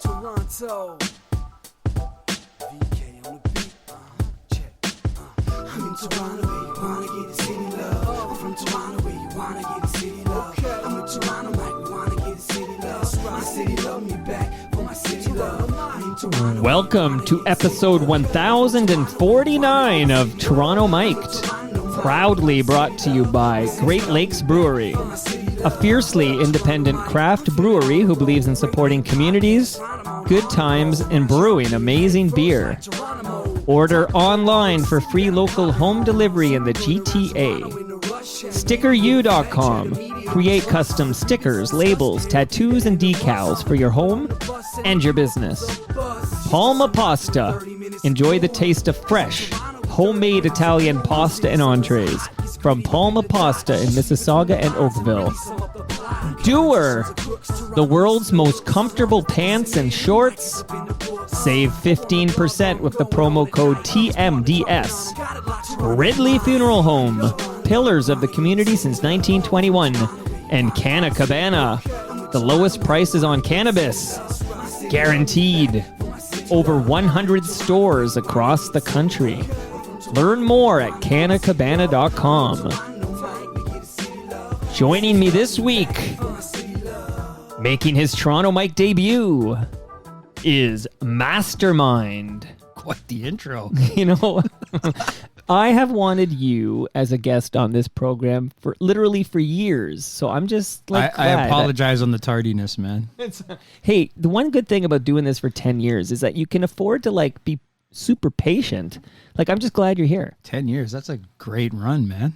Toronto. VK on the beat. Check. I'm in Toronto where you wanna get the city love. I'm from Toronto where you wanna get the city love. I'm in Toronto like we wanna get the city love. My city love me back for my city love. I'm in Toronto. Welcome to episode 1049 of Toronto Mic'd, proudly brought to you by Great Lakes Brewery, a fiercely independent craft brewery who believes in supporting communities, good times, and brewing amazing beer. Order online for free local home delivery in the GTA. StickerU.com. Create custom stickers, labels, tattoos, and decals for your home and your business. Palma Pasta. Enjoy the taste of fresh, homemade Italian pasta and entrees from Palma Pasta in Mississauga and Oakville. Doer, the world's most comfortable pants and shorts. Save 15% with the promo code TMDS. Ridley Funeral Home, pillars of the community since 1921. And Canna Cabana, the lowest prices on cannabis. Guaranteed. Over 100 stores across the country. Learn more at cannacabana.com. Joining me this week, making his Toronto Mic debut, is Mastermind. Quite the intro. You know, I have wanted you as a guest on this program for literally for years, so I'm just like I apologize on the tardiness, man. Hey, the one good thing about doing this for 10 years is that you can afford to like be super patient. Like, I'm just glad you're here. 10 years, that's a great run, man.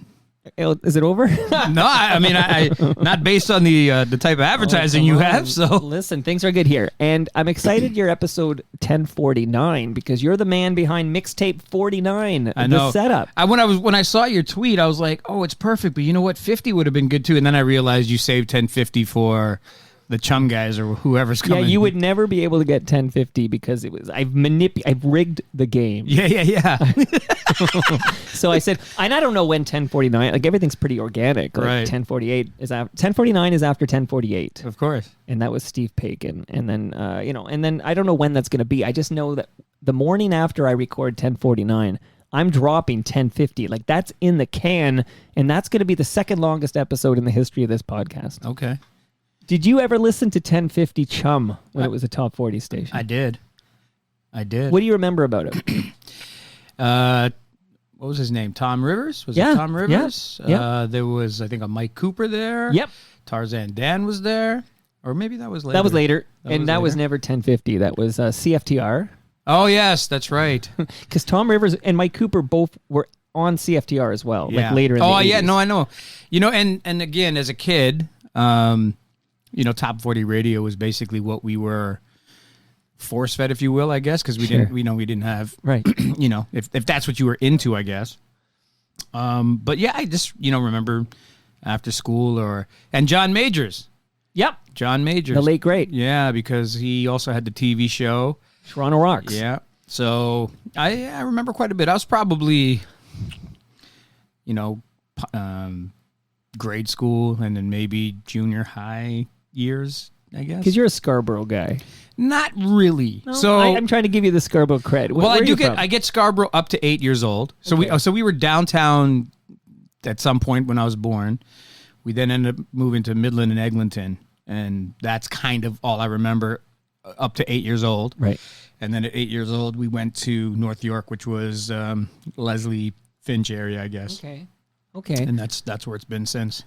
Is it over? No, I mean, I not based on the type of advertising you have. So listen, things are good here, and I'm excited. You're episode 1049 because you're the man behind mixtape 49. I know the setup. When I saw your tweet, I was like, oh, it's perfect. But you know what? 50 would have been good too. And then I realized you saved 1050 for the chum guys or whoever's coming. Yeah, you would never be able to get 1050 because I've rigged the game. Yeah. So I said, and I don't know when 1049. Like, everything's pretty organic. Like, right. 1048 is after 1049 is after 1048. Of course. And that was Steve Paikin. And then and then I don't know when that's going to be. I just know that the morning after I record 1049, I'm dropping 1050. Like, that's in the can, and that's going to be the second longest episode in the history of this podcast. Okay. Did you ever listen to 1050 Chum when it was a top 40 station? I did. What do you remember about it? What was his name? Tom Rivers? Was Yeah, it Tom Rivers? yeah. There was, I think, a Mike Cooper there. Yep. Tarzan Dan was there. Or maybe that was later. That was later. That was never 1050. That was CFTR. Oh, yes, that's right. Because Tom Rivers and Mike Cooper both were on CFTR as well, Yeah. like later in the 80s. Yeah, no, I know. You know, and again, as a kid, top 40 radio was basically what we were force fed, if you will, I guess, because we didn't have, right. If that's what you were into, I guess. But yeah, I just, remember after school and John Majors. Yep. John Majors. The late great. Yeah, because he also had the TV show. Toronto Rocks. Yeah. So I remember quite a bit. I was probably, grade school and then maybe junior high years, I guess. Because you're a Scarborough guy. Not really. No, so I'm trying to give you the Scarborough cred. Well, I get Scarborough up to 8 years old. So we were downtown at some point when I was born. We then ended up moving to Midland and Eglinton, and that's kind of all I remember up to 8 years old. Right. And then at 8 years old, we went to North York, which was Leslie Finch area, I guess. Okay. And that's where it's been since.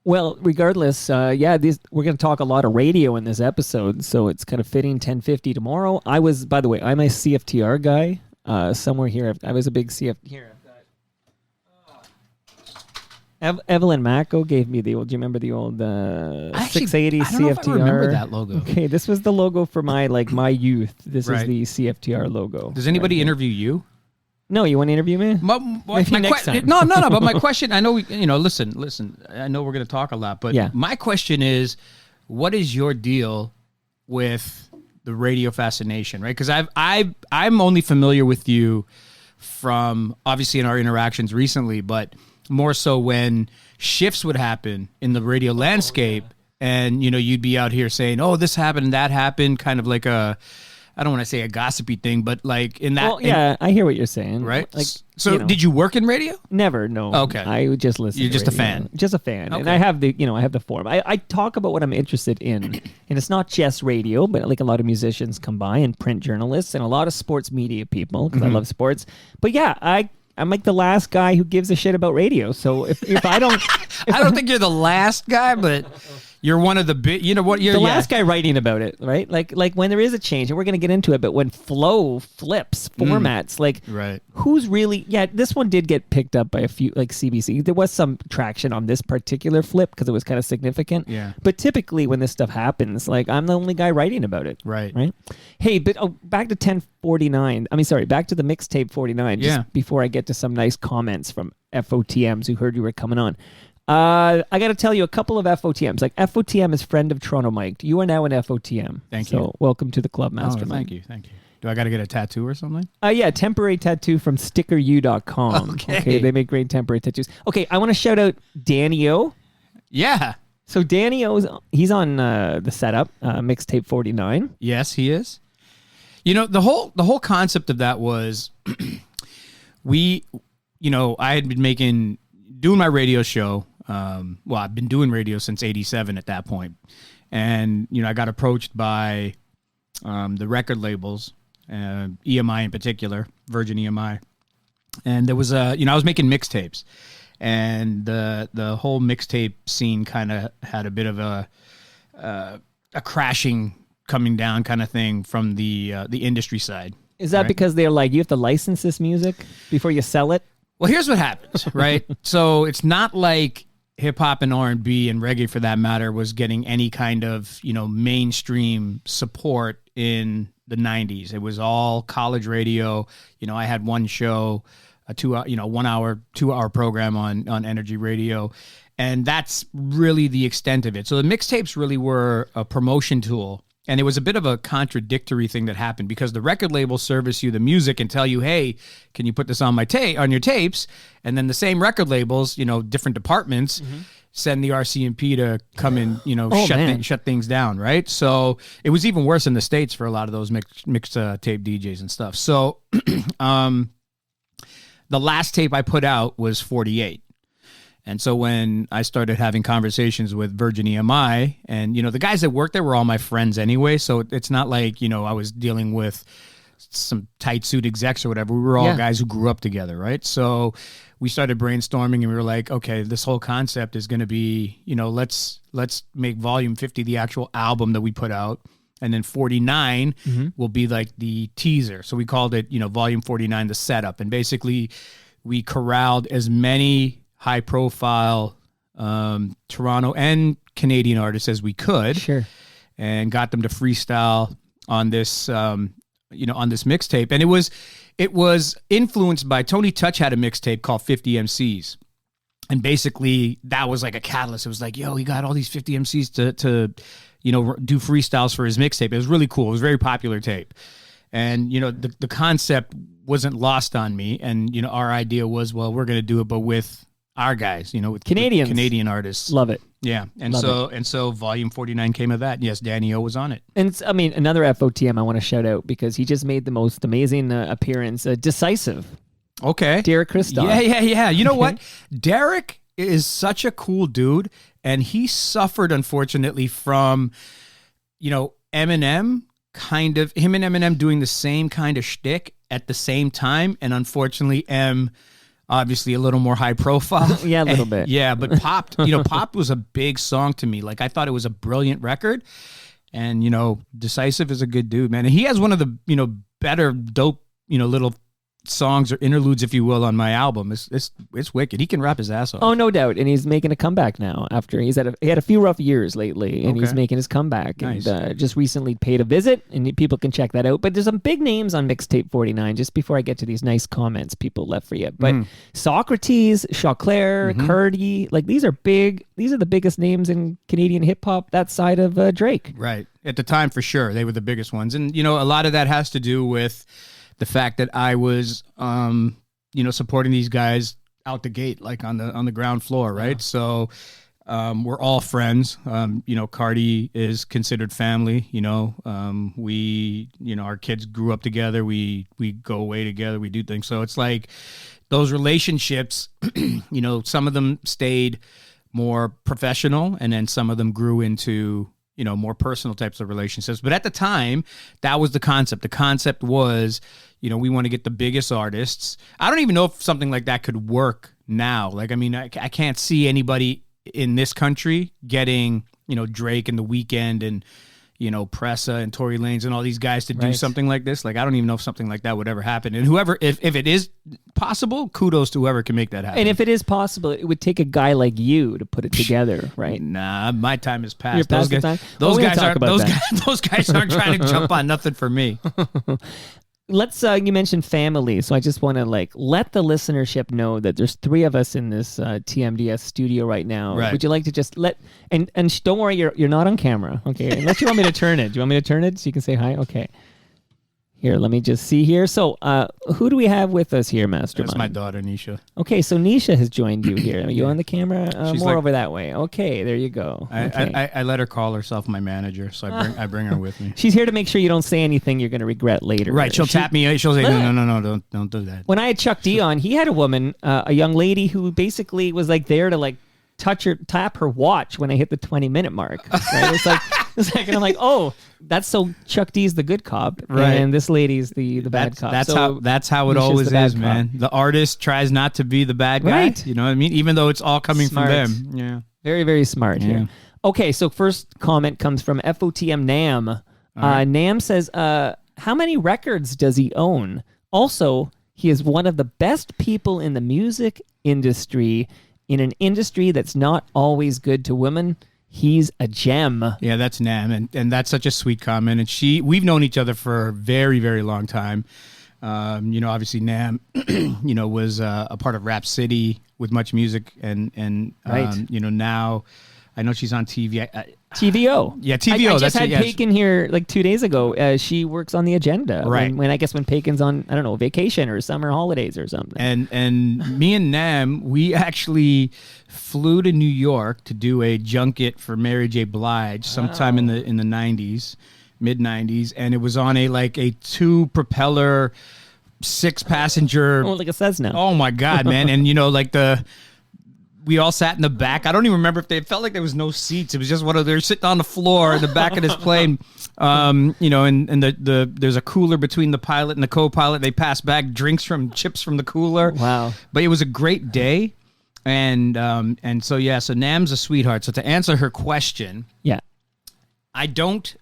Well, regardless, we're going to talk a lot of radio in this episode, so it's kind of fitting 1050 tomorrow. By the way, I'm a CFTR guy. Somewhere here, I was a big CFTR. Here, I've got Evelyn Macco gave me the old. Do you remember the old 680 CFTR? I don't know if I remember that logo. Okay, this was the logo for my youth. This Right. is the CFTR logo. Does anybody interview you? No, you want to interview me? Maybe next time. No. But my question, I know, listen. I know we're going to talk a lot, but my question is, what is your deal with the radio fascination, right? Because I'm only familiar with you from obviously in our interactions recently, but more so when shifts would happen in the radio landscape. and you'd be out here saying, "Oh, this happened and that happened," kind of like I don't want to say a gossipy thing, but like in that. Well, yeah, I hear what you're saying. Right. Like, so did you work in radio? Never. No. Okay. I would just listen. You're to just radio. a fan. Just a fan. Okay. And I have the forum. I talk about what I'm interested in. And it's not just radio, but like a lot of musicians come by and print journalists and a lot of sports media people because I love sports. But yeah, I'm like the last guy who gives a shit about radio. So if I don't... I don't think you're the last guy, but... You're one of the big, you're the last guy writing about it, right? Like when there is a change, and we're going to get into it, but when flow flips formats, like right. Who's really, this one did get picked up by a few, like CBC. There was some traction on this particular flip because it was kind of significant. Yeah. But typically when this stuff happens, like I'm the only guy writing about it. Right. Right. Hey, but back to 1049. Back to the mixtape 49. Just before I get to some nice comments from FOTMs who heard you were coming on. I got to tell you a couple of FOTMs. Like FOTM is friend of Toronto Mike. You are now an FOTM. Thank you. So welcome to the club, Mastermind. Thank you. Do I got to get a tattoo or something? Yeah, temporary tattoo from stickeru.com. Okay, they make great temporary tattoos. Okay, I want to shout out Danny O. Yeah. So Danny O, he's on the setup, mixtape 49. Yes, he is. The whole concept of that was I had been doing my radio show. I've been doing radio since 87 at that point. And, I got approached by the record labels, EMI in particular, Virgin EMI. And there was I was making mixtapes. And the whole mixtape scene kind of had a bit of a crashing coming down kind of thing from the industry side. Is that because they're like, you have to license this music before you sell it? Well, here's what happens, right? So it's not like hip hop and R&B and reggae, for that matter, was getting any kind of mainstream support in the 90s. It was all college radio. I had one show, a 2-hour program on Energy Radio, and that's really the extent of it. So the mixtapes really were a promotion tool. And it was a bit of a contradictory thing that happened because the record labels service you the music and tell you, hey, can you put this on on your tapes? And then the same record labels, different departments, send the RCMP to come and, shut things down, right? So it was even worse in the States for a lot of those mixed tape DJs and stuff. So the last tape I put out was 48. And so when I started having conversations with Virgin EMI, and, the guys that worked there were all my friends anyway, so it's not like, I was dealing with some tight suit execs or whatever. We were all guys who grew up together, right? So we started brainstorming, and we were like, okay, this whole concept is going to be, let's make Volume 50 the actual album that we put out, and then 49 will be like the teaser. So we called it, Volume 49, the setup. And basically we corralled as many high-profile Toronto and Canadian artists as we could, and got them to freestyle on this, on this mixtape. And it was influenced by Tony Touch had a mixtape called 50 MCs, and basically that was like a catalyst. It was like, yo, he got all these 50 MCs to do freestyles for his mixtape. It was really cool. It was a very popular tape, and the concept wasn't lost on me. And our idea was, well, we're going to do it, but with our guys, with Canadians, with Canadian artists. Love it. Yeah. And so Volume 49 came of that. Yes, Danny O was on it. And it's, another FOTM I want to shout out because he just made the most amazing appearance. Decisive. Okay. Derek Christoph. Yeah. You know what? Derek is such a cool dude, and he suffered, unfortunately, from, Eminem, him and Eminem doing the same kind of shtick at the same time, and unfortunately, obviously a little more high profile. Yeah, a little bit. Yeah, but Popped, Popped was a big song to me. Like, I thought it was a brilliant record. And, Decisive is a good dude, man. And he has one of the, better dope, little songs or interludes, if you will, on my album. It's wicked. He can rap his ass off. Oh, no doubt. And he's making a comeback now after he had a few rough years lately, and he's making his comeback. Nice. And just recently paid a visit, and people can check that out. But there's some big names on Mixtape 49, just before I get to these nice comments people left for you. But Socrates, Chauclair, Cardi, like these are big. These are the biggest names in Canadian hip hop, that side of Drake. Right. At the time, for sure. They were the biggest ones. And, a lot of that has to do with the fact that I was, supporting these guys out the gate, like on the ground floor, right? So We're all friends. You know, Cardi is considered family. You know, we, you know, our kids grew up together. We go away together. We do things. So it's like those relationships, you know, some of them stayed more professional, and then some of them grew into, you know, more personal types of relationships. But at the time, that was the concept. The concept was, you know, we want to get the biggest artists. I don't even know if something like that could work now. Like, I mean, I can't see anybody in this country getting, you know, Drake and The Weeknd and, you know, Pressa and Tory Lanez and all these guys to do something like this. Like, I don't even know if something like that would ever happen. And whoever, if it is possible, kudos to whoever can make that happen. And if it is possible, it would take a guy like you to put it together, right? Nah, my time is past. You're past the time? Those guys aren't trying to jump on nothing for me. Let's, you mentioned family, so I just want to like let the listenership know that there's 3 of us in this TMDS studio right now. Right. Would you like to just and don't worry, you're not on camera, okay? Unless you want me to turn it. Do you want me to turn it so you can say hi? Okay. Here, let me just see here. So, who do we have with us here, Mastermind? That's my daughter, Nisha. Okay, so Nisha has joined you here. Are you on the camera? She's more like, over that way. Okay, there you go. Okay. I let her call herself my manager, so I bring her with me. She's here to make sure you don't say anything you're going to regret later. Right, she'll tap me. She'll say, no, don't do that. When I had Chuck D on, he had a woman, a young lady who basically was like there to like tap her watch when I hit the 20-minute mark. Right? It's like, and I'm like, oh, that's so Chuck D's the good cop, right? And this lady's the bad cop. That's how it always is, man. The artist tries not to be the bad guy, right? You know what I mean? Even though it's all coming from them. Yeah, very, very smart here. Okay, so first comment comes from FOTM Nam. Right. Nam says, how many records does he own? Also, he is one of the best people in the music industry, in an industry that's not always good to women. He's a gem. Yeah, that's Nam, and that's such a sweet comment. And we've known each other for a very, very long time. You know, obviously Nam, you know, was a part of Rap City with Much Music, and right. You know, now I know she's on TV. TVO. Yeah, TVO. I just had Paikin here like 2 days ago. She works on the agenda. Right. When I guess when Paikin's on, I don't know, vacation or summer holidays or something. And me and Nam, we actually flew to New York to do a junket for Mary J. Blige sometime in the 90s, mid 90s, and it was on a 2-propeller 6-passenger. Oh, like a Cessna. Oh my God, man! And you know, like we all sat in the back. I don't even remember if it felt like there was no seats. It was just they're sitting on the floor in the back of this plane. You know, and there's a cooler between the pilot and the co-pilot. They pass back chips from the cooler. Wow. But it was a great day. And so Nam's a sweetheart. So to answer her question, I don't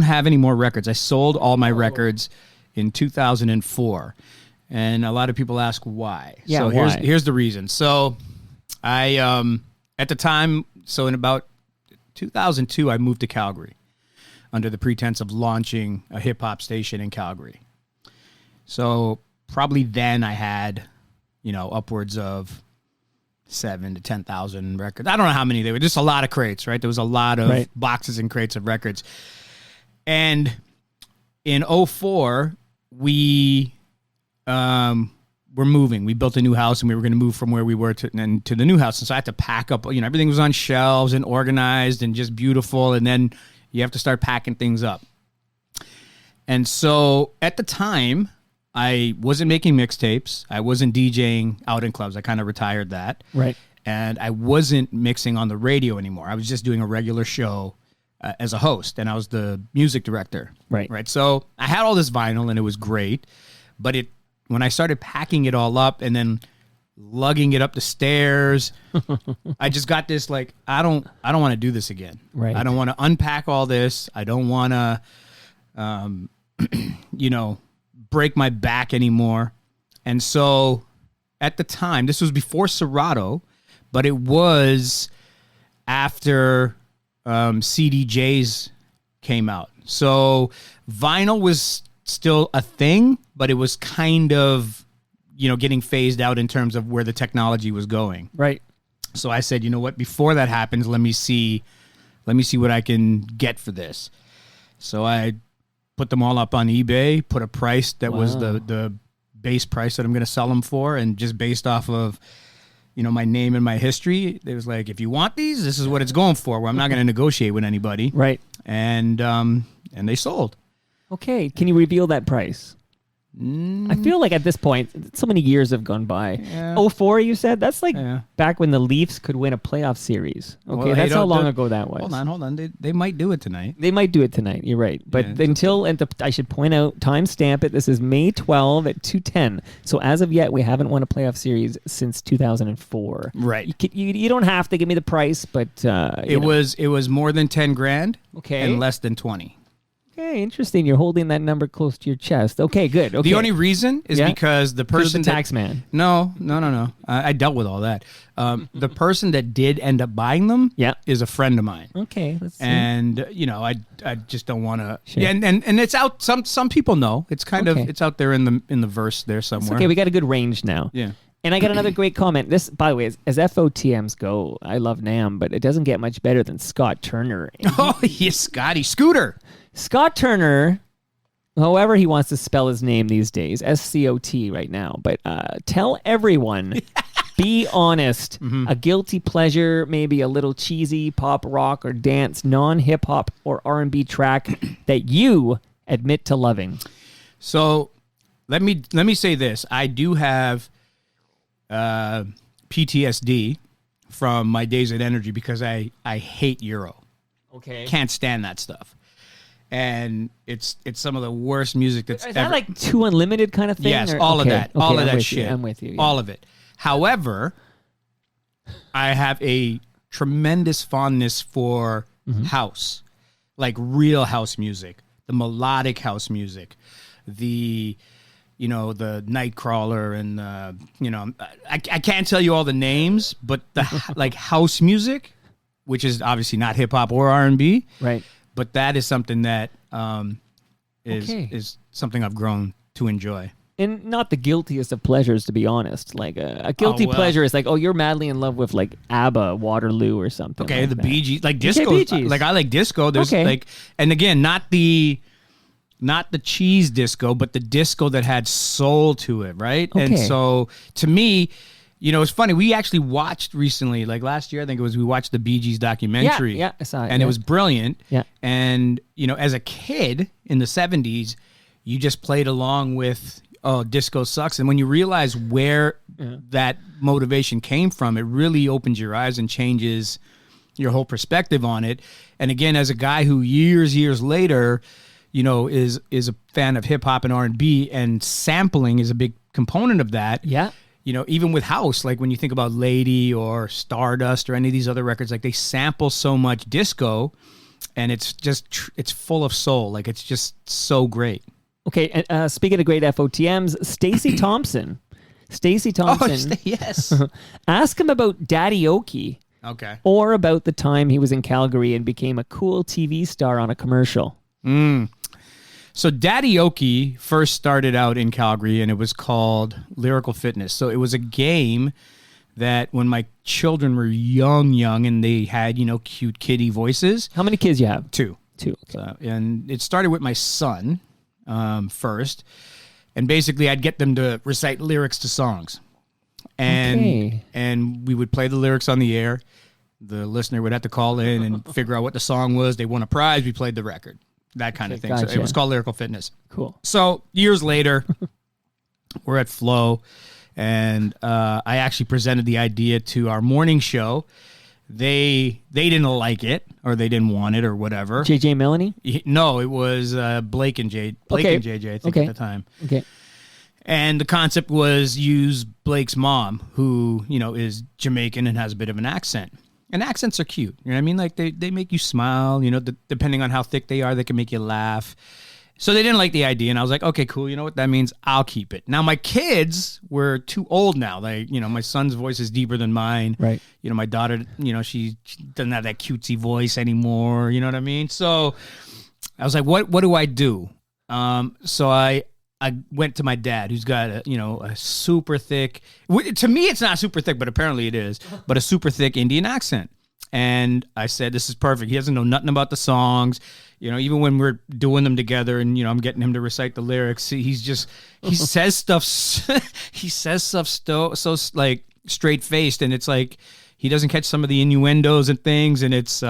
have any more records. I sold all my records in 2004. And a lot of people ask why. Yeah, so why? Here's the reason. So I at the time, so in about 2002, I moved to Calgary under the pretense of launching a hip hop station in Calgary. So probably then I had, you know, upwards of 7,000 to 10,000 records. I don't know how many they were. Just a lot of crates, right? There was a lot of boxes and crates of records. And in 2004, we're moving. We built a new house, and we were going to move from where we were to the new house. And so I had to pack up. You know, everything was on shelves and organized and just beautiful. And then you have to start packing things up. And so at the time, I wasn't making mixtapes. I wasn't DJing out in clubs. I kind of retired that. Right. And I wasn't mixing on the radio anymore. I was just doing a regular show as a host, and I was the music director. Right. Right. So I had all this vinyl, and it was great. But when I started packing it all up and then lugging it up the stairs, I just got this like, I don't want to do this again. Right. I don't want to unpack all this. I don't want to, you know, break my back anymore. And so at the time, this was before Serato, but it was after CDJs came out. So vinyl was still a thing, but it was kind of, you know, getting phased out in terms of where the technology was going. Right. So I said, you know what, before that happens, let me see what I can get for this. So I put them all up on eBay, put a price that was the base price that I'm going to sell them for, and just based off of, my name and my history. It was like, if you want these, this is what it's going for. Where I'm not going to negotiate with anybody. Right. And they sold. Okay. Can you reveal that price? I feel like at this point, so many years have gone by. Yeah. 04, you said? That's like back when the Leafs could win a playoff series. Okay, Well, that's how long ago that was. Hold on. They might do it tonight. They might do it tonight. You're right. But I should point out, timestamp it. This is May 12 at 2:10. So as of yet, we haven't won a playoff series since 2004. Right. You don't have to give me the price, but it was more than 10 grand. Okay. And less than 20. Okay, interesting. You're holding that number close to your chest. Okay, good. Okay. The only reason is because the person the tax man. No. I dealt with all that. The person that did end up buying them is a friend of mine. Okay, let's see. And I just don't want to. Sure. Yeah, and it's out. Some people know. It's kind of it's out there in the verse there somewhere. It's okay, we got a good range now. Yeah. And I got another great comment. This, by the way, as FOTMs go, I love Nam, but it doesn't get much better than Scott Turner. Oh, yes, Scooter. Scott Turner, however he wants to spell his name these days, SCOT right now, but tell everyone, be honest, a guilty pleasure, maybe a little cheesy pop, rock, or dance, non-hip-hop or R&B track that you admit to loving. So let me say this. I do have PTSD from my days at Energy because I hate Euro. Okay. Can't stand that stuff. And it's some of the worst music that's Is that like Too Unlimited kind of thing? Yes, all of that. All of that shit. I'm with you. Yeah. All of it. However, I have a tremendous fondness for house. Like real house music. The melodic house music. The Nightcrawler and I can't tell you all the names, but the like house music, which is obviously not hip hop or R&B. Right. But that is something that is something I've grown to enjoy. And not the guiltiest of pleasures, to be honest. Like a guilty pleasure is like, you're madly in love with like ABBA, Waterloo, or something. Okay, like the that. Bee Gees, like disco. Bee Gees. Like I like disco. There's like, and again, not the cheese disco, but the disco that had soul to it, right? Okay. And so to me, it's funny. We actually watched recently, like last year, I think it was, we watched the Bee Gees documentary. Yeah, I saw it. And it was brilliant. Yeah. And, as a kid in the 70s, you just played along with, disco sucks. And when you realize where that motivation came from, it really opens your eyes and changes your whole perspective on it. And again, as a guy who years later, is a fan of hip hop and R&B, and sampling is a big component of that. Yeah. Even with house, like when you think about Lady or Stardust or any of these other records, like they sample so much disco, and it's just it's full of soul. Like it's just so great. Okay, speaking of great FOTMs, Stacey Thompson. Yes. Ask him about Daddy Oki. Okay. Or about the time he was in Calgary and became a cool TV star on a commercial. So Daddy Oki first started out in Calgary, and it was called Lyrical Fitness. So it was a game that when my children were young, and they had, cute kitty voices. How many kids you have? Two. Okay. And it started with my son first. And basically I'd get them to recite lyrics to songs. And we would play the lyrics on the air. The listener would have to call in and figure out what the song was. They won a prize. We played the record. That kind of thing. Gotcha. So it was called Lyrical Fitness. Cool. So years later, we're at Flow, and I actually presented the idea to our morning show. They didn't like it, or they didn't want it, or whatever. JJ Melanie? No, it was Blake and JJ, I think, at the time. Okay. And the concept was use Blake's mom, who, is Jamaican and has a bit of an accent. And accents are cute. You know what I mean? Like they make you smile, depending on how thick they are, they can make you laugh. So they didn't like the idea, and I was like, okay, cool. You know what that means? I'll keep it. Now my kids were too old now. Like, my son's voice is deeper than mine. Right. My daughter, she doesn't have that cutesy voice anymore. You know what I mean? So I was like, what do I do? So I went to my dad, who's got a super thick, to me it's not super thick, but apparently it is, but a super thick Indian accent. And I said, this is perfect. He doesn't know nothing about the songs. Even when we're doing them together and, I'm getting him to recite the lyrics, he says stuff, so like, straight faced, and it's like he doesn't catch some of the innuendos and things, and it's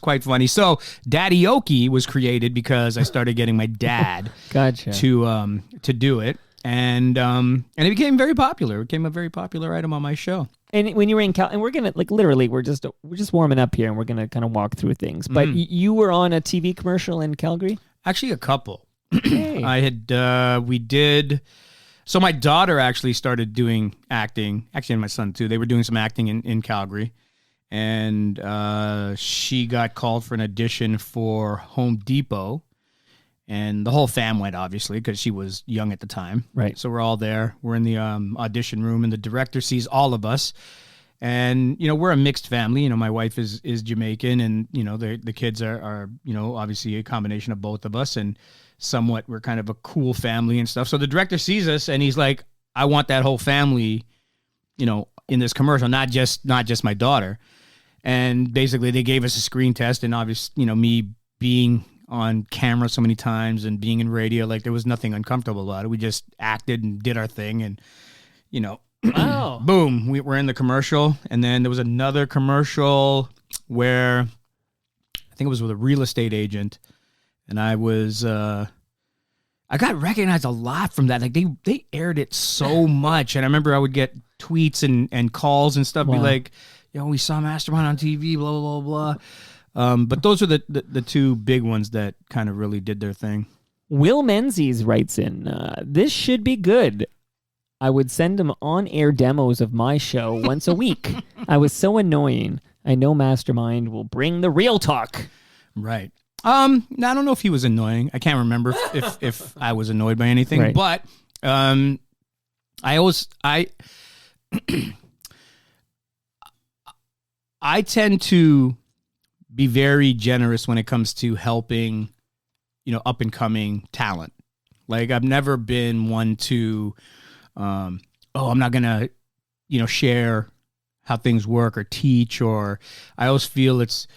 quite funny. So Daddy Oki was created because I started getting my dad Gotcha. to do it, and it became very popular. It became a very popular item on my show. And when you were in Cal, and we're gonna literally, we're just warming up here, and we're gonna kind of walk through things. But you were on a TV commercial in Calgary. Actually, a couple. Hey. We did. So my daughter actually started doing acting. Actually, and my son too. They were doing some acting in Calgary, and she got called for an audition for Home Depot, and the whole fam went, obviously, because she was young at the time. Right. So we're all there. We're in the audition room, and the director sees all of us. And, we're a mixed family. My wife is Jamaican, and, the kids are obviously a combination of both of us, and somewhat we're kind of a cool family and stuff. So the director sees us, and he's like, I want that whole family, in this commercial, not just my daughter. And basically they gave us a screen test, and obviously, me being on camera so many times and being in radio, like there was nothing uncomfortable about it. We just acted and did our thing, and, Wow. boom, we were in the commercial. And then there was another commercial where I think it was with a real estate agent, and I was I got recognized a lot from that. Like they aired it so much, and I remember I would get tweets and calls and stuff. Wow. Be like, we saw Mastermind on TV, blah blah blah blah. But those are the two big ones that kind of really did their thing. Will Menzies writes in, this should be good. I would send him on-air demos of my show once a week. I was so annoying. I know Mastermind will bring the real talk. Right. I don't know if he was annoying. I can't remember if I was annoyed by anything. Right. But I tend to be very generous when it comes to helping, up and coming talent. Like I've never been one to I'm not gonna, share how things work or teach, or I always feel it's,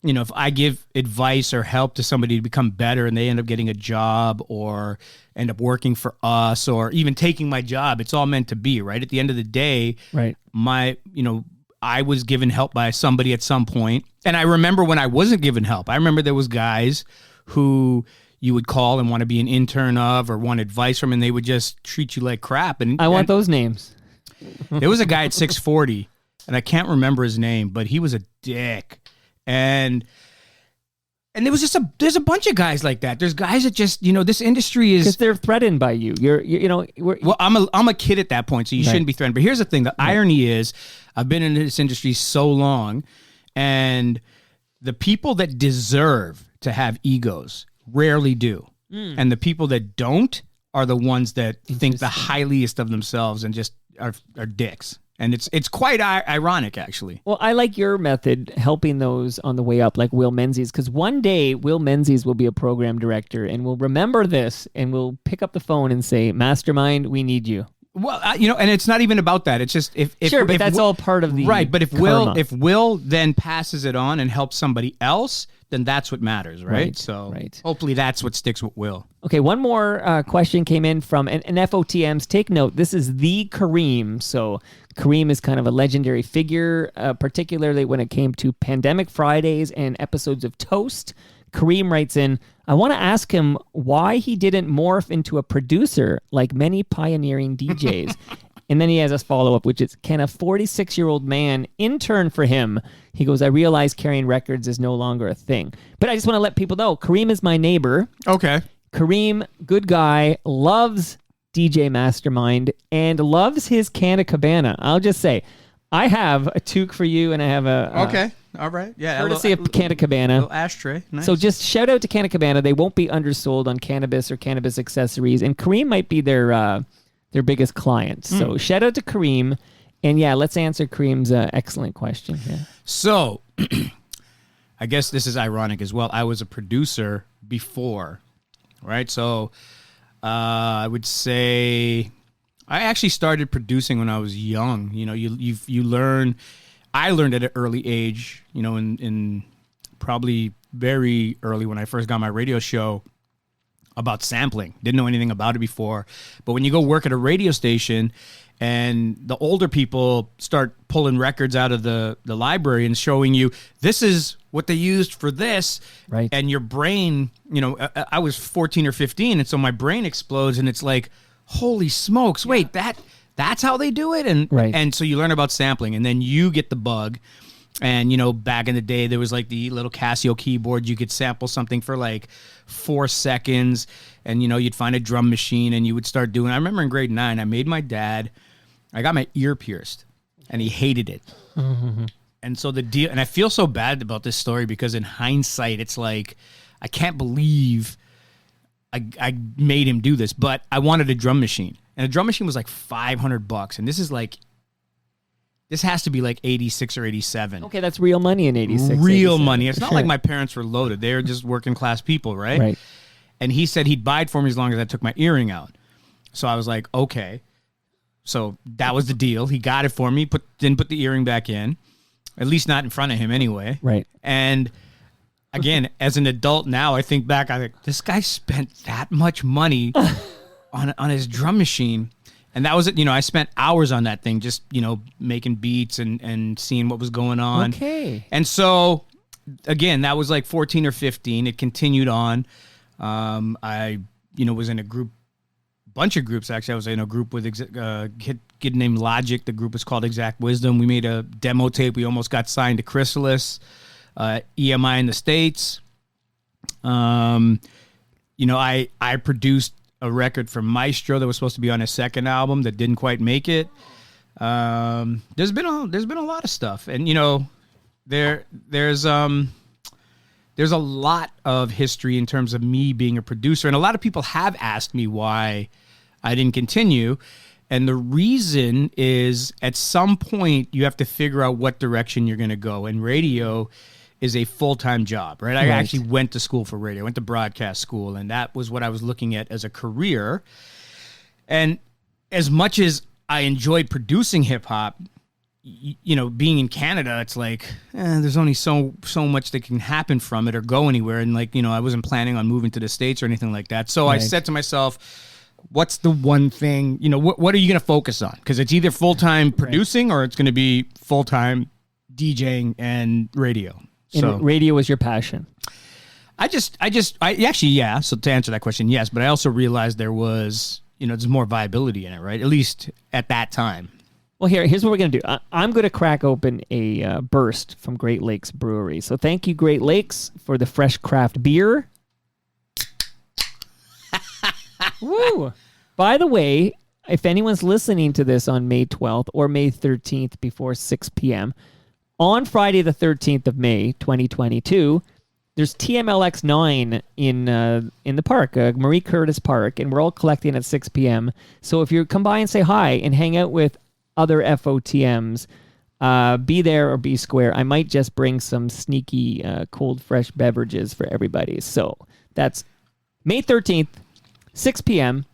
if I give advice or help to somebody to become better and they end up getting a job or end up working for us or even taking my job, it's all meant to be, right? At the end of the day, right. I was given help by somebody at some point. And I remember when I wasn't given help, I remember there was guys who you would call and want to be an intern of or want advice from, and they would just treat you like crap. And I want those names. There was a guy at 640, and I can't remember his name, but he was a dick. And there was there's a bunch of guys like that. There's guys that just, this industry is, because they're threatened by you. Well, I'm a kid at that point, so you shouldn't be threatened. But here's the thing: the irony is, I've been in this industry so long, and the people that deserve to have egos rarely do, and the people that don't are the ones that think the highest of themselves and just are dicks. And it's quite ironic, actually. Well, I like your method, helping those on the way up, like Will Menzies, because one day Will Menzies will be a program director and will remember this and will pick up the phone and say, Mastermind, we need you. Well, and it's not even about that. It's just if that's all part of the right. But karma. if Will then passes it on and helps somebody else, then that's what matters, right? So hopefully that's what sticks with Will. Okay, one more question came in from an FOTMs. Take note, this is the Kareem. So Kareem is kind of a legendary figure, particularly when it came to Pandemic Fridays and episodes of Toast. Kareem writes in, I want to ask him why he didn't morph into a producer like many pioneering DJs. And then he has a follow-up, which is, can a 46-year-old man intern for him? He goes, I realize carrying records is no longer a thing. But I just want to let people know, Kareem is my neighbor. Okay. Kareem, good guy, loves DJ Mastermind, and loves his Canna Cabana. I'll just say, I have a toque for you, and I have a... okay. All right. Yeah. Courtesy of Canna Cabana. Little ashtray. Nice. So just shout out to Canna Cabana. They won't be undersold on cannabis or cannabis accessories, and Kareem might be their biggest client. So shout out to Kareem. And yeah, let's answer Kareem's excellent question here. So I guess this is ironic as well. I was a producer before, right? So I would say I actually started producing when I was young. You learn. I learned at an early age, in probably very early when I first got my radio show, about sampling. Didn't know anything about it before. But when you go work at a radio station And the older people start pulling records out of the library and showing you, this is what they used for this. Right. And your brain, I was 14 or 15, and so my brain explodes, and it's like, holy smokes, wait, that's how they do it? And so you learn about sampling, and then you get the bug. And, back in the day, there was like the little Casio keyboard. You could sample something for like 4 seconds, and, you'd find a drum machine, and you would start doing. I remember in grade 9, I made my dad, I got my ear pierced, and he hated it. Mm-hmm. And so the deal, and I feel so bad about this story because in hindsight, it's like, I can't believe I made him do this, but I wanted a drum machine. And a drum machine was like $500. And this has to be like 86 or 87. Okay, that's real money in 86. Real money. It's not like my parents were loaded. They were just working class people, right? Right. And he said he'd buy it for me as long as I took my earring out. So I was like, okay. So that was the deal. He got it for me, didn't put the earring back in, at least not in front of him anyway. Right. And again, as an adult now, I think back, I think, this guy spent that much money on his drum machine. And that was it. I spent hours on that thing, just, making beats and seeing what was going on. Okay. And so, again, that was like 14 or 15. It continued on. I, was in a bunch of groups, actually. I was in a group with a kid named Logic. The group was called Exact Wisdom. We made a demo tape. We almost got signed to Chrysalis, EMI in the States. I produced a record from Maestro that was supposed to be on his second album that didn't quite make it. There's been a lot of stuff, and there's a lot of history in terms of me being a producer, and a lot of people have asked me why I didn't continue, and the reason is at some point you have to figure out what direction you're going to go, and radio is a full-time job, right? I actually went to school for radio. I went to broadcast school, and that was what I was looking at as a career. And as much as I enjoyed producing hip-hop, being in Canada, it's like, there's only so much that can happen from it or go anywhere. And I wasn't planning on moving to the States or anything like that. So I said to myself, what's the one thing, what are you going to focus on? Because it's either full-time producing or it's going to be full-time DJing and radio. And radio was your passion. Yeah. So to answer that question, yes. But I also realized there was, there's more viability in it, right? At least at that time. Well, here's what we're going to do. I'm going to crack open a burst from Great Lakes Brewery. So thank you, Great Lakes, for the fresh craft beer. Woo! By the way, if anyone's listening to this on May 12th or May 13th before 6 p.m., on Friday the 13th of May, 2022, there's TMLX 9 in the park, Marie Curtis Park, and we're all collecting at 6 p.m. So if you come by and say hi and hang out with other FOTMs, be there or be square. I might just bring some sneaky cold, fresh beverages for everybody. So that's May 13th, 6 p.m.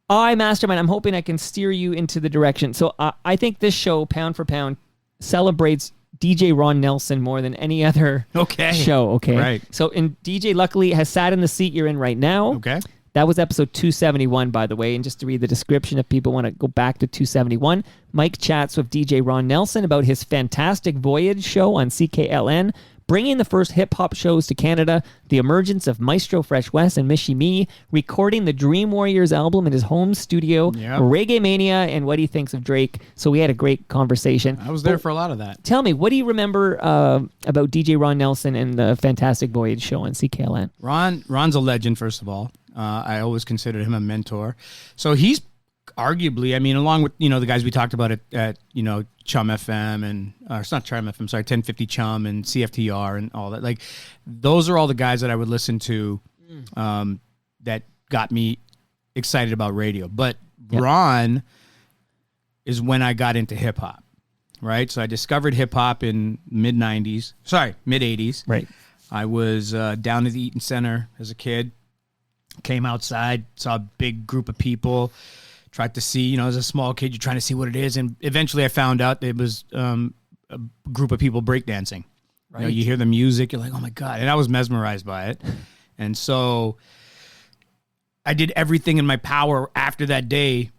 Mastermind, I'm hoping I can steer you into the direction. So I think this show, pound for pound, celebrates DJ Ron Nelson more than any other show. Okay. Right. So, DJ luckily has sat in the seat you're in right now. Okay. That was episode 271, by the way. And just to read the description, if people want to go back to 271, Mike chats with DJ Ron Nelson about his fantastic voyage show on CKLN, bringing the first hip-hop shows to Canada, the emergence of Maestro Fresh West and Michie Me, recording the Dream Warriors album in his home studio, Reggae Mania, and what he thinks of Drake. So we had a great conversation. I was there for a lot of that. Tell me, what do you remember about DJ Ron Nelson and the Fantastic Voyage show on CKLN? Ron's a legend, first of all. I always considered him a mentor. So he's arguably, along with, the guys we talked about at Chum FM and, it's not Chum FM, sorry, 1050 Chum and CFTR and all that. Like, those are all the guys that I would listen to that got me excited about radio. But Ron is when I got into hip hop, right? So I discovered hip hop in mid 80s. Right. I was down at the Eaton Center as a kid, came outside, saw a big group of people, tried to see, as a small kid, you're trying to see what it is. And eventually I found out it was a group of people breakdancing. Right. You hear the music, you're like, oh my God. And I was mesmerized by it. And so I did everything in my power after that day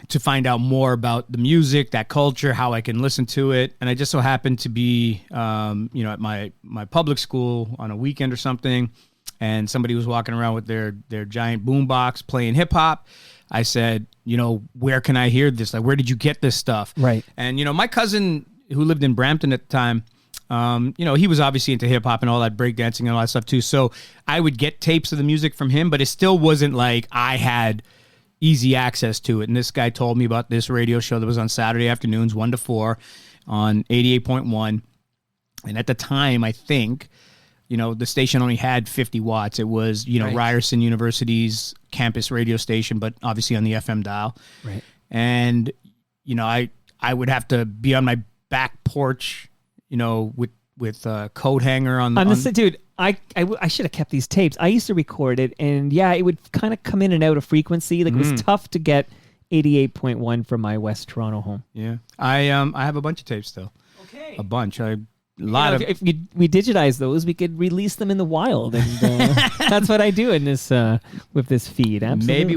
to find out more about the music, that culture, how I can listen to it. And I just so happened to be, at my public school on a weekend or something, and somebody was walking around with their giant boombox playing hip hop. I said, where can I hear this? Like, where did you get this stuff? Right. And, my cousin who lived in Brampton at the time, he was obviously into hip hop and all that breakdancing and all that stuff too. So I would get tapes of the music from him, but it still wasn't like I had easy access to it. And this guy told me about this radio show that was on Saturday afternoons, 1 to 4 on 88.1. And at the time, I think, the station only had 50 watts. It was, right. Ryerson University's campus radio station, but obviously on the FM dial. Right. And, I would have to be on my back porch, with a coat hanger on the... Dude, I should have kept these tapes. I used to record it, and yeah, it would kind of come in and out of frequency. Like, it was tough to get 88.1 from my West Toronto home. Yeah. I have a bunch of tapes, though. Okay. A bunch. If we digitize those, we could release them in the wild, and that's what I do in this with this feed. Absolutely. Maybe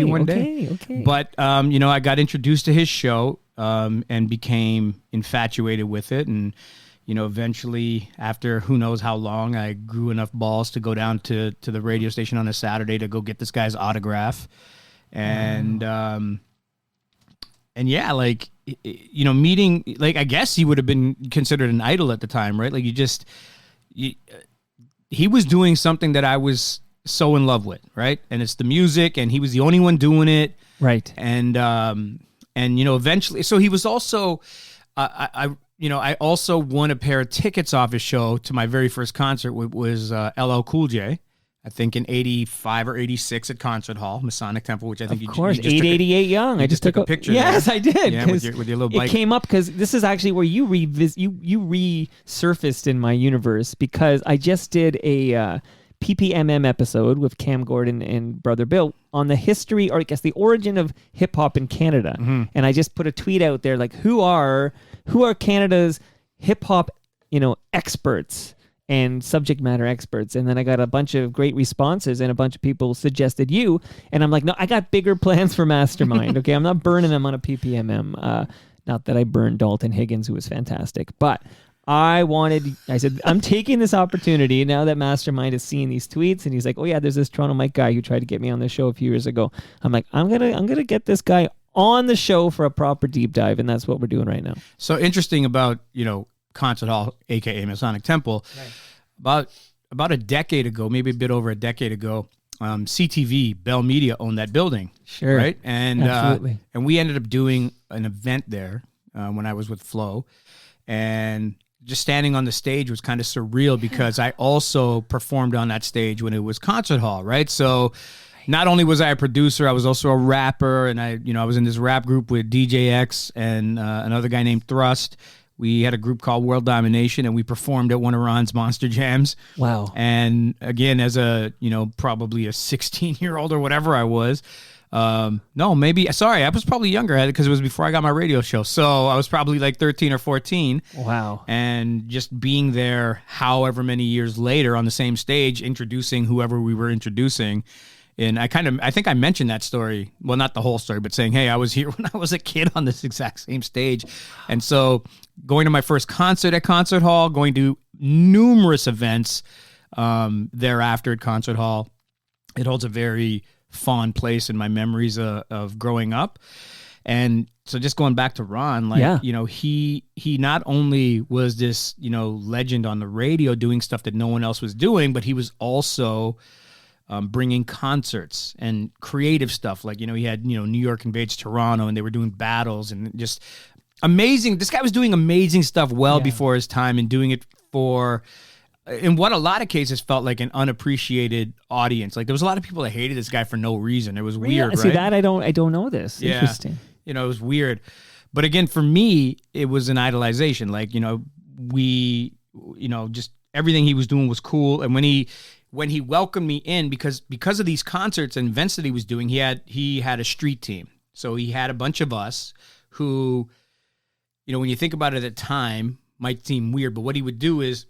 one day. Okay. But I got introduced to his show and became infatuated with it, and eventually, after who knows how long, I grew enough balls to go down to the radio station on a Saturday to go get this guy's autograph, and yeah, like. Meeting, like, I guess he would have been considered an idol at the time, right? Like, he was doing something that I was so in love with, right? And it's the music, and he was the only one doing it. Right. And eventually, so he was also, I also won a pair of tickets off his show to my very first concert, was LL Cool J. I think in 85 or 86 at Concert Hall, Masonic Temple, which I think of course, 888 Young. I just took a picture. Yes, there. I did. Yeah, with your little bike. It came up because this is actually where you resurfaced in my universe, because I just did a PPMM episode with Cam Gordon and Brother Bill on the history, or I guess the origin of hip hop in Canada. Mm-hmm. And I just put a tweet out there like, who are Canada's hip hop, experts and subject matter experts. And then I got a bunch of great responses, and a bunch of people suggested you. And I'm like, no, I got bigger plans for Mastermind. Okay, I'm not burning them on a PPMM. Not that I burned Dalton Higgins, who was fantastic, but I said, I'm taking this opportunity now that Mastermind is seeing these tweets, and he's like, oh yeah, there's this Toronto Mike guy who tried to get me on the show a few years ago. I'm like, I'm gonna get this guy on the show for a proper deep dive, and that's what we're doing right now. So interesting about, Concert Hall, aka Masonic Temple, right. About a decade ago, maybe a bit over a decade ago, CTV, Bell Media owned that building. Sure. Right? And absolutely. And we ended up doing an event there when I was with Flo, and just standing on the stage was kind of surreal because I also performed on that stage when it was Concert Hall, right? So not only was I a producer, I was also a rapper, and I was in this rap group with DJ X and another guy named Thrust. We had a group called World Domination, and we performed at one of Ron's Monster Jams. Wow. And again, as probably a 16-year-old or whatever I was. I was probably younger because it was before I got my radio show. So I was probably like 13 or 14. Wow. And just being there however many years later on the same stage, introducing whoever we were introducing. And I think I mentioned that story. Well, not the whole story, but saying, hey, I was here when I was a kid on this exact same stage. And so going to my first concert at Concert Hall, going to numerous events thereafter at Concert Hall, it holds a very fond place in my memories of growing up. And so just going back to Ron, he not only was this, legend on the radio doing stuff that no one else was doing, but he was also bringing concerts and creative stuff. Like, he had, New York invades Toronto, and they were doing battles and just amazing. This guy was doing amazing stuff before his time, and doing it for, in what a lot of cases felt like an unappreciated audience. Like, there was a lot of people that hated this guy for no reason. It was weird, right? See, that I don't know this. Yeah. Interesting. It was weird. But again, for me, it was an idolization. Like, just everything he was doing was cool. And when he welcomed me in, because of these concerts and events that he was doing, he had a street team. So he had a bunch of us who, when you think about it at the time, might seem weird, but what he would do is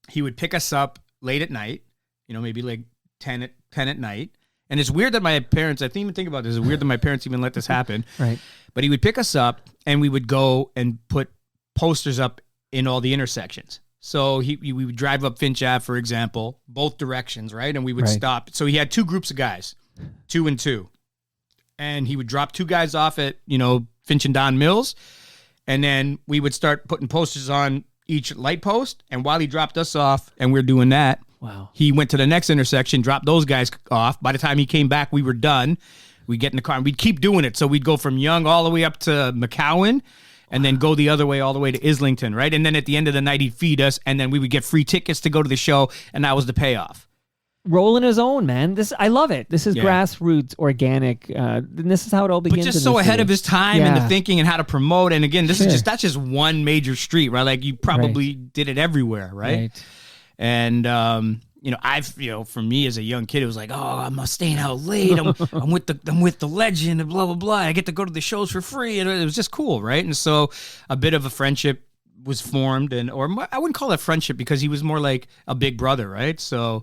he would pick us up late at night, maybe like 10 at night, And it's weird that my parents, I didn't even think about this, it's weird that my parents even let this happen. Right. But he would pick us up and we would go and put posters up in all the intersections. So we would drive up Finch Ave, for example, both directions, right? And we would stop. So he had 2 groups of guys, 2 and 2. And he would drop 2 guys off at, Finch and Don Mills. And then we would start putting posters on each light post. And while he dropped us off and we're doing that, wow, he went to the next intersection, dropped those guys off. By the time he came back, we were done. We'd get in the car and we'd keep doing it. So we'd go from Young all the way up to McCowan and then go the other way all the way to Islington, right? And then at the end of the night, he'd feed us and then we would get free tickets to go to the show. And that was the payoff. Rolling his own, man. I love it. This is grassroots, organic. And this is how it all begins. But just so ahead of his time and the thinking and how to promote. And again, that's just one major street, right? Like you probably did it everywhere, right? And for me as a young kid, it was like, oh, I'm staying out late. I'm with the legend and blah blah blah. I get to go to the shows for free, and it was just cool, right? And so a bit of a friendship was formed, or I wouldn't call it friendship because he was more like a big brother, right? So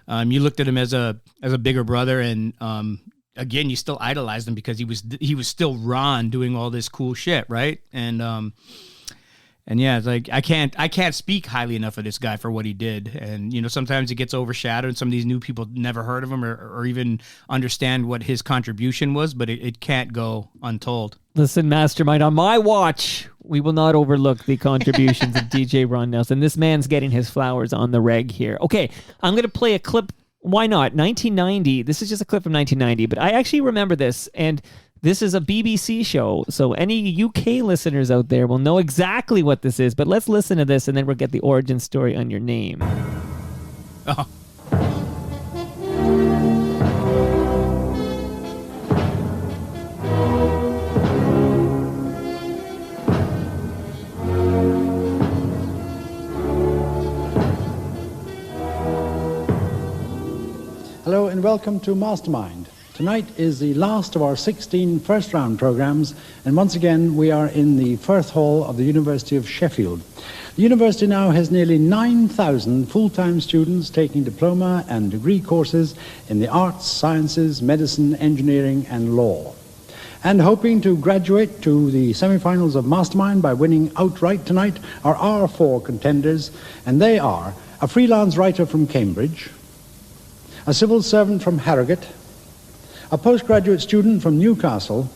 you looked at him as a bigger brother, and again, you still idolized him because he was still Ron doing all this cool shit, right? And yeah, it's like I can't speak highly enough of this guy for what he did. And sometimes it gets overshadowed. And some of these new people never heard of him or even understand what his contribution was, but it can't go untold. Listen, Mastermind, on my watch, we will not overlook the contributions of DJ Ron Nelson. This man's getting his flowers on the reg here. Okay, I'm going to play a clip. Why not? 1990. This is just a clip from 1990, but I actually remember this, and this is a BBC show, so any UK listeners out there will know exactly what this is, but let's listen to this, and then we'll get the origin story on your name. Oh. Hello and welcome to Mastermind. Tonight is the last of our 16 first-round programs, and once again we are in the Firth Hall of the University of Sheffield. The university now has nearly 9,000 full-time students taking diploma and degree courses in the arts, sciences, medicine, engineering and law. And hoping to graduate to the semi-finals of Mastermind by winning outright tonight are our 4 contenders, and they are a freelance writer from Cambridge, a civil servant from Harrogate, a postgraduate student from Newcastle,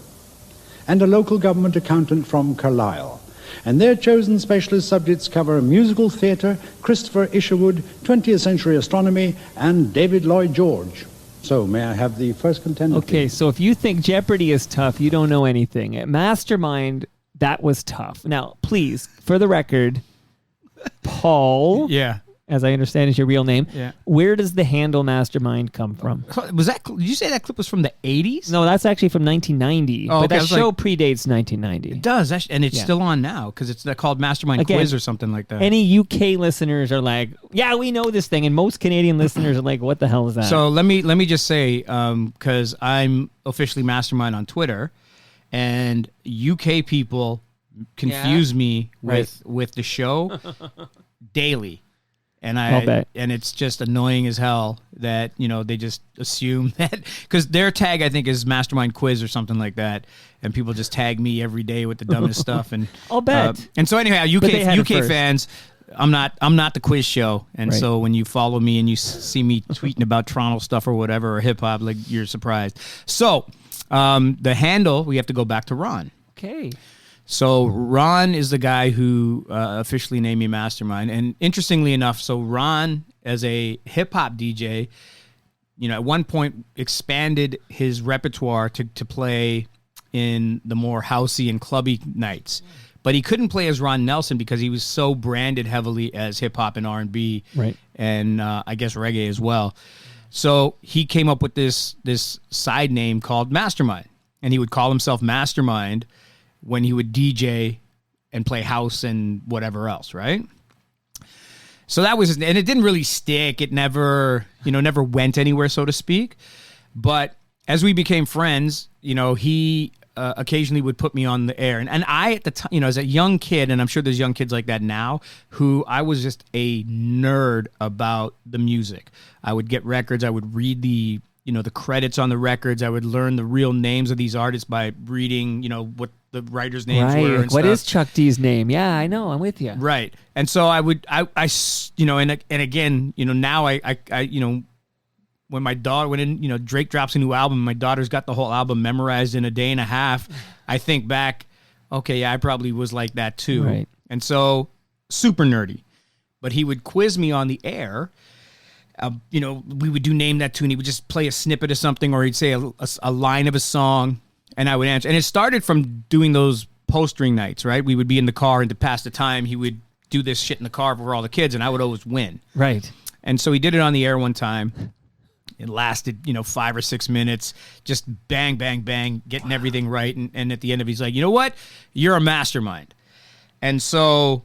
and a local government accountant from Carlisle. And their chosen specialist subjects cover musical theatre, Christopher Isherwood, 20th century astronomy, and David Lloyd George. So may I have the first contender? Okay, please? so if you think Jeopardy is tough, you don't know anything. At Mastermind, that was tough. Now, please, for the record, Paul... Yeah. As I understand is your real name. Yeah. Where does the handle Mastermind come from? Did you say that clip was from the 80s? No, that's actually from 1990. Oh, but okay, that show predates 1990. It does, and it's still on now because it's called Mastermind Quiz or something like that. Any UK listeners are like, yeah, we know this thing, and most Canadian listeners are like, what the hell is that? So let me just say, because I'm officially Mastermind on Twitter, and UK people confuse me with the show daily. And and it's just annoying as hell that, they just assume that, because their tag, I think, is Mastermind Quiz or something like that. And people just tag me every day with the dumbest stuff. And I'll bet. And so anyhow, UK fans, I'm not the quiz show. And so when you follow me and you see me tweeting about Toronto stuff or whatever, or hip hop, like, you're surprised. So the handle, we have to go back to Ron. Okay. So Ron is the guy who officially named me Mastermind. And interestingly enough, so Ron, as a hip-hop DJ, at one point expanded his repertoire to play in the more housey and clubby nights. But he couldn't play as Ron Nelson because he was so branded heavily as hip-hop and R&B, and I guess reggae as well. So he came up with this side name called Mastermind. And he would call himself Mastermind when he would DJ and play house and whatever else, right? So that was, and it didn't really stick. It never went anywhere, so to speak. But as we became friends, he occasionally would put me on the air. And I, at the time, as a young kid, and I'm sure there's young kids like that now, who I was just a nerd about the music. I would get records. I would read the the credits on the records. I would learn the real names of these artists by reading, what the writers' names were. Right. And What stuff. is Chuck D's name? Yeah, I know. I'm with you. Right. And so I and again, now I when my daughter, when Drake drops a new album, my daughter's got the whole album memorized in a day and a half. I think back, okay, yeah, I probably was like that too. Right. And so super nerdy, but he would quiz me on the air. We would do Name That Tune. He would just play a snippet of something, or he'd say a line of a song, and I would answer. And it started from doing those postering nights, right? We would be in the car, and to pass the time, he would do this shit in the car for all the kids, and I would always win. Right. And so he did it on the air one time. It lasted, 5 or 6 minutes, just bang, bang, bang, getting everything right. And at the end of it, he's like, you know what? You're a mastermind. And so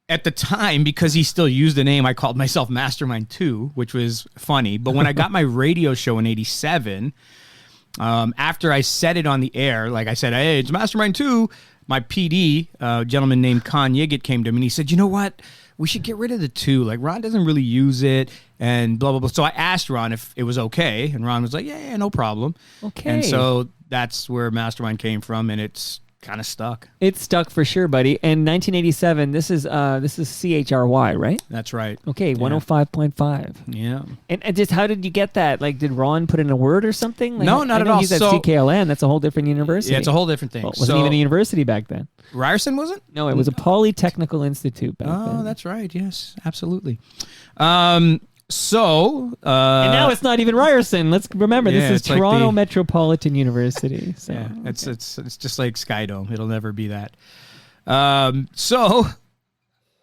at the time, because he still used the name, I called myself Mastermind 2, which was funny. But when I got my radio show in 87, after I said it on the air, like I said, hey, it's Mastermind 2, my PD, a gentleman named Con Yiggett, came to me and he said, you know what? We should get rid of the 2. Like, Ron doesn't really use it and blah, blah, blah. So I asked Ron if it was okay. And Ron was like, yeah, no problem. Okay. And so that's where Mastermind came from. And it's kind of stuck. It's stuck for sure, buddy. And 1987, this is CHRY, right? That's right. Okay, 105.5. Yeah. And just how did you get that? Like, did Ron put in a word or something? Like, No, not at all. He's at CKLN. That's a whole different university. Yeah, it's a whole different thing. Well, it wasn't even a university back then. Ryerson wasn't? No, it was a Polytechnical Institute back then. Oh, that's right. Yes, absolutely. And now it's not even Ryerson. Let's remember, this is Toronto Metropolitan University. So, yeah, it's just like Skydome. It'll never be that. So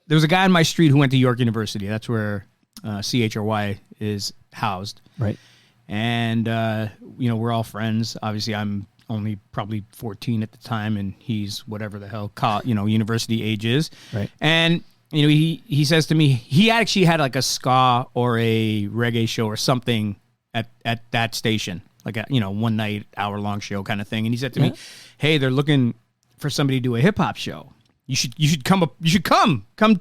there was a guy on my street who went to York University. That's where CHRY is housed. Right. And we're all friends. Obviously, I'm only probably 14 at the time, and he's whatever the hell university age is. Right. And he says to me, he actually had like a ska or a reggae show or something at that station, like a one night, hour-long show kind of thing. And he said to me, hey, they're looking for somebody to do a hip-hop show. You should come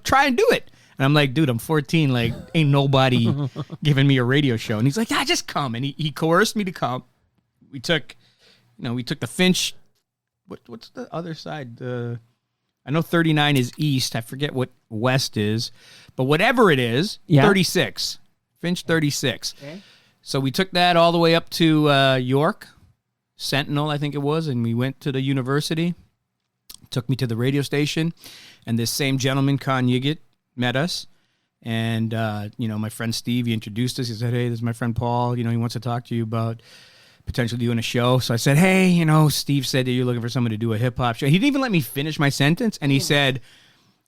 try and do it. And I'm like, dude, I'm 14. Like, ain't nobody giving me a radio show. And he's like, yeah, just come. And he coerced me to come. We took the Finch. What's the other side? I know 39 is east. I forget what west is. But whatever it is, 36. Finch 36. Okay. So we took that all the way up to York, Sentinel, I think it was, and we went to the university. Took me to the radio station, and this same gentleman, Con Yiggett, met us. And, my friend Steve, he introduced us. He said, hey, this is my friend Paul. He wants to talk to you about potentially doing a show. So I said, hey, Steve said that you're looking for someone to do a hip-hop show. He didn't even let me finish my sentence, and he said,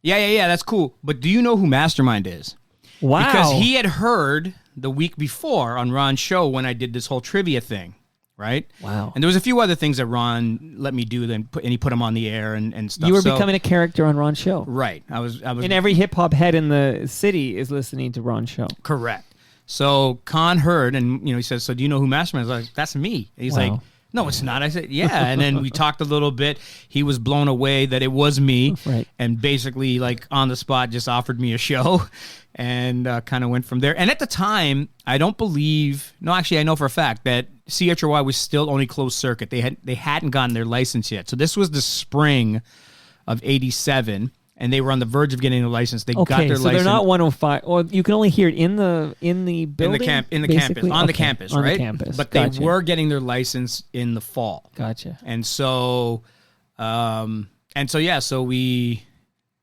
yeah, that's cool. But do you know who Mastermind is? Wow. Because he had heard the week before on Ron's show when I did this whole trivia thing, right? Wow. And there was a few other things that Ron let me do, and he put them on the air and stuff. You were becoming a character on Ron's show. Right. I was. And every hip-hop head in the city is listening to Ron's show. Correct. So Con heard, and he says, so do you know who Mastermind is? I was like, that's me. And he's like, no, it's not. I said, yeah. And then we talked a little bit. He was blown away that it was me. Right. And basically, like, on the spot, just offered me a show and kind of went from there. And at the time, I don't believe, no, actually, I know for a fact that CHRY was still only closed circuit. They hadn't gotten their license yet. So this was the spring of 87. And they were on the verge of getting a license. They got their license. So they're not 105. Or you can only hear it in the building? In the campus. On the campus, right? On the campus. But they were getting their license in the fall. Gotcha. And so, so we,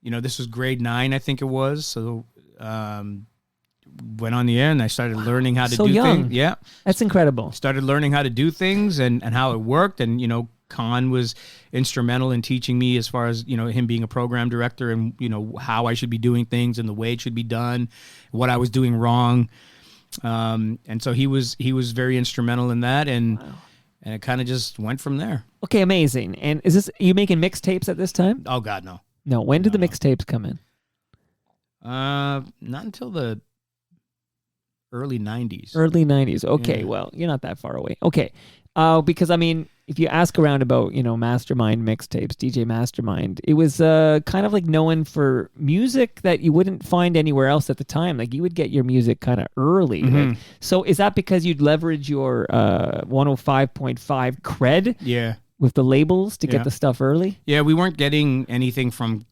this was grade 9, I think it was. So, went on the air and I started learning how to do things. Yeah. That's incredible. Started learning how to do things and how it worked. And, Con was instrumental in teaching me as far as, him being a program director and, how I should be doing things and the way it should be done, what I was doing wrong. And so he was very instrumental in that. And it kind of just went from there. Okay, amazing. And are you making mixtapes at this time? Oh, God, no. No. When did the mixtapes come in? Not until the early 90s. Early 90s. Okay, yeah. well, you're not that far away. Okay. Because I mean, if you ask around about, Mastermind mixtapes, DJ Mastermind, it was kind of like known for music that you wouldn't find anywhere else at the time. Like you would get your music kind of early. Mm-hmm. Like, so is that because you'd leverage your 105.5 cred? Yeah. With the labels to get the stuff early? Yeah, we weren't getting anything from,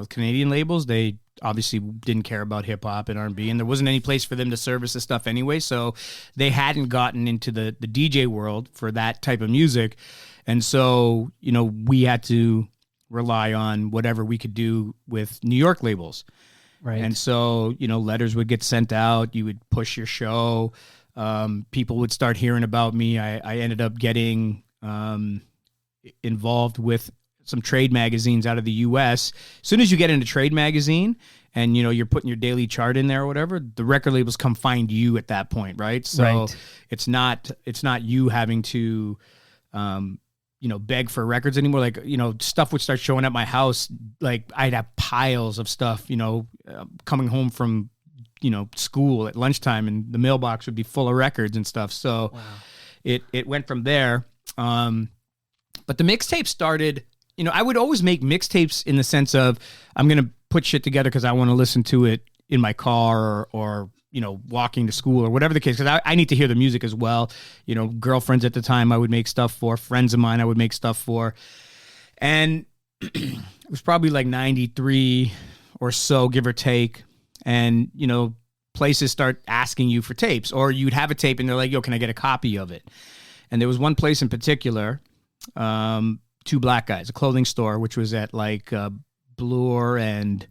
Canadian labels. They obviously didn't care about hip hop and R&B, and there wasn't any place for them to service the stuff anyway. So they hadn't gotten into the DJ world for that type of music. And so, we had to rely on whatever we could do with New York labels. Right. And so, letters would get sent out. You would push your show. People would start hearing about me. I ended up getting involved with some trade magazines out of the US. As soon as you get into trade magazine and you're putting your daily chart in there or whatever, the record labels come find you at that point, right? So it's not you having to beg for records anymore. Like, stuff would start showing at my house. Like I'd have piles of stuff, coming home from school at lunchtime, and the mailbox would be full of records and stuff. So it went from there. But the mixtape started, I would always make mixtapes in the sense of I'm going to put shit together because I want to listen to it in my car or walking to school or whatever the case, because I need to hear the music as well. Girlfriends at the time I would make stuff for, friends of mine I would make stuff for. And it was probably like 93 or so, give or take. And, places start asking you for tapes, or you'd have a tape and they're like, yo, can I get a copy of it? And there was one place in particular, Two Black Guys, a clothing store, which was at like Bloor and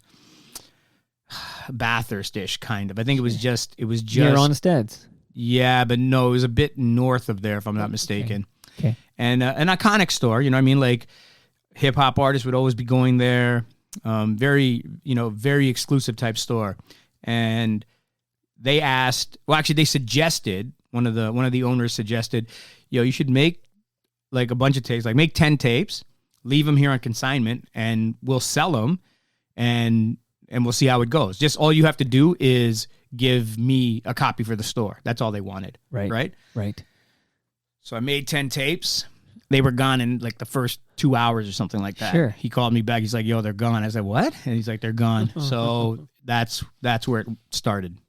Bathurst-ish kind of. I think it was just Near Honest Ed's. Yeah, but no, it was a bit north of there, if I'm not mistaken. Okay. And an iconic store, like hip hop artists would always be going there. Very exclusive type store. And they suggested, one of the owners suggested, you should make like a bunch of tapes, like make 10 tapes, leave them here on consignment, and we'll sell them, and we'll see how it goes. Just all you have to do is give me a copy for the store. That's all they wanted. Right. So I made 10 tapes. They were gone in like the first 2 hours or something like that. Sure. He called me back. He's like, yo, they're gone. I said, what? And he's like, they're gone. So that's where it started.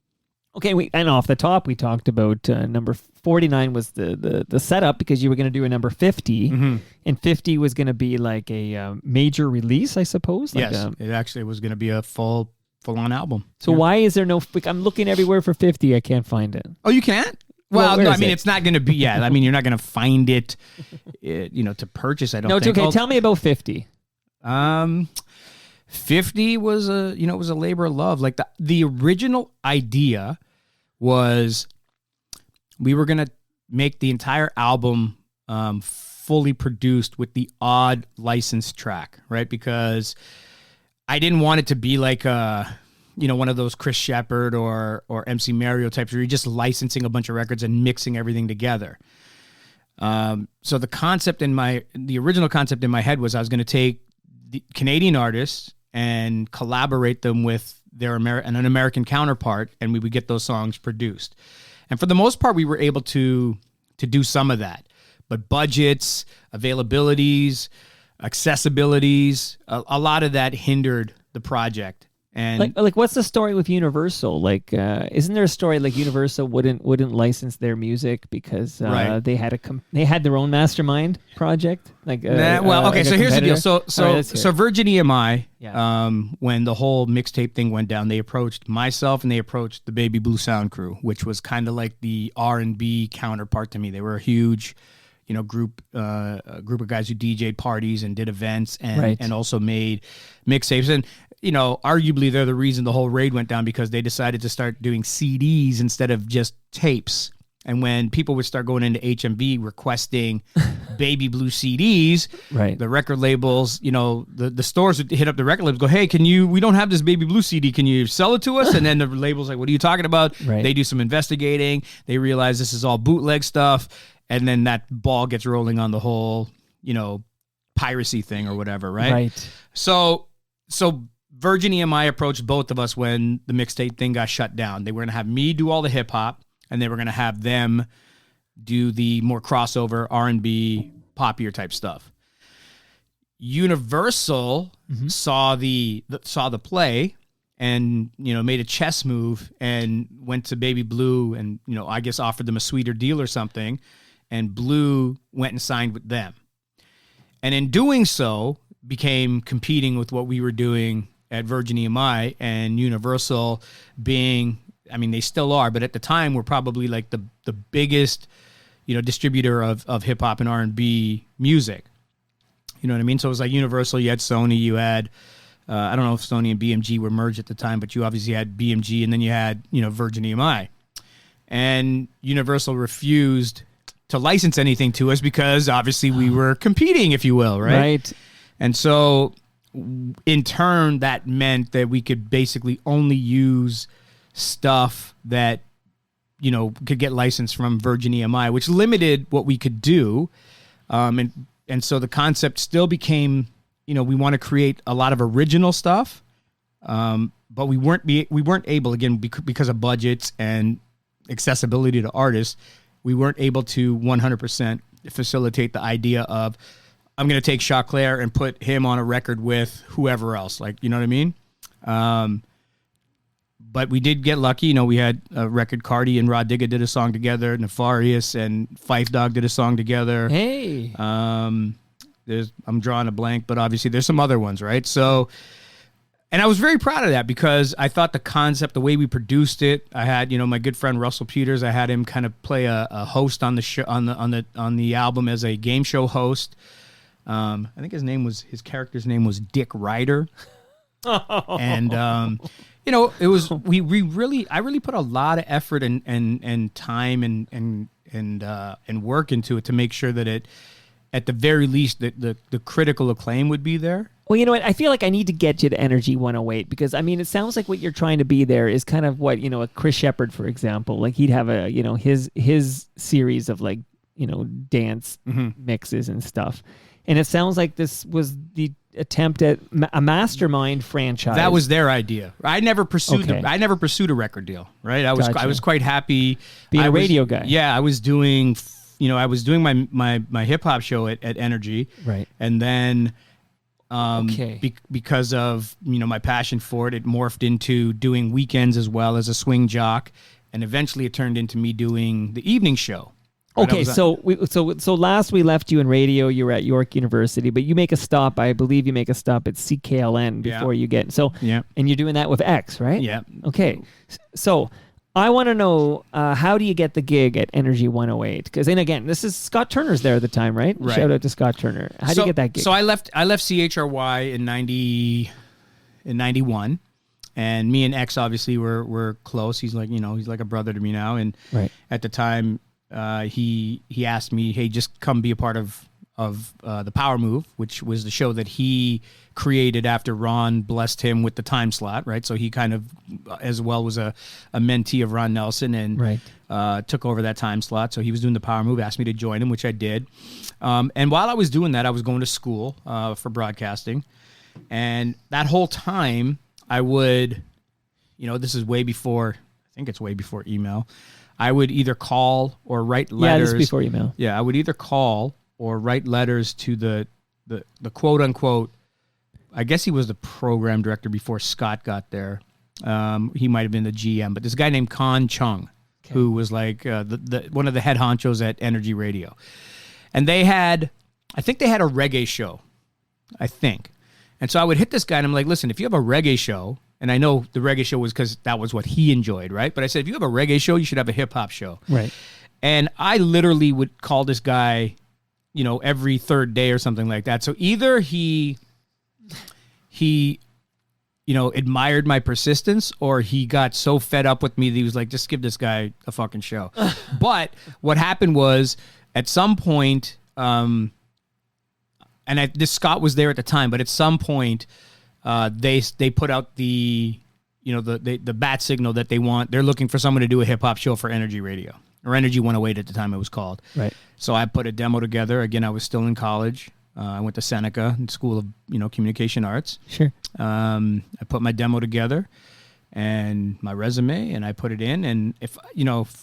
Okay, and off the top, we talked about number 49 was the setup, because you were going to do a number 50, and 50 was going to be like a major release, I suppose. Like yes, it actually was going to be a full-on album. So why is there no? I'm looking everywhere for 50. I can't find it. Oh, you can't? Well, no, I mean, it's not going to be. Yeah, I mean, you're not going to find it, to purchase. I don't. No, it's think. okay. Tell me about 50. 50 was it was a labor of love. Like the original idea was we were going to make the entire album fully produced with the odd licensed track, right? Because I didn't want it to be like one of those Chris Shepard or MC Mario types where you're just licensing a bunch of records and mixing everything together. So the original concept in my head was I was going to take the Canadian artists and collaborate them with an American counterpart, and we would get those songs produced. And for the most part, we were able to do some of that. But budgets, availabilities, accessibilities, a lot of that hindered the project. And like what's the story with Universal? Like, isn't there a story like Universal wouldn't license their music because they had their own Mastermind project? Like, so here's the deal. So Virgin EMI, when the whole mixtape thing went down, they approached myself and they approached the Baby Blue Sound Crew, which was kind of like the R&B counterpart to me. They were a huge, group of guys who DJ'd parties and did events and also made mixtapes. And arguably they're the reason the whole raid went down, because they decided to start doing CDs instead of just tapes. And when people would start going into HMV requesting Baby Blue CDs, the record labels, the stores would hit up the record labels, go, hey, we don't have this Baby Blue CD. Can you sell it to us? And then the label's like, what are you talking about? They do some investigating. They realize this is all bootleg stuff. And then that ball gets rolling on the whole, piracy thing or whatever. Right. So Virgin EMI approached both of us when the mixtape thing got shut down. They were going to have me do all the hip hop, and they were going to have them do the more crossover R&B, poppier type stuff. Universal saw the play and, made a chess move and went to Baby Blue and, I guess offered them a sweeter deal or something. And Blue went and signed with them. And in doing so, became competing with what we were doing at Virgin EMI, and Universal being, they still are, but at the time were probably like the biggest, distributor of hip hop and R&B music. You know what I mean? So it was like Universal, you had Sony, you had, I don't know if Sony and BMG were merged at the time, but you obviously had BMG, and then you had, Virgin EMI. And Universal refused to license anything to us because obviously we were competing, if you will, right? Right. And so in turn, that meant that we could basically only use stuff that, could get licensed from Virgin EMI, which limited what we could do. And so the concept still became, we want to create a lot of original stuff, but we weren't able, again, because of budgets and accessibility to artists, we weren't able to 100% facilitate the idea of, I'm going to take Chaclair and put him on a record with whoever else, like, you know what I mean? But we did get lucky. We had a record. Cardi and Rod Digga did a song together. Nefarious and Phife Dawg did a song together. Hey. I'm drawing a blank, but obviously there's some other ones, right? So, and I was very proud of that because I thought the concept, the way we produced it, I had, my good friend Russell Peters, I had him kind of play a host on the show, on the album as a game show host. I think his character's name was Dick Ryder. And, it was, I really put a lot of effort and time and work into it to make sure that it, at the very least, the critical acclaim would be there. Well, you know what? I feel like I need to get you to Energy 108 because, it sounds like what you're trying to be there is kind of what, a Chris Shepard, for example, like he'd have a, his series of like, dance mixes and stuff. And it sounds like this was the attempt at a Mastermind franchise. That was their idea. I never pursued a record deal, right? I was quite happy being a radio guy. Yeah, I was doing my hip hop show at Energy. Right. And then because of, my passion for it, it morphed into doing weekends as well as a swing jock, and eventually it turned into me doing the evening show. Okay, so last we left you in radio. You were at York University, but you make a stop. I believe you make a stop at CKLN before you get and you're doing that with X, right? Yeah. Okay, so I want to know how do you get the gig at Energy 108? Because then again, this is Scott Turner's there at the time, right? Right. Shout out to Scott Turner. How do you get that gig? So I left CHRY in 91. And me and X obviously were close. He's like, he's like a brother to me now. And at the time, he asked me, hey, just come be a part of the Power Move, which was the show that he created after Ron blessed him with the time slot, right? So he kind of, as well, was a mentee of Ron Nelson and took over that time slot. So he was doing the Power Move, asked me to join him, which I did. And while I was doing that, I was going to school for broadcasting. And that whole time, I would, this is way before, I think it's way before email. I would either call or write letters. Yeah, this is before email. Yeah, I would either call or write letters to the quote unquote, I guess he was the program director before Scott got there. He might have been the GM, but this guy named Con Chung, who was like one of the head honchos at Energy Radio. And I think they had a reggae show, I think. And so I would hit this guy and I'm like, listen, if you have a reggae show, and I know the reggae show was because that was what he enjoyed, right? But I said, if you have a reggae show, you should have a hip hop show. Right. And I literally would call this guy, every third day or something like that. So either he admired my persistence, or he got so fed up with me that he was like, just give this guy a fucking show. But what happened was, at some point, this Scott was there at the time, but at some point, they put out the bat signal that they're looking for someone to do a hip hop show for Energy Radio, or Energy 108 at the time it was called. Right. So I put a demo together. Again, I was still in college. I went to Seneca School of Communication Arts. Sure. I put my demo together, and my resume, and I put it in. And if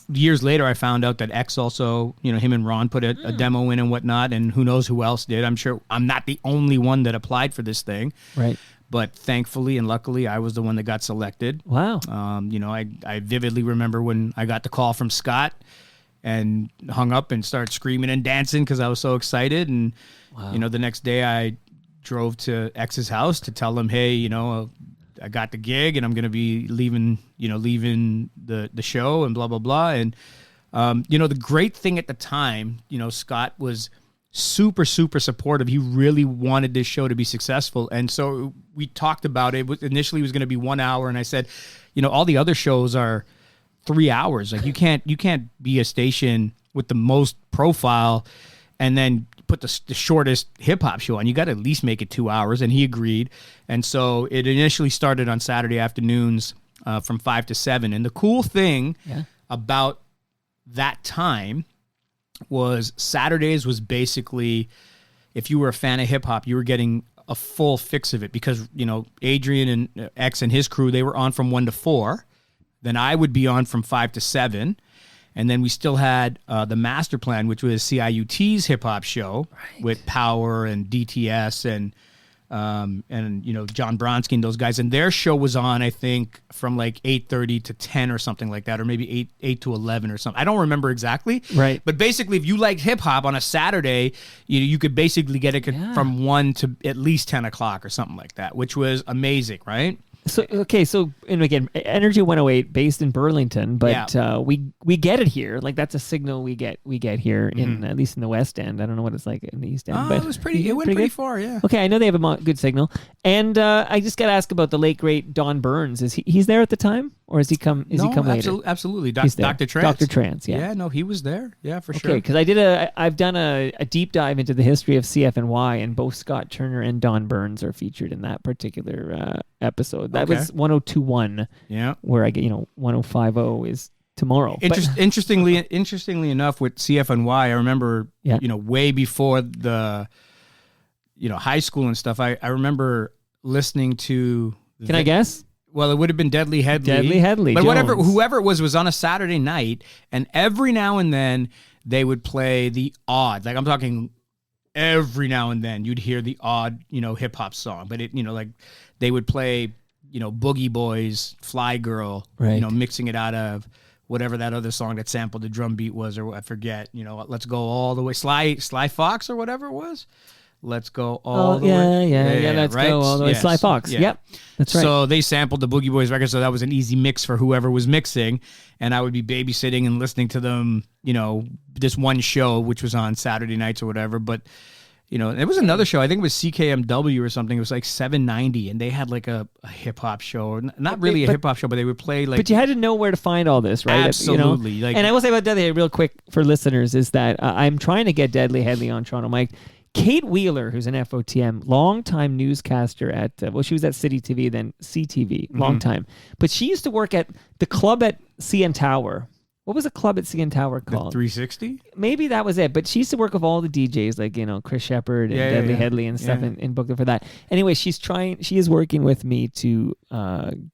years later, I found out that X also, him and Ron put a demo in and whatnot, and who knows who else did. I'm sure I'm not the only one that applied for this thing, right? But thankfully and luckily, I was the one that got selected. Wow. I vividly remember when I got the call from Scott and hung up and started screaming and dancing because I was so excited. And the next day I drove to X's house to tell him, hey, I got the gig and I'm going to be leaving the show and blah, blah, blah. And, the great thing at the time, Scott was super, super supportive. He really wanted this show to be successful. And so we talked about it. Initially it was going to be 1 hour. And I said, all the other shows are 3 hours. Like you can't be a station with the most profile and then put the shortest hip hop show on. You got to at least make it 2 hours. And he agreed. And so it initially started on Saturday afternoons from 5 to 7. And the cool thing about that time was Saturdays was basically, if you were a fan of hip hop, you were getting a full fix of it because, Adrian and X and his crew, they were on from 1 to 4. Then I would be on from 5 to 7. And then we still had the Master Plan, which was CIUT's hip hop show with Power and DTS and John Bronsky and those guys. And their show was on, I think, from like 8:30 to 10 or something like that, or maybe 8 to 11 or something. I don't remember exactly. Right. But basically, if you liked hip hop on a Saturday, you could basically get it from 1 to at least 10 o'clock or something like that, which was amazing, right? So and again, Energy 108 based in Burlington, but we get it here. Like that's a signal we get here in at least in the West End. I don't know what it's like in the East End. But it was it went pretty far, yeah. Okay, I know they have a good signal. And I just got to ask about the late great Don Burns. Is he's there at the time, or has he come? He come later? Absolutely. Dr. Trance. Dr. Trance, yeah. Yeah, no, he was there. Yeah, for sure. Okay, because I've done a deep dive into the history of CFNY, and both Scott Turner and Don Burns are featured in that particular episode. That was 1021. Yeah, where I get 1050 is tomorrow. Interestingly enough, with CFNY, I remember way before the high school and stuff. I remember listening to. Can I guess? Well, it would have been Deadly Headley. Deadly Headley. But Jones. whoever it was on a Saturday night, and every now and then they would play the odd. Like I'm talking every now and then you'd hear the odd, hip hop song. But it, like they would play, Boogie Boys, Fly Girl, mixing it out of whatever that other song that sampled the drum beat was, or I forget, Let's Go All the Way, Sly Fox or whatever it was. Let's Go All the Way. Yeah, Let's Go All the Way. Sly Fox. Yeah. Yep, that's right. So they sampled the Boogie Boys record, so that was an easy mix for whoever was mixing. And I would be babysitting and listening to them, this one show, which was on Saturday nights or whatever. But, it was another show. I think it was CKMW or something. It was like 790, and they had like a hip-hop show. Not really a hip-hop show, but they would play like... But you had to know where to find all this, right? Absolutely. And I will say about Deadly Headley real quick for listeners is that I'm trying to get Deadly Headley on Toronto Mike. Kate Wheeler, who's an FOTM, longtime newscaster at, she was at City TV, then CTV, long time. But she used to work at the club at CN Tower. What was the club at CN Tower called? The 360? Maybe that was it. But she used to work with all the DJs, like, Chris Shepard and Deadly Headley and stuff, and booked her for that. Anyway, she is working with me to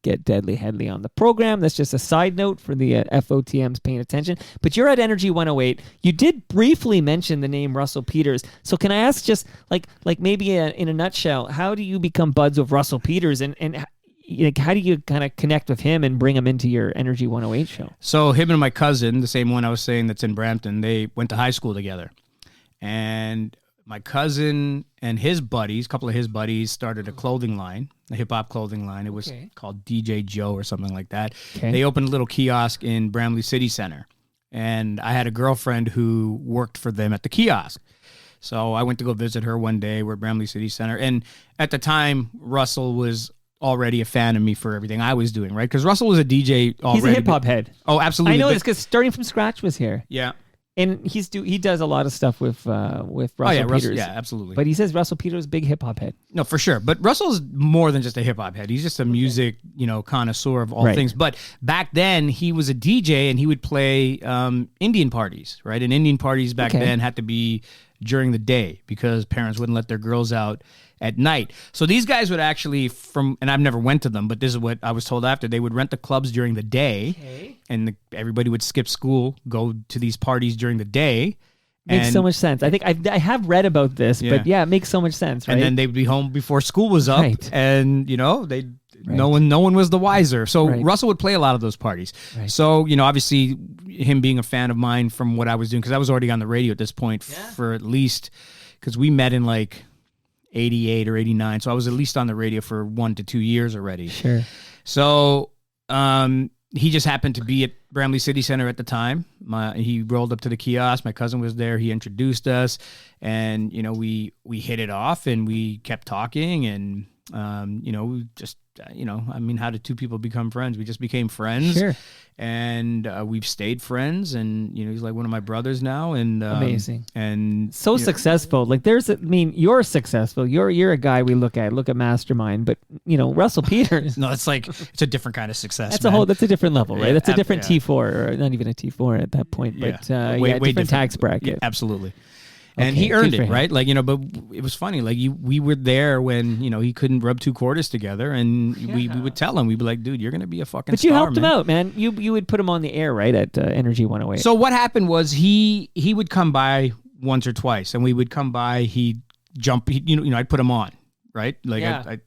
get Deadly Headley on the program. That's just a side note for the FOTMs paying attention. But you're at Energy 108. You did briefly mention the name Russell Peters. So can I ask just, like maybe in a nutshell, how do you become buds with Russell Peters, and how do you kind of connect with him and bring him into your Energy 108 show? So him and my cousin, the same one I was saying that's in Brampton, they went to high school together. And my cousin and his buddies, a couple of his buddies, started a clothing line, a hip-hop clothing line. It was called DJ Joe or something like that. Okay. They opened a little kiosk in Bramley City Center. And I had a girlfriend who worked for them at the kiosk. So I went to go visit her one day. We're at Bramley City Center. And at the time, Russell was already a fan of me for everything I was doing, right? Because Russell was a DJ already. He's a hip-hop head. Oh, absolutely. I know this because Starting From Scratch was here. Yeah. And he does a lot of stuff with Russell Peters. Yeah, absolutely. But he says Russell Peters is a big hip hop head. No, for sure. But Russell's more than just a hip hop head. He's just a music, connoisseur of all things. But back then, he was a DJ and he would play Indian parties, right? And Indian parties back then had to be during the day because parents wouldn't let their girls out at night. So these guys would actually and I've never went to them, but this is what I was told after, they would rent the clubs during the day and everybody would skip school, go to these parties during the day. Makes so much sense. I think I have read about this, but it makes so much sense, right? And then they'd be home before school was up and no one was the wiser. So Russell would play a lot of those parties. Right. So, obviously him being a fan of mine from what I was doing, because I was already on the radio at this point for at least, because we met in like 88 or 89. So I was at least on the radio for 1 to 2 years already. Sure. So he just happened to be at Bramley City Center at the time. He rolled up to the kiosk. My cousin was there. He introduced us and, we hit it off and we kept talking and, we just, how did two people become friends? We just became friends. Sure. And we've stayed friends, and he's like one of my brothers now. And amazing, and so successful. Like you're successful. You're a guy we look at Mastermind, but Russell Peters. No, it's a different kind of success. That's a different level, right? That's a different T4, or not even a T4 at that point, but way different tax bracket. Yeah, absolutely. And he earned it, right? Like, but it was funny. Like, we were there when, he couldn't rub two quarters together. And we would tell him, we'd be like, dude, you're going to be a fucking star, But you helped him out, man. You would put him on the air, right, at Energy 108. So what happened was he would come by once or twice. And we would come by, he'd jump, I'd put him on, right? Like, I'd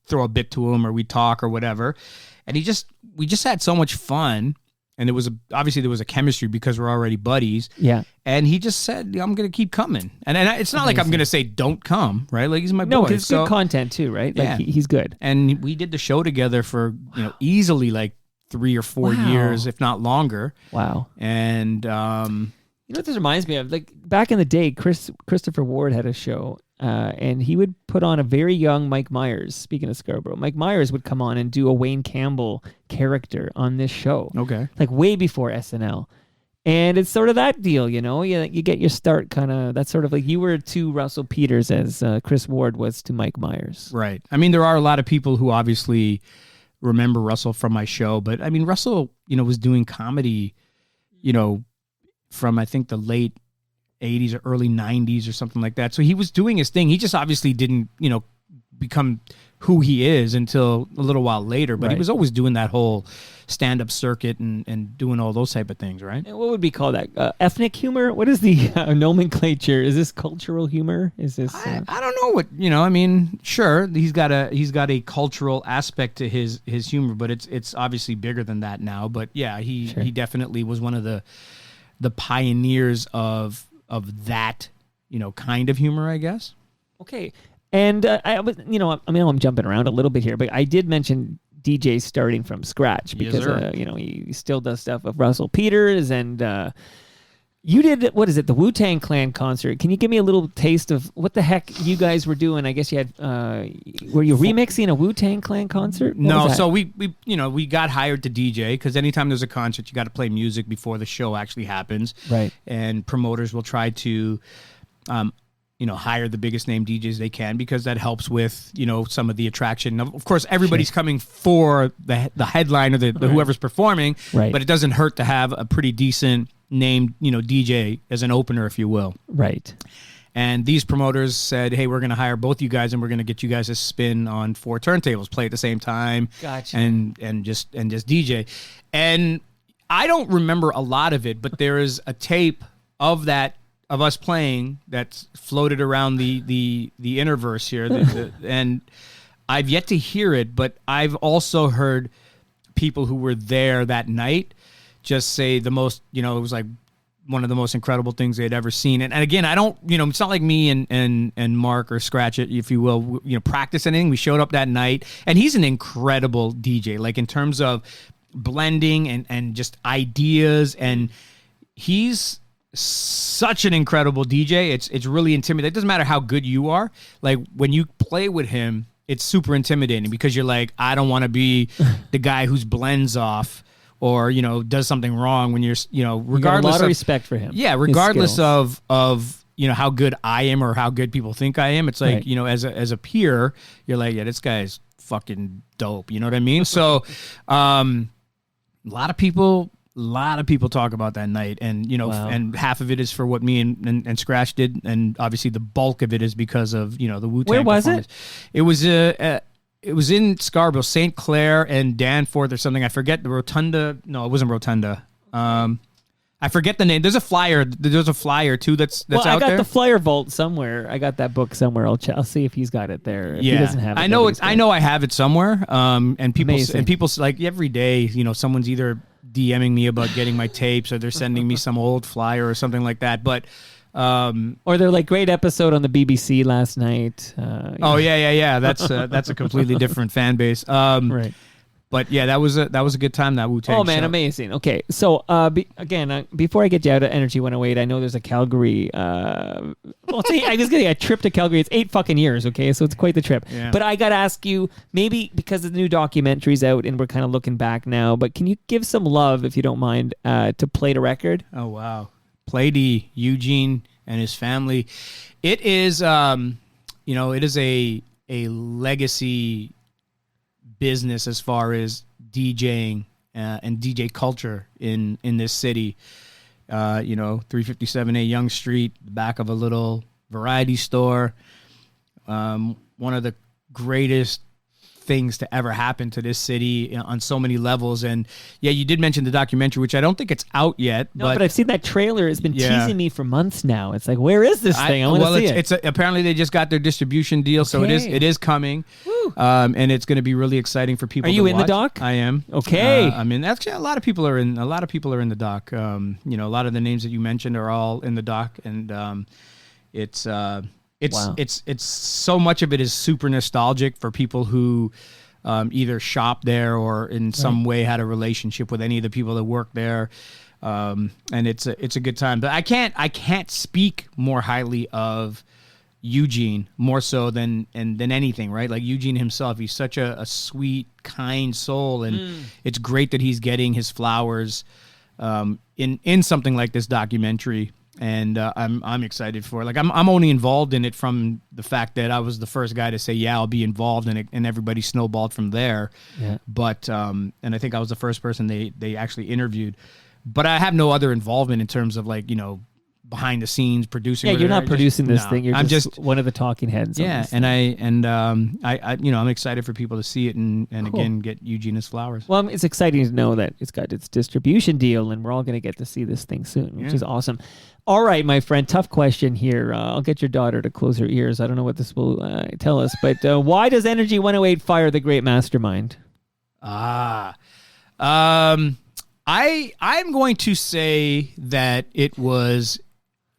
throw a bit to him or we'd talk or whatever. And we just had so much fun. And obviously there was a chemistry because we're already buddies. Yeah. And he just said, I'm going to keep coming. And it's not like I'm going to say, don't come, right? Like, he's my boy. No, it's good content too, right? Like, he's good. And we did the show together for, easily like 3 or 4 years, if not longer. Wow. And, what this reminds me of? Like, back in the day, Christopher Ward had a show. And he would put on a very young Mike Myers. Speaking of Scarborough, Mike Myers would come on and do a Wayne Campbell character on this show. Okay. Like way before SNL. And it's sort of that deal, you get your start kind of, that's sort of like you were to Russell Peters as Chris Ward was to Mike Myers. Right. I mean, there are a lot of people who obviously remember Russell from my show, but I mean, Russell, was doing comedy, from I think the late 80s or early 90s or something like that. So he was doing his thing. He just obviously didn't, become who he is until a little while later. But he was always doing that whole stand-up circuit and doing all those type of things, right? And what would we call that? Ethnic humor? What is the nomenclature? Is this cultural humor? Is this? I don't know what I mean. Sure, he's got a cultural aspect to his humor, but it's obviously bigger than that now. But yeah, he definitely was one of the pioneers of that, kind of humor, I guess. Okay. And I was, I'm jumping around a little bit here, but I did mention DJ starting from scratch because, he still does stuff with Russell Peters and you did, what is it, the Wu-Tang Clan concert. Can you give me a little taste of what the heck you guys were doing? I guess you had, were you remixing a Wu-Tang Clan concert? No, so we got hired to DJ because anytime there's a concert, you got to play music before the show actually happens. Right. And promoters will try to, hire the biggest name DJs they can because that helps with, some of the attraction. Of course, everybody's coming for the headline or the whoever's performing, but it doesn't hurt to have a pretty decent named, DJ as an opener, if you will. Right. And these promoters said, hey, we're going to hire both you guys and we're going to get you guys to spin on 4 turntables, play at the same time. Gotcha. And just DJ. And I don't remember a lot of it, but there is a tape of us playing that's floated around the interverse here. And I've yet to hear it, but I've also heard people who were there that night just say the most, it was like one of the most incredible things they'd ever seen. And again, I don't, it's not like me and Mark or Scratch It, if you will, practice anything. We showed up that night and he's an incredible DJ, like in terms of blending and just ideas. And he's such an incredible DJ. It's really intimidating. It doesn't matter how good you are. Like when you play with him, it's super intimidating because you're like, I don't want to be the guy whose blends off or does something wrong when you're regardless, you got a lot of respect for him. Yeah, regardless of how good I am or how good people think I am. It's like Right. as a peer, you're like, yeah, this guy's fucking dope. You know what I mean? So, a lot of people talk about that night, and Wow. and half of it is for what me and Scratch did, and obviously the bulk of it is because of the Wu-Tang. Where was it? It was it was in Scarborough, St. Clair and Danforth or something. I forget the Rotunda. No, it wasn't Rotunda. I forget the name. There's a flyer. There's a flyer too. That's Well, out I got there. the flyer vault somewhere. I got that book somewhere. I'll see if he's got it there. If he doesn't have it, I know nobody's got I know I have it somewhere. And people Amazing. like every day, someone's either DMing me about getting my tapes or they're sending me some old flyer or something like that. But Or they're like, great episode on the BBC last night. yeah. That's a completely different fan base. Right. But yeah, that was a good time, that Wu-Tang Oh man, show. amazing. Okay, so before I get you out of Energy 108, I know there's a Calgary. I was getting a trip to Calgary. It's 8 fucking years. Okay, so it's quite the trip. Yeah. But I gotta ask you, maybe because the new documentary's out and we're kind of looking back now, but can you give some love, if you don't mind, to Play the Record? Oh wow, Plady, Eugene and his family. It is it is a legacy business as far as DJing and DJ culture in this city. 357A Yonge Street, the back of a little variety store. One of the greatest things to ever happen to this city on so many levels. And yeah, you did mention the documentary, which I don't think it's out yet. No, but I've seen that trailer. It's been Yeah. teasing me for months now. It's like, where is this thing? I want to see it. It's apparently they just got their distribution deal, so Okay. it is coming. And it's going to be really exciting for people. Are you to in the watch. doc? I am. Okay. I mean, actually, a lot of people are in the doc. A lot of the names that you mentioned are all in the doc, and it's Wow. it's so much of it is super nostalgic for people who either shop there or in some way had a relationship with any of the people that work there. And it's a good time. But I can't speak more highly of Eugene more so than anything, right? Like Eugene himself, he's such a sweet, kind soul, and it's great that he's getting his flowers in something like this documentary. And I'm excited for it. Like I'm only involved in it from the fact that I was the first guy to say, yeah, I'll be involved in it, and everybody snowballed from there. Yeah. But and I think I was the first person they actually interviewed. But I have no other involvement in terms of like, behind the scenes producing. Yeah, you're not producing this no, thing. You're I'm just one of the talking heads. on yeah, this and thing. I'm excited for people to see it and Cool. again get Eugene his flowers. Well, it's exciting to know that it's got its distribution deal, and we're all going to get to see this thing soon, which is awesome. All right, my friend, tough question here. I'll get your daughter to close her ears. I don't know what this will tell us, but why does Energy 108 fire the great Mastermind? I'm going to say that it was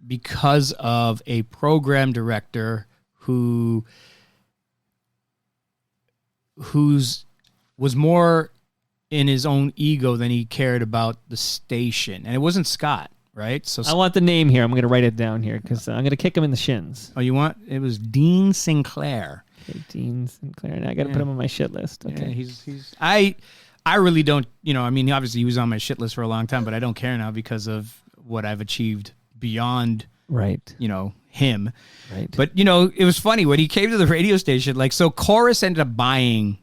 because of a program director who's was more in his own ego than he cared about the station, and it wasn't Scott, right? So I want the name here. I'm going to write it down here because I'm going to kick him in the shins. oh, you want it was Dean Sinclair. Okay, Dean Sinclair. And I got to put him on my shit list. Okay. Yeah, he's I really don't, I mean, obviously he was on my shit list for a long time, but I don't care now because of what I've achieved beyond, Right. him. Right. But, it was funny when he came to the radio station, like, so Chorus ended up buying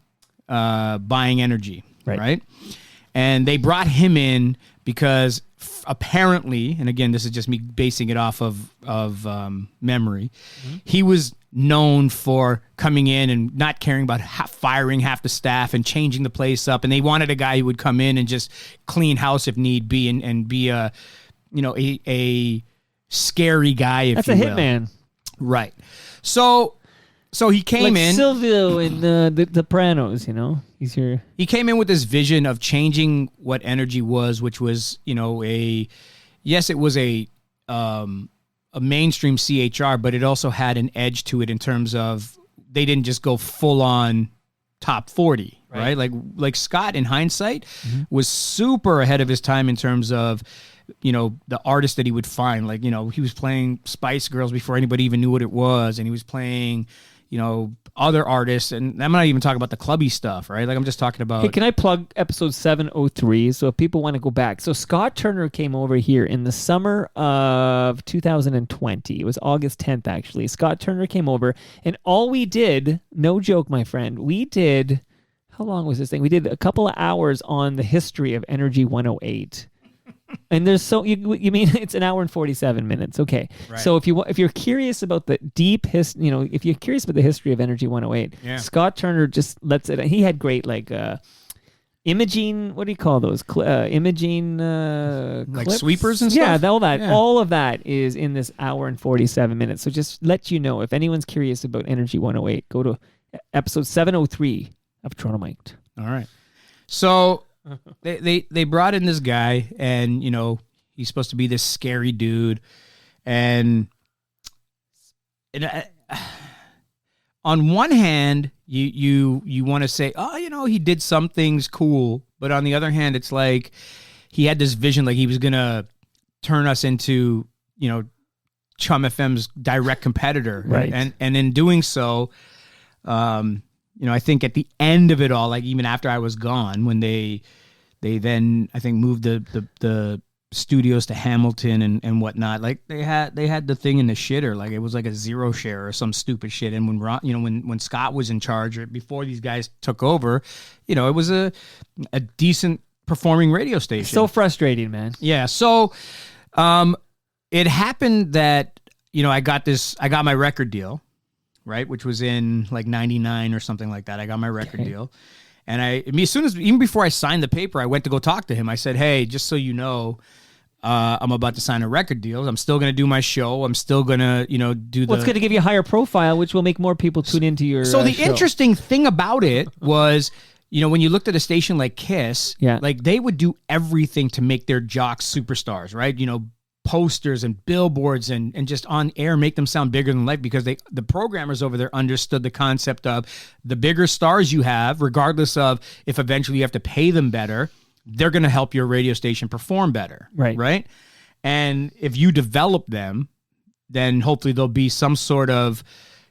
Energy, right? And they brought him in because apparently, and again, this is just me basing it off of memory, he was known for coming in and not caring about firing half the staff and changing the place up, and they wanted a guy who would come in and just clean house if need be and be a scary guy, if That's you a will. hitman. Right. So he came like in. Silvio in the Sopranos, He's your... He came in with this vision of changing what Energy was, which was, it was a mainstream CHR, but it also had an edge to it in terms of they didn't just go full on top 40, right? Like Scott, in hindsight, was super ahead of his time in terms of, the artists that he would find. Like, he was playing Spice Girls before anybody even knew what it was, and he was playing, other artists, and I'm not even talking about the clubby stuff, right? Like I'm just talking about. Hey, can I plug episode 703? So if people want to go back, so Scott Turner came over here in the summer of 2020. It was August 10th, actually. Scott Turner came over, and all we did, no joke, my friend, we did. How long was this thing? We did a couple of hours on the history of Energy 108. And there's you mean it's an hour and 47 minutes. Okay. Right. So if you're curious about the deep if you're curious about the history of Energy 108, Scott Turner just lets it. He had great imaging. What do you call those? Imaging like clips? Sweepers and stuff. Yeah, all that. Yeah. All of that is in this hour and 47 minutes. So just let you know if anyone's curious about Energy 108, go to episode 703 of Toronto Mic'd. All right. So. They brought in this guy, and he's supposed to be this scary dude, and on one hand you want to say, oh, he did some things cool, but on the other hand, it's like he had this vision, like he was gonna turn us into Chum FM's direct competitor, right? And in doing so, I think at the end of it all, like even after I was gone, when they then I think moved the studios to Hamilton and whatnot, like they had the thing in the shitter, like it was like a zero share or some stupid shit. And when Scott was in charge, or before these guys took over, it was a decent performing radio station. So frustrating, man. Yeah. So it happened that I got my record deal. Right, which was in like 99 or something like that. I got my record deal, and even before I signed the paper, I went to go talk to him. I said, "Hey, just so you know, I'm about to sign a record deal. I'm still going to do my show. I'm still going to, do the." Well, it's going to give you a higher profile, which will make more people tune into your. So the show. interesting thing about it was, when you looked at a station like KISS, like they would do everything to make their jocks superstars, right? Posters and billboards and just on air make them sound bigger than life, because the programmers over there understood the concept of the bigger stars you have, regardless of if eventually you have to pay them better, they're going to help your radio station perform better. Right. And if you develop them, then hopefully there'll be some sort of,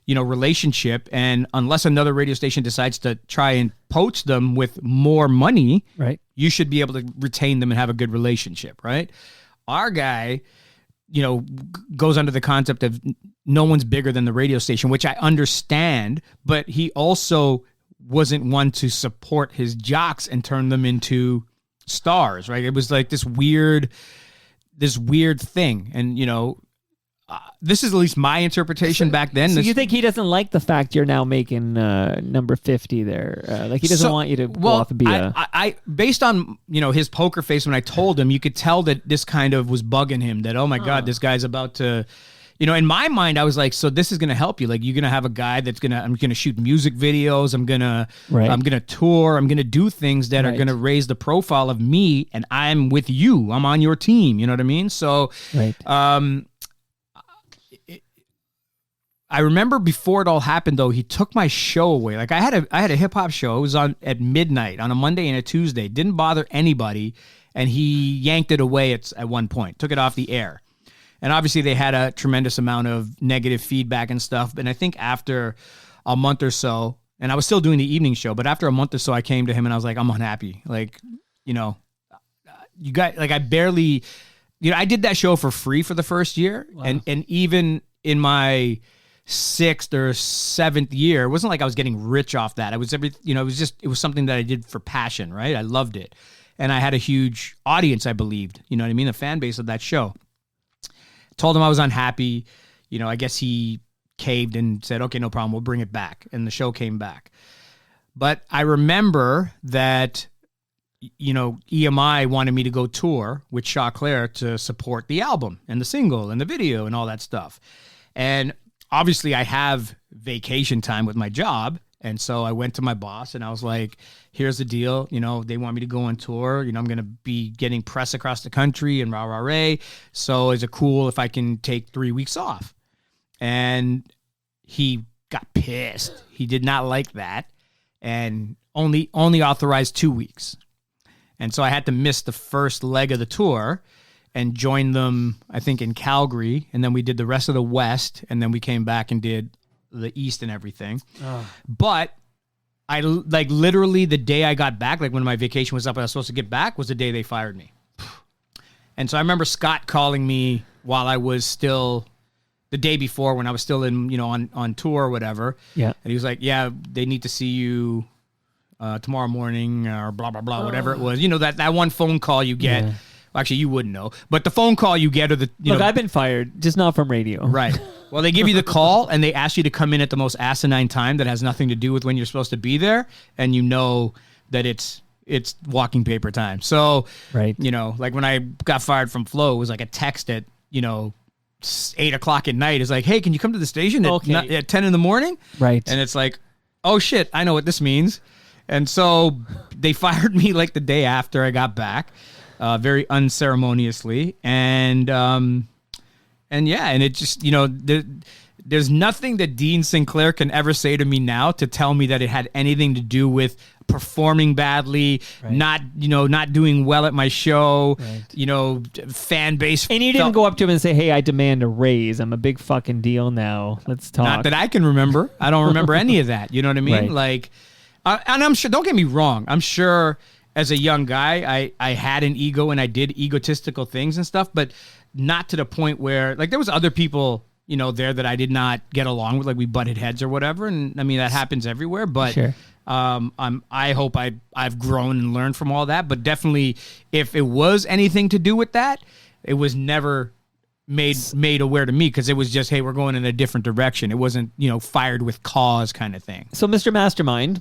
relationship. And unless another radio station decides to try and poach them with more money, right, you should be able to retain them and have a good relationship. Right. Our guy, goes under the concept of no one's bigger than the radio station, which I understand, but he also wasn't one to support his jocks and turn them into stars, right? It was like this weird thing. And, this is at least my interpretation back then. So you think he doesn't like the fact you're now making number 50 there? Like he doesn't want you to go off and be I based on, his poker face when I told him, you could tell that this kind of was bugging him, that, oh my God, this guy's about to, in my mind, I was like, so this is going to help you. Like you're going to have a guy I'm going to shoot music videos. I'm going to tour. I'm going to do things that are going to raise the profile of me, and I'm with you. I'm on your team. You know what I mean? So, I remember before it all happened, though, he took my show away. Like I had a hip hop show. It was on at midnight on a Monday and a Tuesday. Didn't bother anybody, and he yanked it away at one point. Took it off the air, and obviously they had a tremendous amount of negative feedback and stuff. And I think after a month or so, and I was still doing the evening show, but after a month or so, I came to him and I was like, I'm unhappy. Like, you got like I barely, I did that show for free for the first year, and even in my 6th or 7th year, it wasn't like I was getting rich off that. It was it was something that I did for passion, right? I loved it. And I had a huge audience, I believed, you know what I mean? A fan base of that show. Told him I was unhappy. I guess he caved and said, okay, no problem. We'll bring it back. And the show came back. But I remember that, EMI wanted me to go tour with Shaw Claire to support the album and the single and the video and all that stuff. And obviously I have vacation time with my job. And so I went to my boss and I was like, here's the deal. They want me to go on tour. I'm going to be getting press across the country and rah. So is it cool if I can take 3 weeks off? And he got pissed. He did not like that. And only authorized 2 weeks. And so I had to miss the first leg of the tour and joined them, I think, in Calgary. And then we did the rest of the West. And then we came back and did the East and everything. But I like literally the day I got back, like when my vacation was up and I was supposed to get back, was the day they fired me. And so I remember Scott calling me while I was still the day before when I was still in, you know, on tour or whatever. Yeah. And he was like, yeah, they need to see you tomorrow morning or blah, blah, blah, whatever it was. You know, that one phone call you get. Yeah. Well, actually, you wouldn't know. But the phone call you get or the... Look, I've been fired, just not from radio. Right. Well, they give you the call and they ask you to come in at the most asinine time that has nothing to do with when you're supposed to be there. And you know that it's walking paper time. So, right. You know, like when I got fired from Flow, it was like a text at, you know, 8 o'clock at night. It's like, hey, can you come to the station at 10 in the morning? Right. And it's like, oh, shit, I know what this means. And so they fired me like the day after I got back. Very unceremoniously, and it just, you know, there's nothing that Dean Sinclair can ever say to me now to tell me that it had anything to do with performing badly, right. not doing well at my show, right. You know, fan base. And you didn't go up to him and say, hey, I demand a raise. I'm a big fucking deal now. Let's talk. Not that I can remember. I don't remember any of that. You know what I mean? Right. Like, and I'm sure, don't get me wrong, I'm sure as a young guy, I had an ego and I did egotistical things and stuff, but not to the point where, like, there was other people, you know, there that I did not get along with, like we butted heads or whatever. And I mean, that happens everywhere, but sure. I hope I've grown and learned from all that. But definitely, if it was anything to do with that, it was never made aware to me, because it was just, hey, we're going in a different direction. It wasn't, you know, fired with cause kind of thing. So, Mr. Mastermind,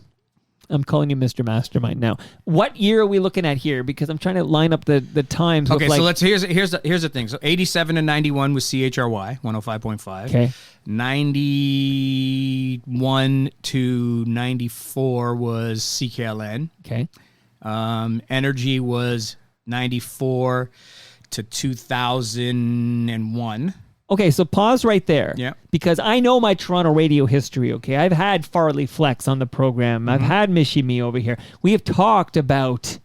I'm calling you Mr. Mastermind now. What year are we looking at here? Because I'm trying to line up the times. Okay, so here's the thing. So 87 and 91 was CHRY 105.5. Okay. 91 to 94 was CKLN. Okay. Energy was 94 to 2001. Okay, so pause right there. Yeah. Because I know my Toronto radio history, okay? I've had Farley Flex on the program. I've had Mishi Me over here. We have talked about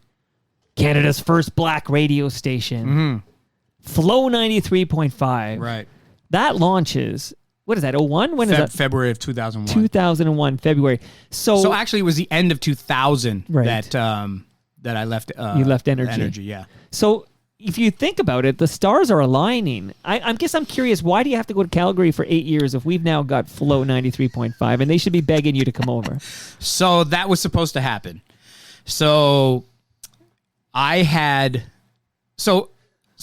Canada's first black radio station. Flow 93.5. Right. That launches, what is that, 01? When is that? February of 2001. 2001, February. So actually it was the end of 2000 right. that I left. You left Energy. Energy, yeah. So if you think about it, the stars are aligning. I guess I'm curious, why do you have to go to Calgary for 8 years if we've now got Flow 93.5 and they should be begging you to come over? So that was supposed to happen. So I had... So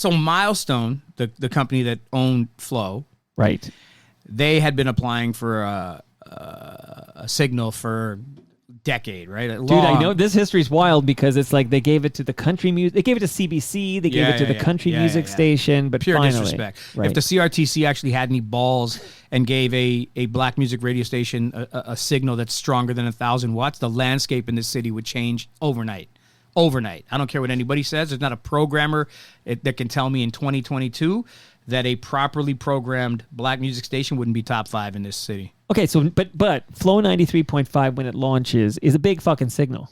Milestone, the company that owned Flow... Right. They had been applying for a signal for... decade, right? Dude, I know this history's wild because it's like they gave it to the country music, they gave it to CBC, they gave it to the country music station, but pure finally, disrespect. Right. If the CRTC actually had any balls and gave a black music radio station a signal that's stronger than 1,000 watts, the landscape in this city would change overnight. Overnight. I don't care what anybody says. There's not a programmer that can tell me in 2022 that a properly programmed black music station wouldn't be top 5 in this city. Okay, so but Flow 93.5 when it launches is a big fucking signal.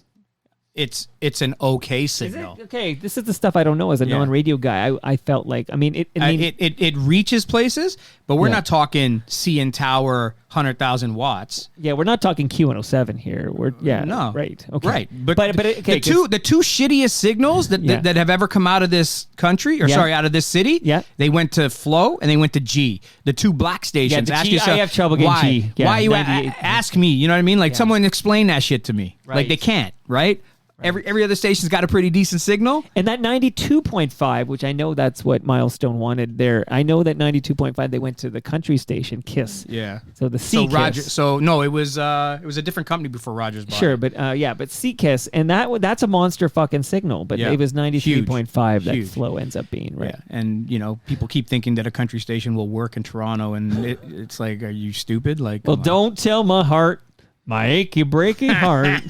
It's an okay signal. Okay, this is the stuff I don't know as a non-radio guy. I felt like, it reaches places, but we're not talking CN Tower 100,000 watts. Yeah, we're not talking Q107 here. No, right, okay, right. But okay, the two shittiest signals that have ever come out of this country, out of this city. Yeah, they went to Flow and they went to G, the two black stations. Yeah, ask yourself, I have trouble getting why? G. Yeah, why you ask me? You know what I mean? Like someone explain that shit to me. Right. Like they can't, right? Every other station's got a pretty decent signal. And that 92.5, which I know that's what Milestone wanted there. I know that 92.5 they went to the country station KISS. Yeah. So the C KISS. No, it was a different company before Rogers bought. Sure, but C KISS, and that's a monster fucking signal. But it was 93.5 that Flow ends up being, right? Yeah. And people keep thinking that a country station will work in Toronto, and it's like, are you stupid? Like, well, don't tell my heart My achy breaky heart.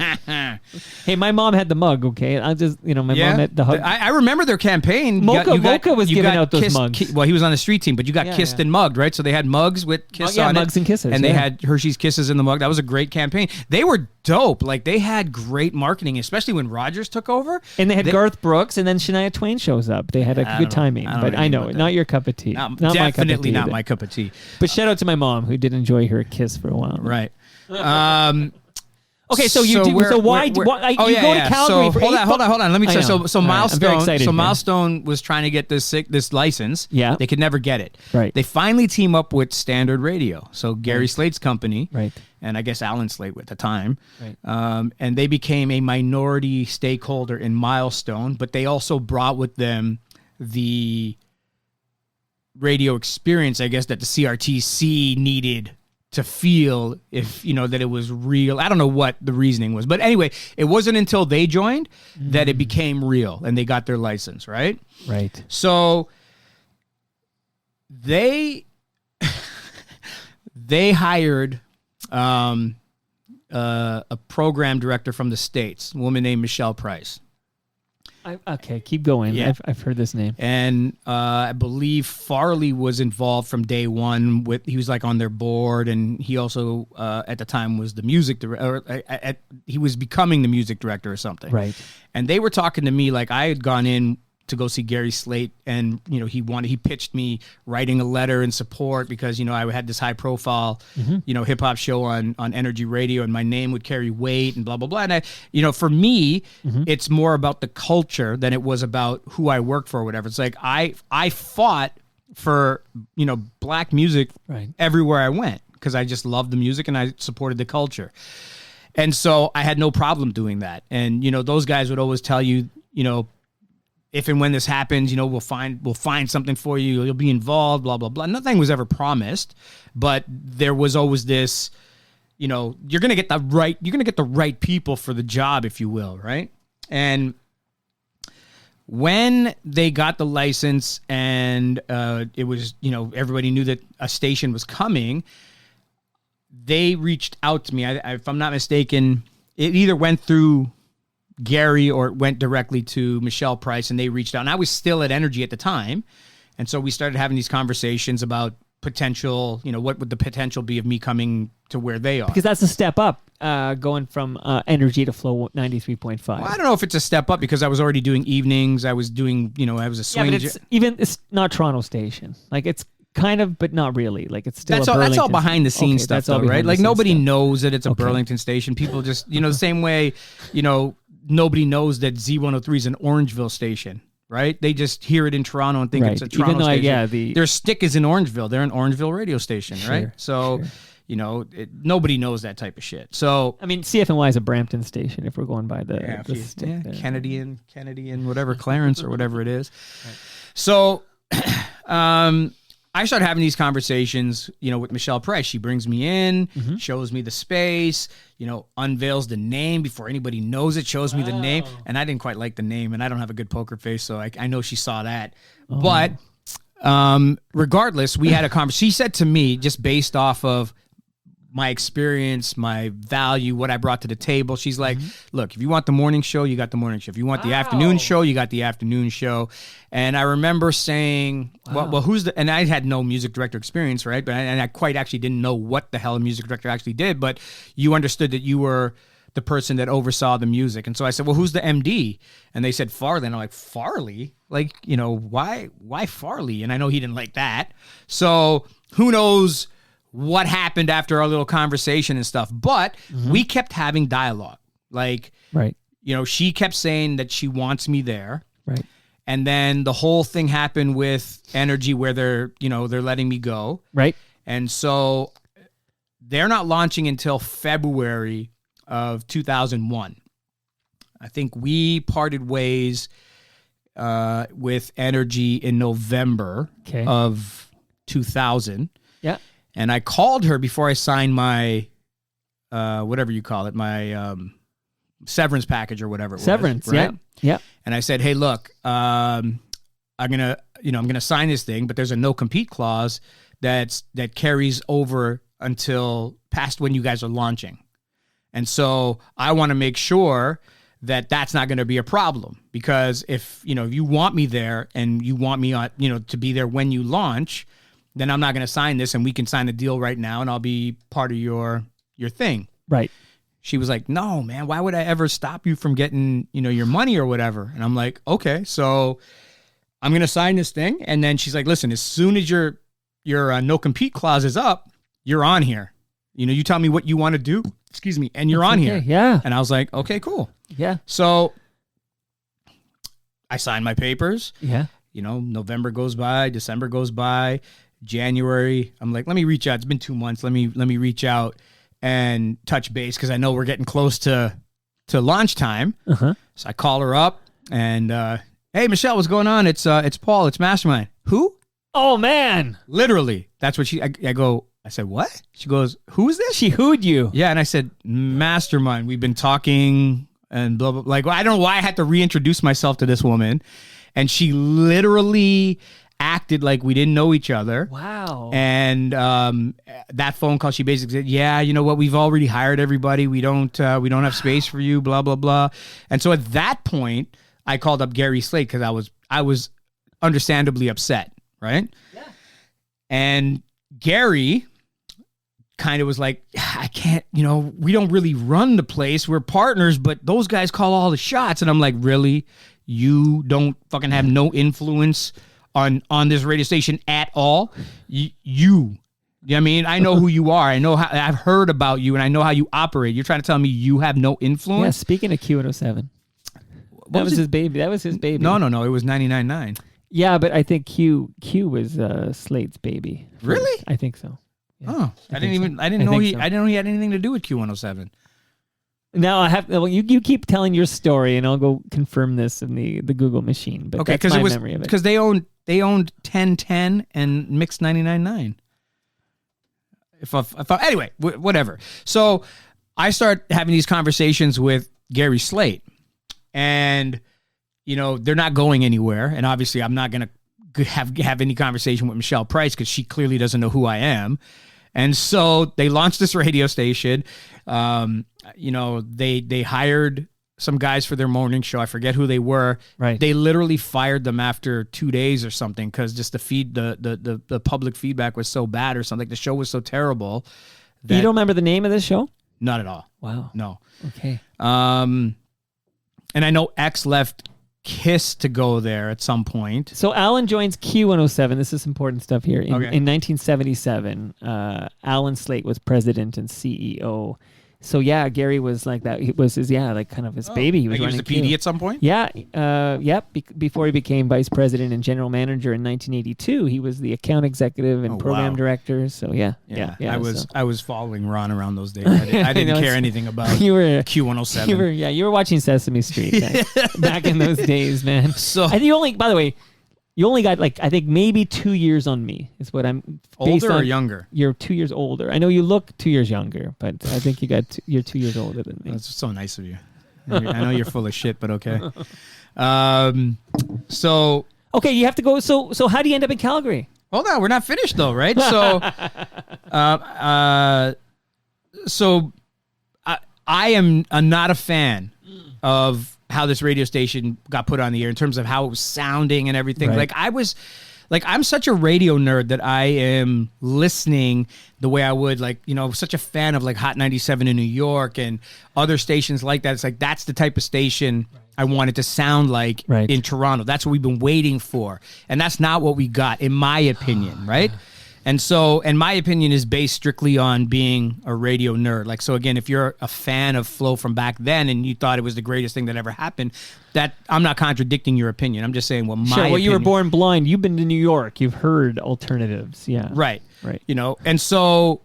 Hey, my mom had the mug, okay? I just, my mom had the hug. I remember their campaign. Mocha was giving out those kissed, mugs. Well, he was on the street team, but you got kissed and mugged, right? So they had mugs with kiss on mugs it. And kisses. And they had Hershey's Kisses in the mug. That was a great campaign. They were dope. Like, they had great marketing, especially when Rogers took over. And they had Garth Brooks, and then Shania Twain shows up. They had a good timing. But I know, not your cup of tea. Definitely not my cup of tea. But shout out to my mom, who did enjoy her kiss for a while. Right. Okay, so you do. So why? You go to Calgary for hold on. Let me tell you. So Milestone. So Milestone was trying to get this license. Yeah. They could never get it. Right. They finally team up with Standard Radio. So Gary Slate's company. Right. And I guess Alan Slate at the time. Right. And they became a minority stakeholder in Milestone, but they also brought with them the radio experience, I guess, that the CRTC needed to feel if, that it was real. I don't know what the reasoning was. But anyway, it wasn't until they joined that it became real and they got their license, right? Right. So they hired a program director from the States, a woman named Michelle Price. Okay, keep going. Yeah. I've heard this name. And I believe Farley was involved from day one. He was like on their board, and he also at the time was the music director. He was becoming the music director or something. Right. And they were talking to me like I had gone in to go see Gary Slate, and he pitched me writing a letter in support because I had this high profile hip hop show on Energy Radio, and my name would carry weight and blah blah blah. And for me, it's more about the culture than it was about who I worked for or whatever. It's like I fought for black music everywhere I went because I just loved the music and I supported the culture, and so I had no problem doing that. And those guys would always tell you if and when this happens, we'll find something for you. You'll be involved, blah, blah, blah. Nothing was ever promised, but there was always this, you're going to get the right people for the job, if you will. Right. And when they got the license and it was, everybody knew that a station was coming, they reached out to me. If I'm not mistaken, it either went through Gary or it went directly to Michelle Price, and they reached out. And I was still at Energy at the time. And so we started having these conversations about potential, what would the potential be of me coming to where they are? Because that's a step up, going from Energy to Flow 93.5. Well, I don't know if it's a step up because I was already doing evenings. I was doing, I was a swing. Yeah, but it's not Toronto station. Like it's kind of, but not really. Like it's still that's all behind the scenes stuff, though, right? Like nobody knows that it's a Burlington station. People just, the same way, nobody knows that Z103 is an Orangeville station, right? They just hear it in Toronto and think it's a Toronto station. Their stick is in Orangeville. They're an Orangeville radio station, right? So, nobody knows that type of shit. So, I mean, CFNY is a Brampton station if we're going by the stick. Yeah, Kennedy and whatever, Clarence or whatever it is. Right. So, I started having these conversations, with Michelle Price. She brings me in, shows me the space, unveils the name before anybody knows it, shows me the name. And I didn't quite like the name, and I don't have a good poker face, so I know she saw that. Oh. But regardless, we had a conversation. She said to me, just based off of my experience, my value, what I brought to the table. She's like, look, if you want the morning show, you got the morning show. If you want the afternoon show, you got the afternoon show. And I remember saying, well, who's the, and I had no music director experience, right? But I quite actually didn't know what the hell a music director actually did, but you understood that you were the person that oversaw the music. And so I said, well, who's the MD? And they said Farley. And I'm like, Farley? Like, why Farley? And I know he didn't like that. So who knows what happened after our little conversation and stuff. But we kept having dialogue. Like, she kept saying that she wants me there. Right. And then the whole thing happened with Energy where they're letting me go. Right. And so they're not launching until February of 2001. I think we parted ways with Energy in November of 2000. Yeah. And I called her before I signed my, whatever you call it, my severance package or whatever it was. Severance, right? Yeah. And I said, hey, look, I'm gonna sign this thing, but there's a no compete clause that carries over until past when you guys are launching. And so I want to make sure that that's not going to be a problem, because if you want me there and you want me on, to be there when you launch, then I'm not going to sign this, and we can sign the deal right now and I'll be part of your thing. Right. She was like, no, man, why would I ever stop you from getting, your money or whatever? And I'm like, okay, so I'm going to sign this thing. And then she's like, listen, as soon as your no compete clause is up, you're on here. You tell me what you want to do, and you're on here. Yeah. And I was like, okay, cool. Yeah. So I signed my papers. Yeah. November goes by, December goes by, January. I'm like, let me reach out. It's been 2 months. Let me reach out and touch base, because I know we're getting close to launch time. Uh-huh. So I call her up and, hey, Michelle, what's going on? It's Paul. It's Mastermind. Who? Oh, man. Literally. That's what I said, what? She goes, who is this? She hooed you. Yeah. And I said, Mastermind. We've been talking and blah, blah. Like, I don't know why I had to reintroduce myself to this woman. And she literally acted like we didn't know each other. Wow. And that phone call, she basically said, yeah, you know what? We've already hired everybody. We don't have space for you, blah, blah, blah. And so at that point, I called up Gary Slate, because I was understandably upset, right? Yeah. And Gary kind of was like, I can't, we don't really run the place. We're partners, but those guys call all the shots. And I'm like, really? You don't fucking have no influence on this radio station at all? You know what I mean? I know who you are. I know I've heard about you, and I know how you operate. You're trying to tell me you have no influence? Yeah, speaking of Q107. That was his baby. That was his baby. No. It was 99.9. Yeah, but I think Q was Slate's baby. Really? I think so. Yeah. Oh, I didn't know he had anything to do with Q107. Now I have. Well, you keep telling your story, and I'll go confirm this in the Google machine. But okay, that's my memory of it. Because they owned 1010 and Mix 99.9. Anyway, whatever. So I start having these conversations with Gary Slate, and they're not going anywhere. And obviously, I'm not going to have any conversation with Michelle Price, because she clearly doesn't know who I am. And so they launched this radio station. They hired some guys for their morning show. I forget who they were. Right. They literally fired them after 2 days or something, because just the public feedback was so bad or something. The show was so terrible. You don't remember the name of this show? Not at all. Wow. No. Okay. And I know X left Kiss to go there at some point. So Alan joins Q107. This is important stuff here. In 1977, Alan Slate was president and CEO. So yeah, Gary was like that. It was his kind of his baby. He was running the PD Q. at some point. Yeah, before he became vice president and general manager in 1982, he was the account executive and program director. So yeah. I was following Ron around those days. I didn't care anything about Q107. You were watching Sesame Street back in those days, man. So and you only got I think maybe 2 years on me is what I'm older or younger. You're 2 years older. I know you look 2 years younger, but I think you're 2 years older than me. That's so nice of you. I know you're full of shit, but okay. So okay, you have to go. So how do you end up in Calgary? Hold on, we're not finished though, right? So, I am not a fan of how this radio station got put on the air in terms of how it was sounding and everything. Right. I'm such a radio nerd that I am listening the way I would, such a fan of Hot 97 in New York and other stations like that. It's that's the type of station I want it to sound like in Toronto. That's what we've been waiting for. And that's not what we got, in my opinion, right? And my opinion is based strictly on being a radio nerd. So again, if you're a fan of Flow from back then and you thought it was the greatest thing that ever happened, that I'm not contradicting your opinion. I'm just saying, my opinion. You were born blind. You've been to New York. You've heard alternatives. Yeah. Right. Right. And so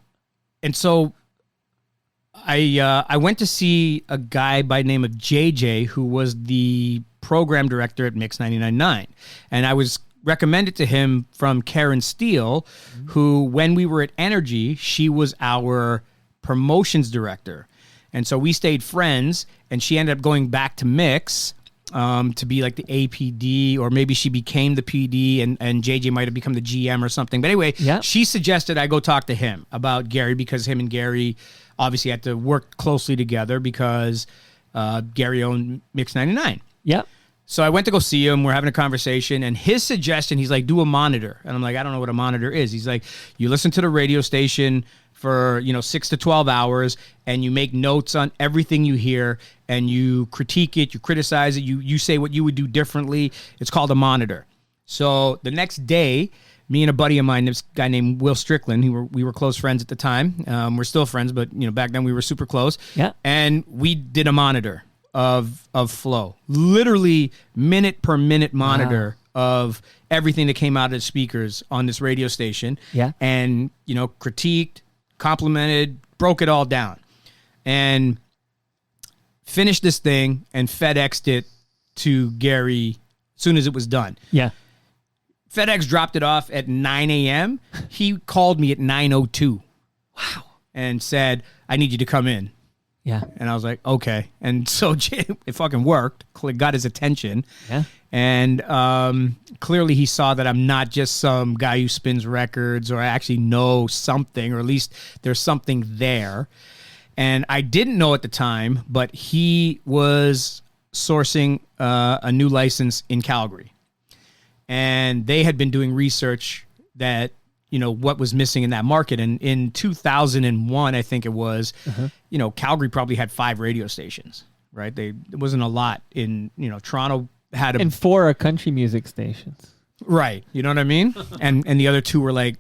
I went to see a guy by the name of JJ, who was the program director at Mix 99.9. And I was recommended to him from Karen Steele, who, when we were at Energy, she was our promotions director. And so we stayed friends, and she ended up going back to Mix. to be like the APD, or maybe she became the PD and JJ might have become the GM or something. But anyway, she suggested I go talk to him about Gary, because him and Gary obviously had to work closely together because Gary owned Mix 99. Yep. So I went to go see him. We're having a conversation, and his suggestion, he's like, do a monitor. And I'm like, I don't know what a monitor is. He's like, you listen to the radio station for 6 to 12 hours, and you make notes on everything you hear, and you critique it, you criticize it, you say what you would do differently. It's called a monitor. So the next day, me and a buddy of mine, this guy named Will Strickland, we were close friends at the time. We're still friends, but back then we were super close. Yeah. And we did a monitor of flow, literally minute per minute monitor of everything that came out of the speakers on this radio station. Yeah. And critiqued, complimented, broke it all down, and finished this thing and FedExed it to Gary as soon as it was done. Yeah. FedEx dropped it off at 9 a.m. He called me at 9:02. Wow. And said, I need you to come in. Yeah. And I was like, okay. And so it fucking worked. Got his attention. Yeah. And clearly he saw that I'm not just some guy who spins records, or I actually know something, or at least there's something there. And I didn't know at the time, but he was sourcing a new license in Calgary. And they had been doing research that, what was missing in that market. And in 2001, I think it was, Calgary probably had 5 radio stations, right? There wasn't a lot in, Toronto had and 4 are country music stations. Right. You know what I mean? And the other 2 were like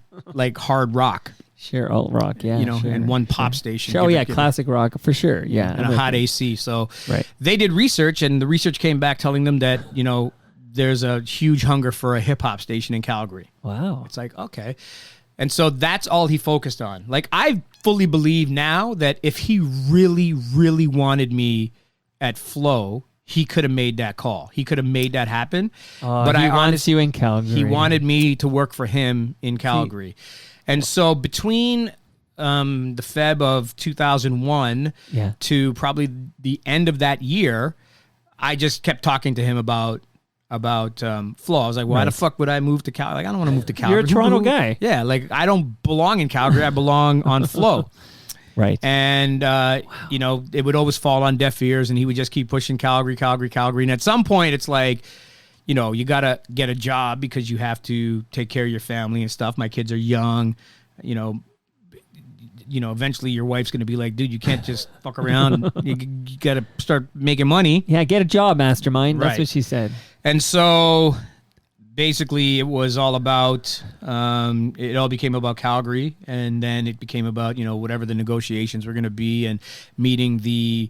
hard rock. Sure, alt rock, yeah. And 1 pop station. Sure, classic rock, for sure, yeah. And a hot AC. So right. They did research, and the research came back telling them that, there's a huge hunger for a hip-hop station in Calgary. Wow. It's like, okay. And so that's all he focused on. Like, I fully believe now that if he really, really wanted me at Flow, he could have made that call. He could have made that happen. But he wants you in Calgary. He wanted me to work for him in Calgary. And so between the Feb of 2001 to probably the end of that year, I just kept talking to him about Flow. I was like, why the fuck would I move to Calgary? Like, I don't want to move to Calgary. You're a Toronto guy. Yeah, like, I don't belong in Calgary. I belong on Flow. Right. And, it would always fall on deaf ears, and he would just keep pushing Calgary. And at some point, it's like, you got to get a job because you have to take care of your family and stuff. My kids are young, eventually your wife's going to be like, dude, you can't just fuck around. You got to start making money. Yeah, get a job, Mastermind. That's Right. what she said. And so basically it was all about, it all became about Calgary, and then it became about, whatever the negotiations were going to be, and meeting the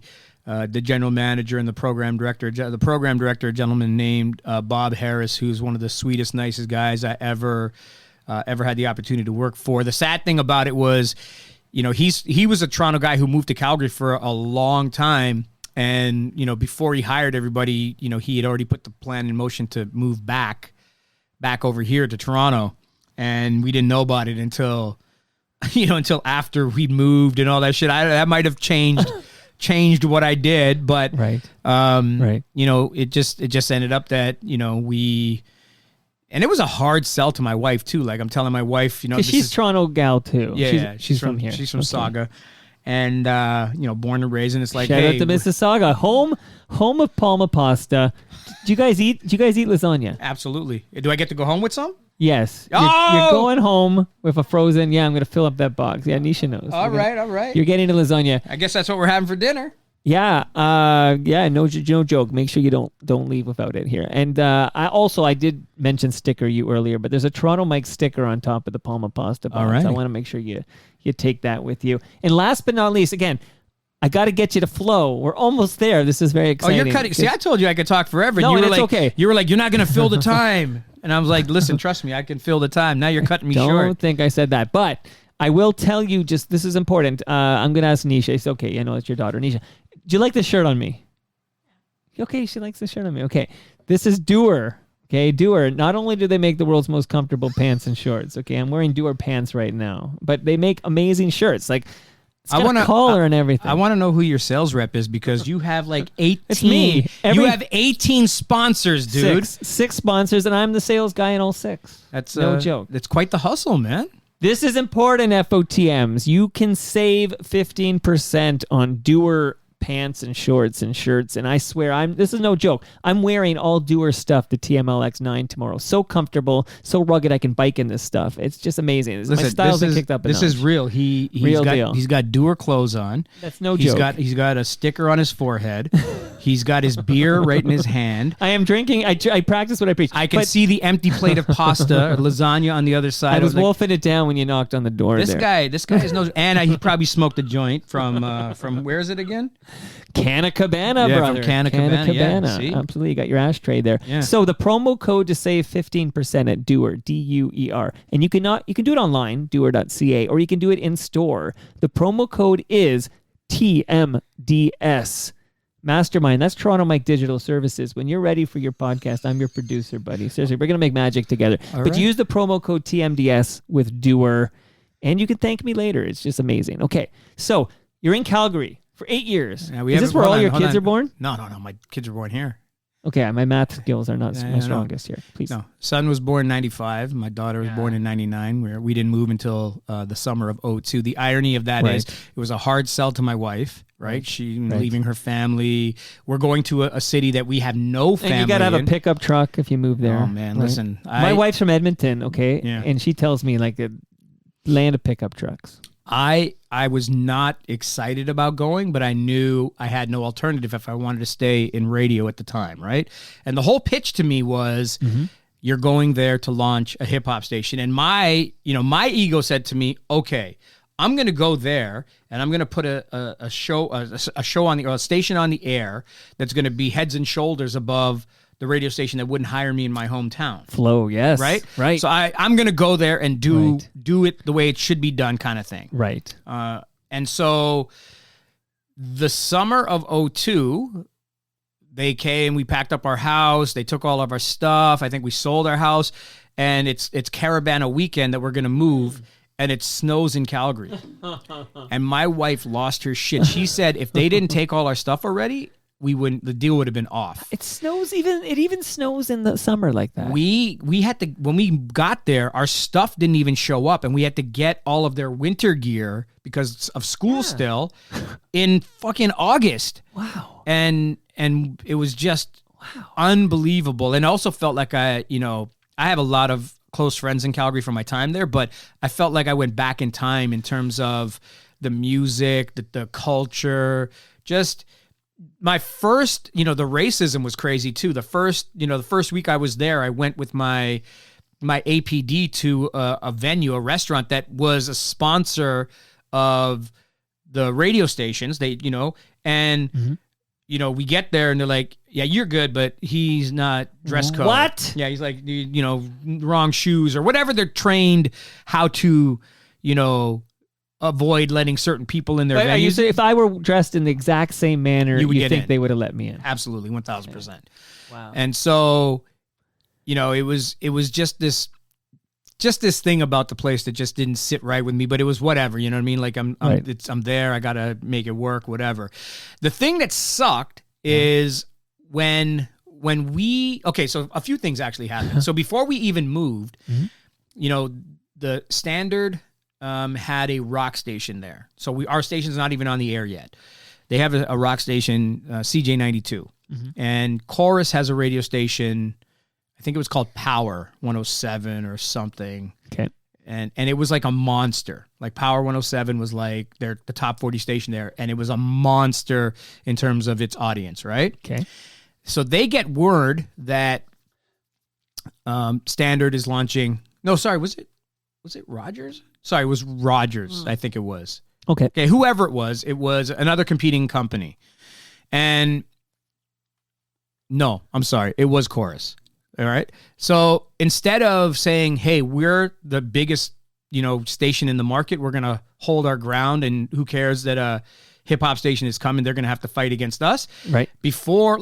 general manager and the program director. The program director, a gentleman named Bob Harris, who's one of the sweetest, nicest guys I ever had the opportunity to work for. The sad thing about it was, he was a Toronto guy who moved to Calgary for a long time. And, before he hired everybody, he had already put the plan in motion to move back over here to Toronto. And we didn't know about it until after we moved and all that shit. That might have changed what I did, but right. It just ended up that, and it was a hard sell to my wife too. Like, I'm telling my wife, she's Toronto gal too. Yeah, she's from here. She's from Saga, and born and raised. And it's like, shout out to Mississauga, home of Palma pasta. Do you guys eat lasagna? Absolutely. Do I get to go home with some? Yes. You're going home with a frozen. Yeah, I'm going to fill up that box. Yeah, Nisha knows. All right. You're getting a lasagna. I guess that's what we're having for dinner. Yeah, no joke. Make sure you don't leave without it here. And I did mention sticker you earlier, but there's a Toronto Mike sticker on top of the Palma pasta box. All right. I want to make sure you take that with you. And last but not least, again, I got to get you to Flow. We're almost there. This is very exciting. Oh, you're cutting. See, I told you I could talk forever. No, you were it's like, okay. You were like, you're not going to fill the time. And I was like, listen, trust me, I can fill the time. Now you're cutting me short. Don't think I said that, but I will tell you. Just this is important. I'm going to ask Nisha. It's okay. I know it's your daughter, Nisha. Do you like this shirt on me? Okay, she likes the shirt on me. Okay, this is Doer. Okay, Doer. Not only do they make the world's most comfortable pants and shorts. Okay, I'm wearing Doer pants right now, but they make amazing shirts. Like, It's got a collar and everything. I want to know who your sales rep is because you have like 18. It's me. You have 18 sponsors, dude. Six sponsors, and I'm the sales guy in all 6. That's no joke. It's quite the hustle, man. This is important, FOTMs. You can save 15% on Doer pants and shorts and shirts, and I swear this is no joke. I'm wearing all Doer stuff, the TMLX9 tomorrow. So comfortable, so rugged. I can bike in this stuff. It's just amazing. Listen, my style's been kicked up a notch. This is real. Real deal. He's got Doer clothes on. That's no joke. He's got a sticker on his forehead. He's got his beer right in his hand. I am drinking. I practice what I preach. I can see the empty plate of pasta or lasagna on the other side. I was wolfing it down when you knocked on the door. This guy is no. And he probably smoked a joint from where is it again? Canna Cabana, brother. From Canna Cabana. Yeah, see? Absolutely. You got your ashtray there. Yeah. So the promo code to save 15% at Doer, D-U-E-R. And you can do it online, doer.ca, or you can do it in store. The promo code is TMDS. Mastermind, that's Toronto Mike Digital Services. When you're ready for your podcast, I'm your producer, buddy. Seriously, we're going to make magic together. But use the promo code TMDS with Doer, and you can thank me later. It's just amazing. Okay, so you're in Calgary for 8 years. Yeah, is this where all your kids are born? No. My kids are born here. Okay, my math skills are not my strongest here. Please. No, son was born in 95. My daughter was born in 99. Where we didn't move until the summer of 02. The irony of that is it was a hard sell to my wife. Right, she's leaving her family. We're going to a city that we have no family. And you got to have a pickup truck if you move there. Oh man, listen. My wife's from Edmonton. Okay, and she tells me like a land of pickup trucks. I was not excited about going, but I knew I had no alternative if I wanted to stay in radio at the time, right? And the whole pitch to me was, you're going there to launch a hip hop station, and my ego said to me, okay, I'm going to go there and I'm going to put a station on the air that's going to be heads and shoulders above the radio station that wouldn't hire me in my hometown. Flow, yes. Right. So I'm going to go there and do it the way it should be done kind of thing. Right. And so the summer of 02, they came, we packed up our house, they took all of our stuff. I think we sold our house, and it's Caravana weekend that we're going to move. And it snows in Calgary. And my wife lost her shit. She said if they didn't take all our stuff already, the deal would have been off. It even snows in the summer like that. We had to, when we got there, our stuff didn't even show up, and we had to get all of their winter gear because of school still in fucking August. Wow. And it was just unbelievable. And also felt like I have a lot of close friends in Calgary from my time there, but I felt like I went back in time in terms of the music, the culture, just my first, the racism was crazy too. The first week I was there, I went with my APD to a venue, a restaurant that was a sponsor of the radio stations. They, we get there and they're like, yeah, you're good, but he's not dress code. What? Yeah, he's like, wrong shoes or whatever. They're trained how to, avoid letting certain people in their venues. If I were dressed in the exact same manner, you think they would have let me in? Absolutely, 1,000%. Okay. Wow. And so, it was just this thing about the place that just didn't sit right with me, but it was whatever, you know what I mean? Like I'm there, I got to make it work, whatever. The thing that sucked is so a few things actually happened. So before we even moved, the Standard had a rock station there. So our station's not even on the air yet. They have a rock station, CJ92. And Chorus has a radio station, I think it was called Power 107 or something. Okay. And it was like a monster. Like Power 107 was like the top 40 station there, and it was a monster in terms of its audience, right? Okay. So they get word that Standard is launching. No, sorry, was it Rogers? Sorry, it was Rogers, I think it was. Okay, whoever it was another competing company. And no, I'm sorry, it was Chorus. All right. So instead of saying, hey, we're the biggest, station in the market, we're going to hold our ground, and who cares that a hip hop station is coming, they're going to have to fight against us. Right. Before,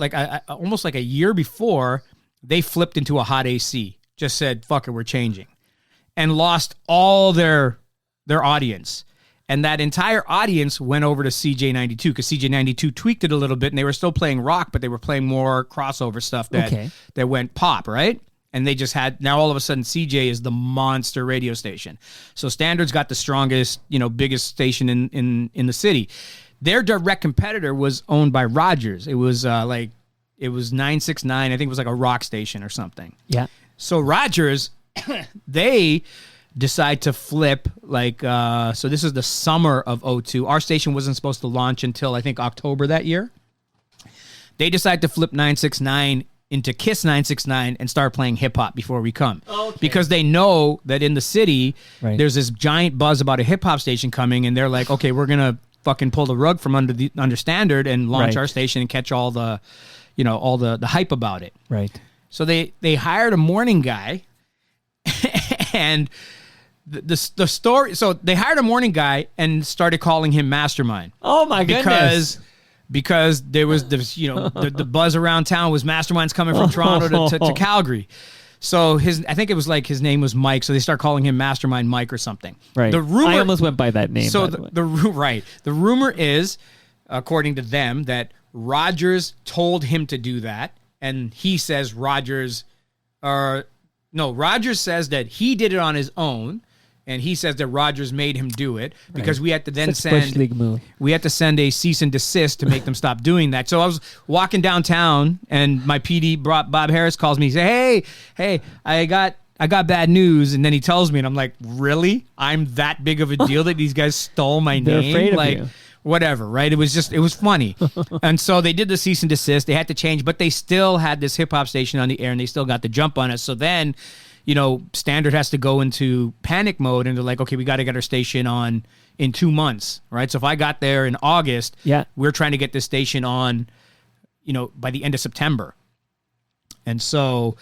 almost like a year before, they flipped into a hot AC, just said, fuck it, we're changing, and lost all their audience. And that entire audience went over to CJ92 because CJ92 tweaked it a little bit, and they were still playing rock, but they were playing more crossover stuff that went pop, right? And they just had, now all of a sudden CJ is the monster radio station. So Standard's got the strongest, biggest station in the city. Their direct competitor was owned by Rogers. It was it was 969. I think it was like a rock station or something. Yeah. So Rogers, they decide to flip so this is the summer of 2002. Our station wasn't supposed to launch until I think October that year. They decide to flip 969 into Kiss 969 and start playing hip hop before we come. Okay. Because they know that in the city there's this giant buzz about a hip hop station coming, and they're like, okay, we're gonna fucking pull the rug from under Standard and launch our station and catch all the all the hype about it. Right. So they hired a morning guy and the story, so they hired a morning guy and started calling him Mastermind. Oh my goodness. Because there was this, the buzz around town was Masterminds coming from Toronto to Calgary. So I think it was like his name was Mike, so they start calling him Mastermind Mike or something. Right. The rumor, I almost went by that name. So the rumor is, according to them, that Rogers told him to do that, and he says Rogers says that he did it on his own. And he says that Rogers made him do it because we had to then send a cease and desist to make them stop doing that. So I was walking downtown, and my PD, Bob Harris, calls me. He said, "Hey, I got bad news." And then he tells me, and I'm like, "Really? I'm that big of a deal that these guys stole my They're name?" afraid of like, you. whatever, right? It was funny. And so they did the cease and desist. They had to change, but they still had this hip hop station on the air, and they still got the jump on us. So then, Standard has to go into panic mode, and they're like, okay, we got to get our station on in 2 months, right? So if I got there in August, we're trying to get this station on, by the end of September. And so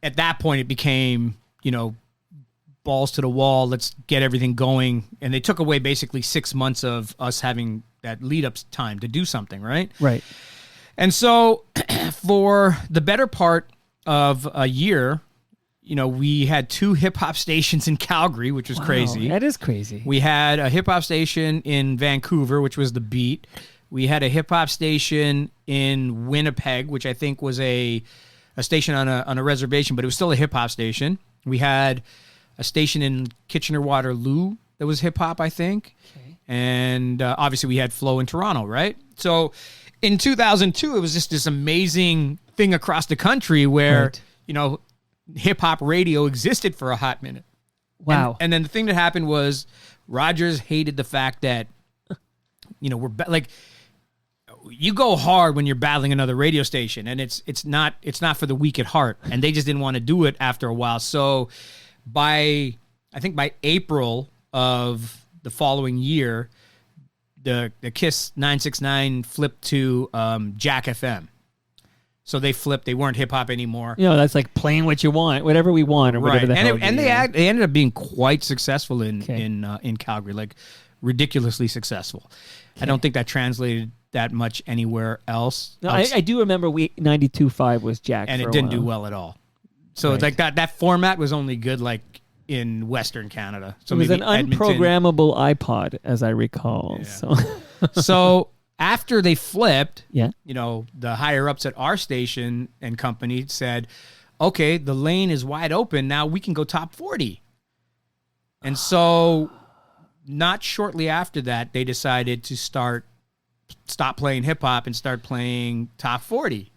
at that point, it became, balls to the wall. Let's get everything going. And they took away basically 6 months of us having that lead up time to do something, right? Right. And so for the better part of a year, we had 2 hip-hop stations in Calgary, which was crazy. That is crazy. We had a hip-hop station in Vancouver, which was The Beat. We had a hip-hop station in Winnipeg, which I think was a station on a reservation, but it was still a hip-hop station. We had a station in Kitchener-Waterloo that was hip-hop, I think. Okay. And obviously we had Flow in Toronto, right? So in 2002, it was just this amazing thing across the country where, hip-hop radio existed for a hot minute. Wow. And then the thing that happened was Rogers hated the fact that, we're you go hard when you're battling another radio station, and it's not for the weak at heart, and they just didn't want to do it after a while. So by April of the following year, the Kiss 969 flipped to Jack FM. So they flipped. They weren't hip hop anymore. That's like playing what you want, whatever we want, or whatever the hell. And they ended up being quite successful in Calgary, like ridiculously successful. Okay. I don't think that translated that much anywhere else. No, I do remember 92.5 was Jack, and it didn't do well at all. So it's like that format was only good like in Western Canada. So it was an unprogrammable iPod, as I recall. Yeah. So after they flipped, the higher ups at our station and company said, okay, the lane is wide open. Now we can go top 40. And so not shortly after that, they decided to stop playing hip hop and start playing top 40.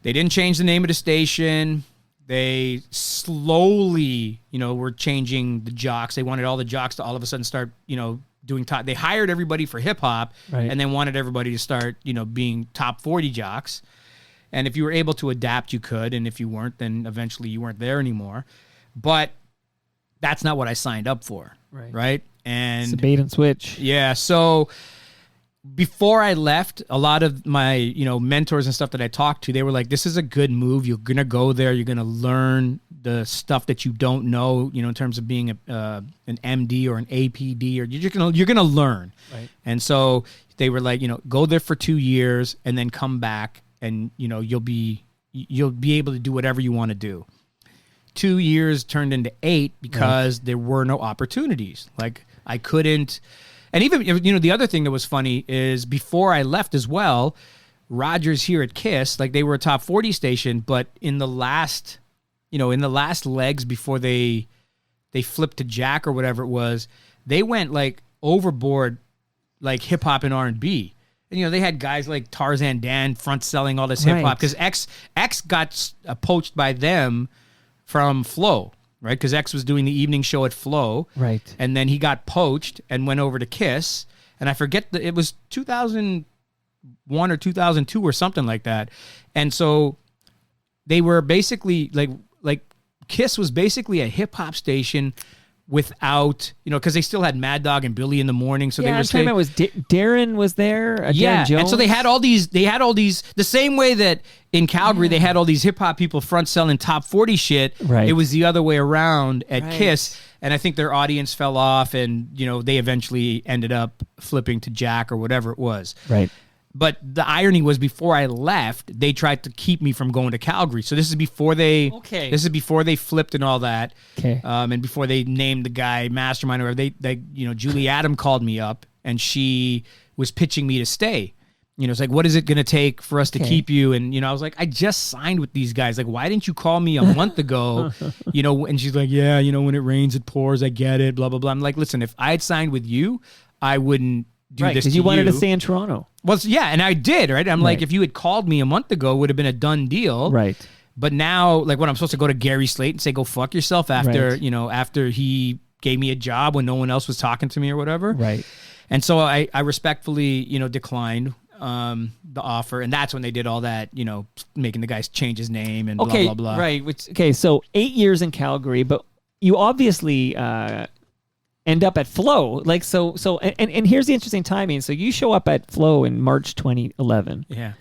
They didn't change the name of the station. They slowly, were changing the jocks. They wanted all the jocks to all of a sudden start, doing top. They hired everybody for hip hop, and then wanted everybody to start, being top 40 jocks. And if you were able to adapt, you could. And if you weren't, then eventually you weren't there anymore. But that's not what I signed up for. Right. And it's a bait and switch. Yeah. So before I left, a lot of my, mentors and stuff that I talked to, they were like, this is a good move. You're going to go there. You're going to learn the stuff that you don't know, in terms of being an MD or an APD, or you're going to learn. Right. And so they were like, go there for 2 years and then come back and, you'll be able to do whatever you want to do. 2 years turned into 8 because there were no opportunities. Like I couldn't. And even, the other thing that was funny is before I left as well, Rogers here at KISS, like they were a top 40 station, but in the last legs before they flipped to Jack or whatever it was, they went like overboard, like hip hop and R&B. And, they had guys like Tarzan Dan front selling all this hip hop because X got poached by them from Flow, right? Because X was doing the evening show at Flow. Right. And then he got poached and went over to KISS. And I forget, it was 2001 or 2002 or something like that. And so they were basically like KISS was basically a hip hop station without, because they still had Mad Dog and Billy in the morning. So they were saying was Darren was there. Darren Jones. And so they had all these, the same way that in Calgary, they had all these hip hop people front selling top 40 shit. Right. It was the other way around at KISS. And I think their audience fell off and, they eventually ended up flipping to Jack or whatever it was. Right. But the irony was before I left, they tried to keep me from going to Calgary. So this is before they flipped and all that. Okay. And before they named the guy Mastermind or they Julie Adam called me up and she was pitching me to stay. It's like, what is it going to take for us to keep you? And, I was like, I just signed with these guys. Like, why didn't you call me a month ago? And she's like, yeah, when it rains, it pours. I get it, blah, blah, blah. I'm like, listen, if I had signed with you, I wouldn't do this to because you wanted to stay in Toronto. Well, yeah, and I did, right? I'm like, if you had called me a month ago, it would have been a done deal. Right. But now, like, when I'm supposed to go to Gary Slate and say, go fuck yourself after, after he gave me a job when no one else was talking to me or whatever. Right. And so I respectfully, declined the offer. And that's when they did all that, making the guys change his name and blah, blah, blah. Right. So 8 years in Calgary, but you obviously end up at Flow. Like, and here's the interesting timing. So you show up at Flow in March 2011. Yeah.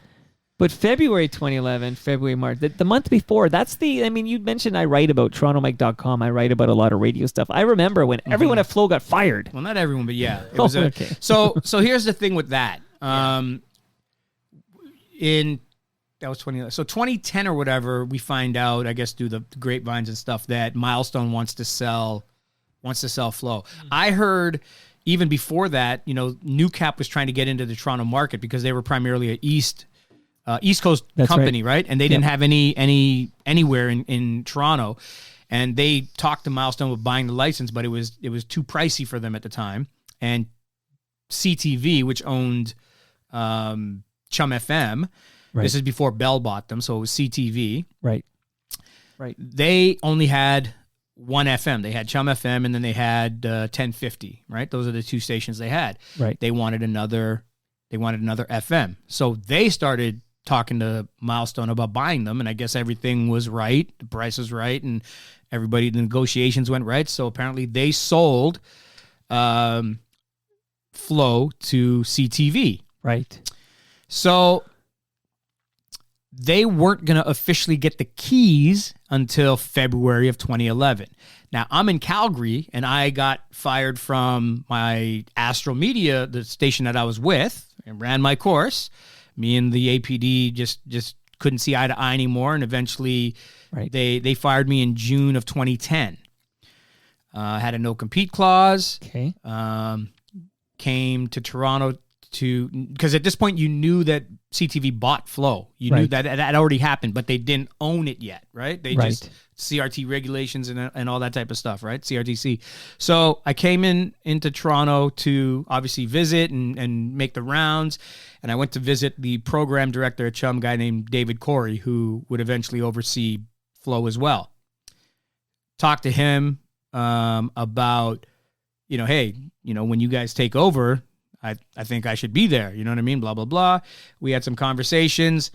But February 2011, March, the month before, you mentioned I write about TorontoMike.com. I write about a lot of radio stuff. I rember when everyone at Flow got fired. Well, not everyone, but yeah. It was okay. So here's the thing with that. That was 2011. So 2010 or whatever, we find out, I guess through the grapevines and stuff, that Milestone wants to sell Flow. I heard even before that, New Cap was trying to get into the Toronto market because they were primarily a East Coast company, right? And they didn't have anywhere in Toronto. And they talked to Milestone with buying the license, but it was too pricey for them at the time. And CTV, which owned Chum FM, this is before Bell bought them, so it was CTV. Right. They only had one FM. They had Chum FM, and then they had 1050. Right, those are the two stations they had. Right. They wanted another FM, so they started talking to Milestone about buying them, and I guess everything was right, the price was right, and the negotiations went right. So apparently they sold Flow to CTV. Right. So they weren't going to officially get the keys until February of 2011. Now, I'm in Calgary, and I got fired from my Astro Media, the station that I was with, and ran my course. Me and the APD just couldn't see eye to eye anymore, and eventually they fired me in June of 2010. Had a no-compete clause. Okay. Came to Toronto because at this point you knew that CTV bought Flow. You knew that already happened, but they didn't own it yet, right? They just CRT regulations and all that type of stuff, right? CRTC. So I came into Toronto to obviously visit and make the rounds, and I went to visit the program director at Chum, a guy named David Corey, who would eventually oversee Flow as well. Talked to him about, hey, when you guys take over, I think I should be there. You know what I mean? Blah, blah, blah. We had some conversations.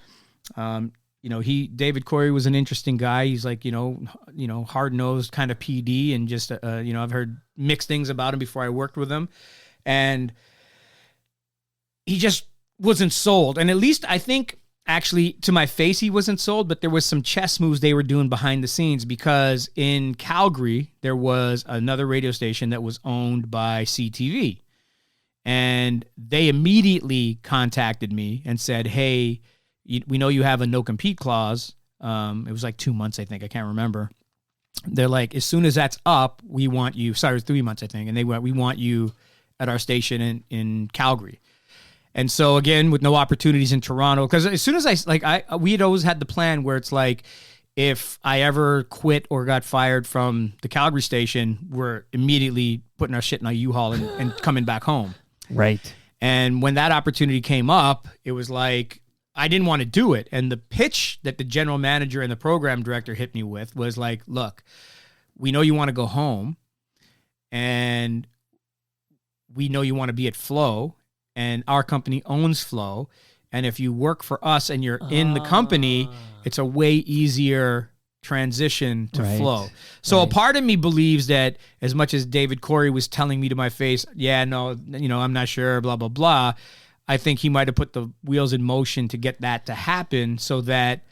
David Corey was an interesting guy. He's like, hard-nosed kind of PD, and just, I've heard mixed things about him before I worked with him. And he just wasn't sold. And at least I think, actually, to my face, he wasn't sold, but there was some chess moves they were doing behind the scenes, because in Calgary, there was another radio station that was owned by CTV. And they immediately contacted me and said, hey, we know you have a no-compete clause. It was like 2 months, I think. I can't remember. they're like, as soon as that's up, we want you. Sorry, it was 3 months, I think, and we want you at our station in Calgary. And so again, with no opportunities in Toronto, because as soon as we had always had the plan where it's like, if I ever quit or got fired from the Calgary station, we're immediately putting our shit in a U-Haul and coming back home. Right. And when that opportunity came up, it was like, I didn't want to do it. And the pitch that the general manager and the program director hit me with was like, look, we know you want to go home, and we know you want to be at Flow, and our company owns Flow. And if you work for us and you're in the company, it's a way easier transition to Flow. So a part of me believes that as much as David Corey was telling me to my face, yeah, no, I'm not sure, blah, blah, blah, I think he might have put the wheels in motion to get that to happen so that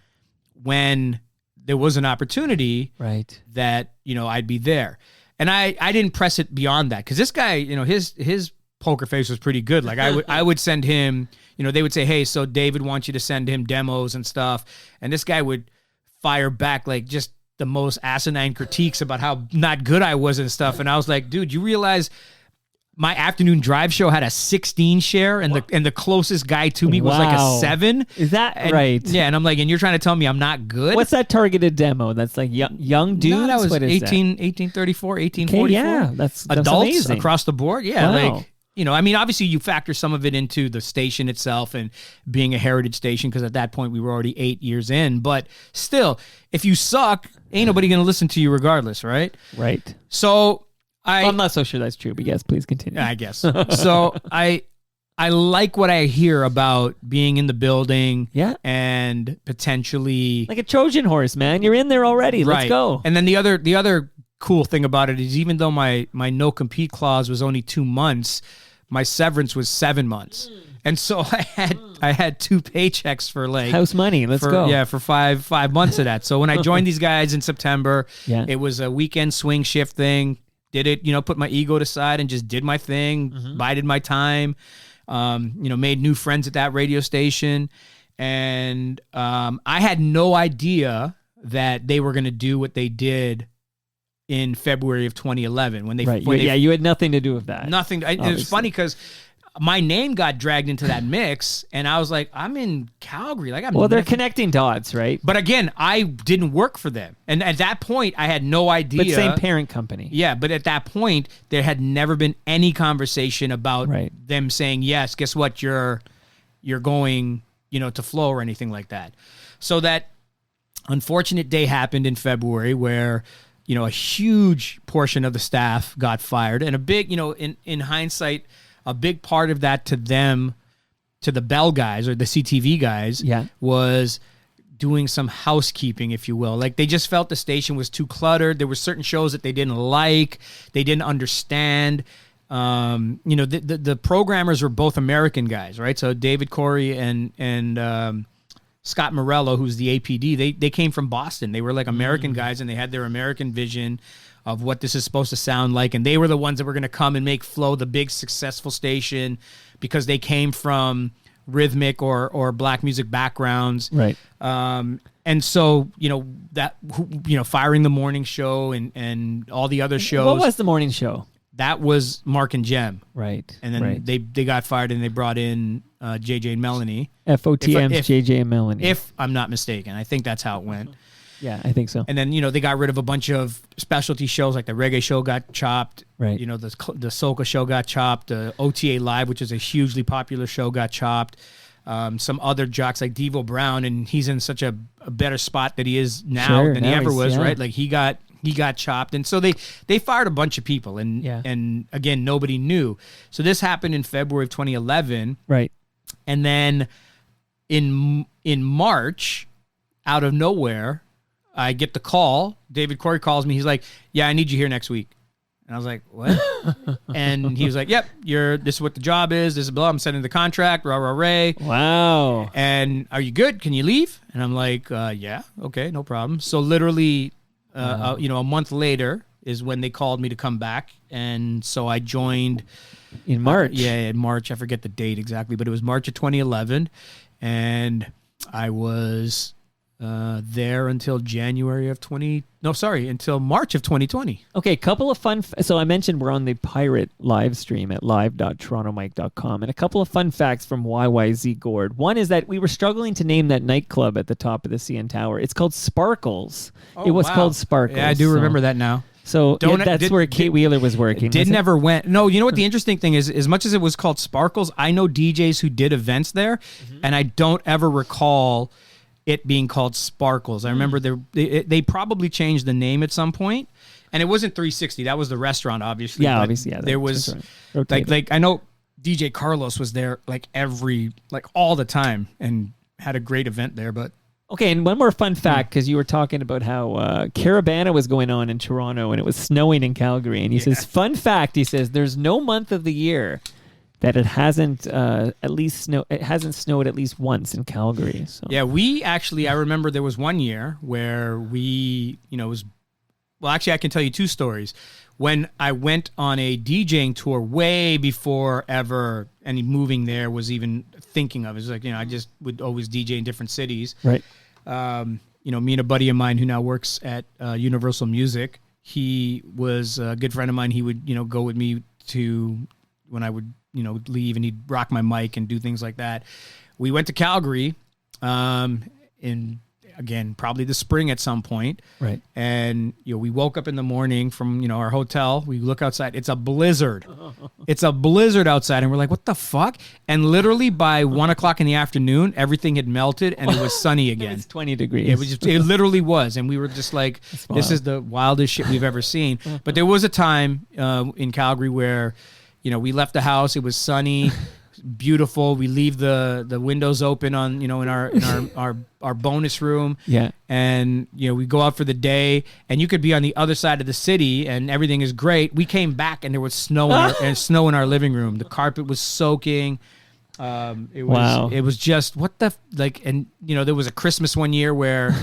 when there was an opportunity, that, I'd be there. And I didn't press it beyond that, because this guy, his poker face was pretty good. Like I would send him, they would say, hey, so David wants you to send him demos and stuff. And this guy would fire back like just the most asinine critiques about how not good I was and stuff. And I was like, dude, you realize my afternoon drive show had a 16 share, and the closest guy to me was like a 7. Is that right? Yeah, and I'm like, and you're trying to tell me I'm not good? What's that targeted demo? That's like young dudes? No, that was what is 1834, 1844. Okay, yeah, that's adults amazing. Across the board. Yeah, Wow. like, obviously you factor some of it into the station itself and being a heritage station, because at that point we were already 8 years in. But still, if you suck, ain't nobody going to listen to you regardless, right? Right. So I'm not so sure that's true, but yes, please continue. I guess. So I like what I hear about being in the building, and potentially like a Trojan horse, man. You're in there already. Let's go. And then the other cool thing about it is, even though my no compete clause was only 2 months, my severance was 7 months. And so I had 2 paychecks for like house money. Let's go. Yeah, for five months of that. So when I joined these guys in September, it was a weekend swing shift thing. Did it, put my ego aside and just did my thing, bided my time, made new friends at that radio station. And I had no idea that they were going to do what they did in February of 2011. When you had nothing to do with that. Nothing. It was funny because my name got dragged into that mix, and I was like, I'm in Calgary. Like, they're connecting dots, right? But again, I didn't work for them. And at that point, I had no idea. But same parent company. Yeah, but at that point, there had never been any conversation about them saying, yes, guess what, you're going, to Flow or anything like that. So that unfortunate day happened in February where, a huge portion of the staff got fired. And a big, in hindsight, a big part of that to them, to the Bell guys or the CTV guys, was doing some housekeeping, if you will. Like, they just felt the station was too cluttered. There were certain shows that they didn't like, they didn't understand. The programmers were both American guys, right? So David Corey and Scott Morello, who's the APD, they came from Boston. They were like American guys, and they had their American vision of what this is supposed to sound like. And they were the ones that were going to come and make Flow the big successful station because they came from rhythmic or black music backgrounds. Right. And so, firing the morning show and all the other shows. What was the morning show? That was Mark and Jem. Right. And then they got fired, and they brought in JJ and Melanie. FOTM's JJ and Melanie. If I'm not mistaken. I think that's how it went. Yeah, I think so. And then, they got rid of a bunch of specialty shows, like the reggae show got chopped. Right. The soca show got chopped. The OTA Live, which is a hugely popular show, got chopped. Some other jocks like Devo Brown, and he's in such a better spot that he is now than he ever was, right? Like he got chopped. And so they fired a bunch of people, and again, nobody knew. So this happened in February of 2011. Right. And then in March, out of nowhere, I get the call. David Corey calls me. He's like, yeah, I need you here next week. And I was like, what? And he was like, yep, this is what the job is. This is blah. I'm sending the contract. Rah, rah, ray. Wow. And are you good? Can you leave? And I'm like, yeah, okay, no problem. So literally, a month later is when they called me to come back. And so I joined. In March. In March. I forget the date exactly, but it was March of 2011. And I was there until until March of 2020. Okay, couple of fun. So I mentioned we're on the pirate live stream at live.torontomike.com, and a couple of fun facts from YYZ Gord. One is that we were struggling to name that nightclub at the top of the CN Tower. It's called Sparkles. It was called Sparkles. Yeah, I do remember that now. So that's where Kate Wheeler was working. Never went. No, you know what the interesting thing is, as much as it was called Sparkles, I know DJs who did events there, and I don't ever recall it being called Sparkles. I remember they probably changed the name at some point, and it wasn't 360. That was the restaurant, obviously. Yeah, obviously. Yeah, there was like I know DJ Carlos was there all the time and had a great event there, but. Okay, and one more fun fact, because you were talking about how Caravana was going on in Toronto and it was snowing in Calgary. And he says, fun fact, he says, there's no month of the year that it hasn't snowed at least once in Calgary. So. Yeah, I remember there was one year where I can tell you two stories. When I went on a DJing tour way before ever any moving there was even thinking of. It was like, I just would always DJ in different cities. Right. Me and a buddy of mine who now works at Universal Music, he was a good friend of mine. He would, go with me to when I would, leave, and he'd rock my mic and do things like that. We went to Calgary in, again, probably the spring at some point. Right. And, we woke up in the morning from, our hotel. We look outside. It's a blizzard. It's a blizzard outside. And we're like, what the fuck? And literally by 1 o'clock in the afternoon, everything had melted and it was sunny again. It's 20 degrees. It literally was. And we were just like, this is the wildest shit we've ever seen. But there was a time in Calgary where, we left the house. It was sunny. Beautiful. We leave the windows open on in our bonus room. Yeah. And we go out for the day, and you could be on the other side of the city, and everything is great. We came back, and there was snow in our living room. The carpet was soaking. It was just what the and there was a Christmas one year where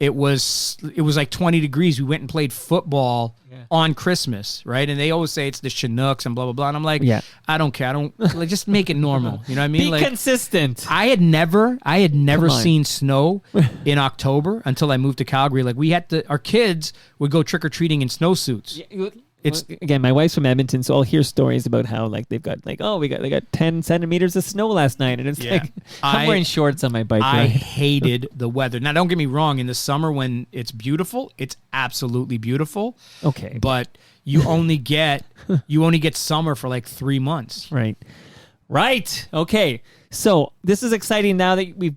it was like 20 degrees. We went and played football on Christmas, right? And they always say it's the Chinooks and blah, blah, blah. And I'm like, I don't care. I don't just make it normal. You know what I mean? Be consistent. I had never seen snow in October until I moved to Calgary. Like our kids would go trick-or-treating in snowsuits. Again, my wife's from Edmonton, so I'll hear stories about how they've got they got 10 centimeters of snow last night, and it's I'm wearing shorts on my bike. I hated the weather. Now, don't get me wrong. In the summer when it's beautiful, it's absolutely beautiful. Okay, but you only get summer for like 3 months. Right. Okay. So this is exciting now that we've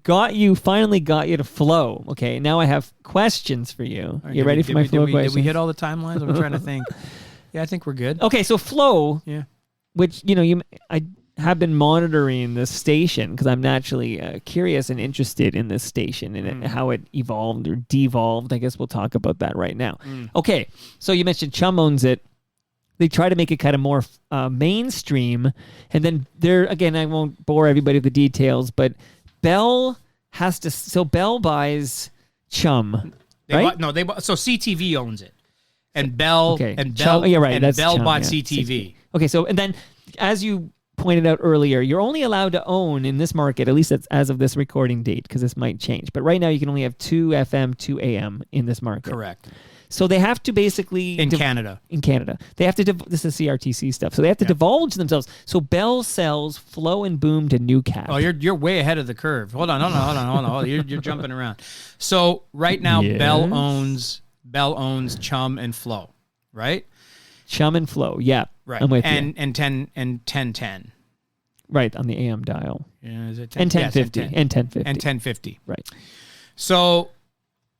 finally got you to flow. Okay. Now I have questions for you. You ready for my flow questions? Did we hit all the timelines? I'm trying to think. Yeah, I think we're good. Okay, so flow, which, I have been monitoring this station because I'm naturally curious and interested in this station and how it evolved or devolved. I guess we'll talk about that right now. Okay, so you mentioned Chum owns it. They try to make it kind of more mainstream. And then again, I won't bore everybody with the details, but Bell buys Chum, right? So CTV owns it. And Bell, okay. and Bell, and Bell bought CTV. Okay, so and then as you pointed out earlier, you're only allowed to own in this market, at least as of this recording date, because this might change. But right now, you can only have 2 FM, 2 AM in this market. Correct. So they have to basically in Canada, they have to. This is CRTC stuff. So they have to divulge themselves. So Bell sells Flow and Boom to Newcap. Oh, you're way ahead of the curve. Hold on. You're jumping around. So right now, Bell owns Chum and Flow, right? Chum and Flow, yeah. Right. I'm with you. And 1010. Right, on the AM dial. Yeah, is it 10? And 1050. Yes, and 1050. And 1050. Right. So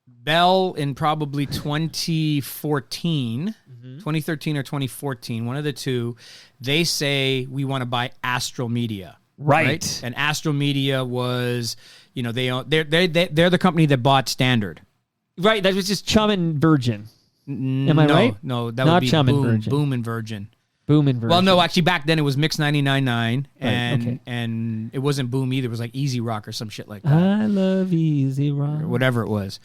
Bell in probably 2014, 2013 or 2014, one of the two, they say we want to buy Astral Media. Right. And Astral Media was, they're the company that bought Standard. Right, that was just Chum and Virgin. Am I right? No, that not would be Chum Boom, and Virgin. Boom and Virgin. Boom and Virgin. Well, no, actually back then it was Mix 99.9 and and it wasn't Boom either. It was like Easy Rock or some shit like that. I love Easy Rock. Or whatever it was.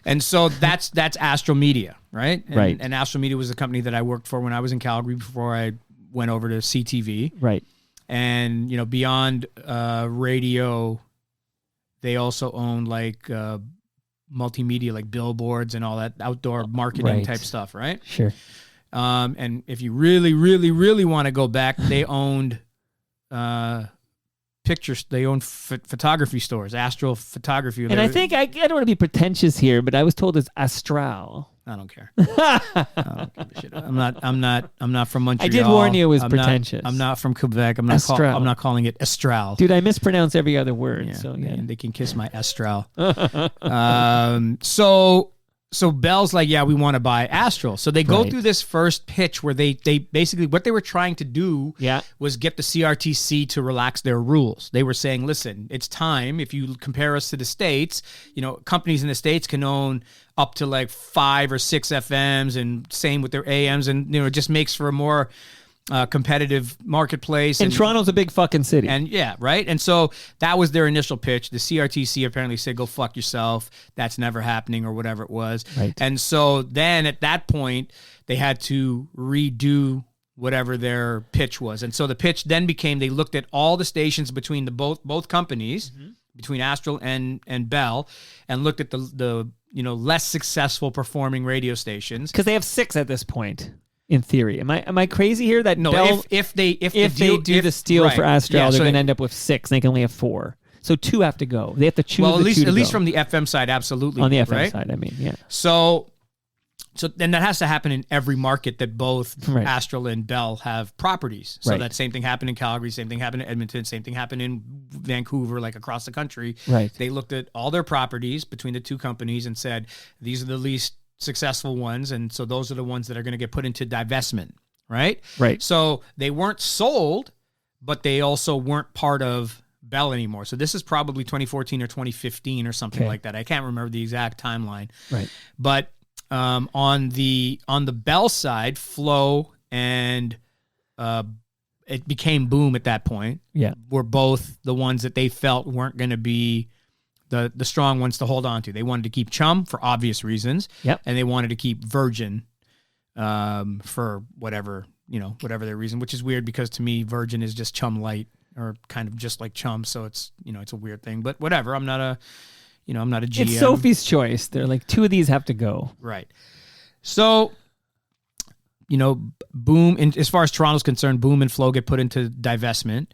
And so that's Astral Media, right? Right. And Astral Media was the company that I worked for when I was in Calgary before I went over to CTV. Right. And, beyond radio, they also owned like multimedia, like billboards and all that outdoor marketing type stuff, right? Sure. And if you really, really, really want to go back, they owned pictures. They owned photography stores, Astral Photography. And I think I don't want to be pretentious here, but I was told it's Astral. I don't care. I don't give a shit. I'm not from Montreal. I did warn you it was pretentious. I'm not from Quebec. I'm not calling it Astral. Dude, I mispronounce every other word. Yeah, so yeah. They can kiss my Astral. So Bell's like, yeah, we want to buy Astral. So they go through this first pitch where they basically, what they were trying to do was get the CRTC to relax their rules. They were saying, listen, it's time. If you compare us to the States, companies in the States can own up to like 5 or 6 FMs, and same with their AMs. And, it just makes for a more competitive marketplace. And Toronto's a big fucking city. And yeah, right? And so that was their initial pitch. The CRTC apparently said, go fuck yourself. That's never happening, or whatever it was. Right. And so then at that point, they had to redo whatever their pitch was. And so the pitch then became, they looked at all the stations between the both companies, between Astral and Bell, and looked at the less successful performing radio stations. Because they have 6 at this point. In theory, am I crazy here? That no, Bell, if they do the deal for Astral, they're going to end up with 6. And they can only have 4, so 2 have to go. They have to choose. Well, at least from the FM side, absolutely. On the FM side, I mean, yeah. So then that has to happen in every market that both Astral and Bell have properties. So that same thing happened in Calgary, same thing happened in Edmonton, same thing happened in Vancouver, like across the country. Right. They looked at all their properties between the two companies and said, these are the least successful ones, and so those are the ones that are going to get put into divestment, right? So they weren't sold, but they also weren't part of Bell anymore. So this is probably 2014 or 2015 or something like that. I can't remember the exact timeline. Right. But on the Bell side, Flow and it became Boom at that point. Yeah, were both the ones that they felt weren't going to be the strong ones to hold on to. They wanted to keep Chum for obvious reasons. Yep. And they wanted to keep Virgin for whatever their reason, which is weird because to me, Virgin is just Chum Light, or kind of just like Chum. So it's, it's a weird thing, but whatever. I'm not a GM. It's Sophie's choice. They're like, 2 of these have to go. Right. So, Boom, and as far as Toronto's concerned, Boom and Flow get put into divestment.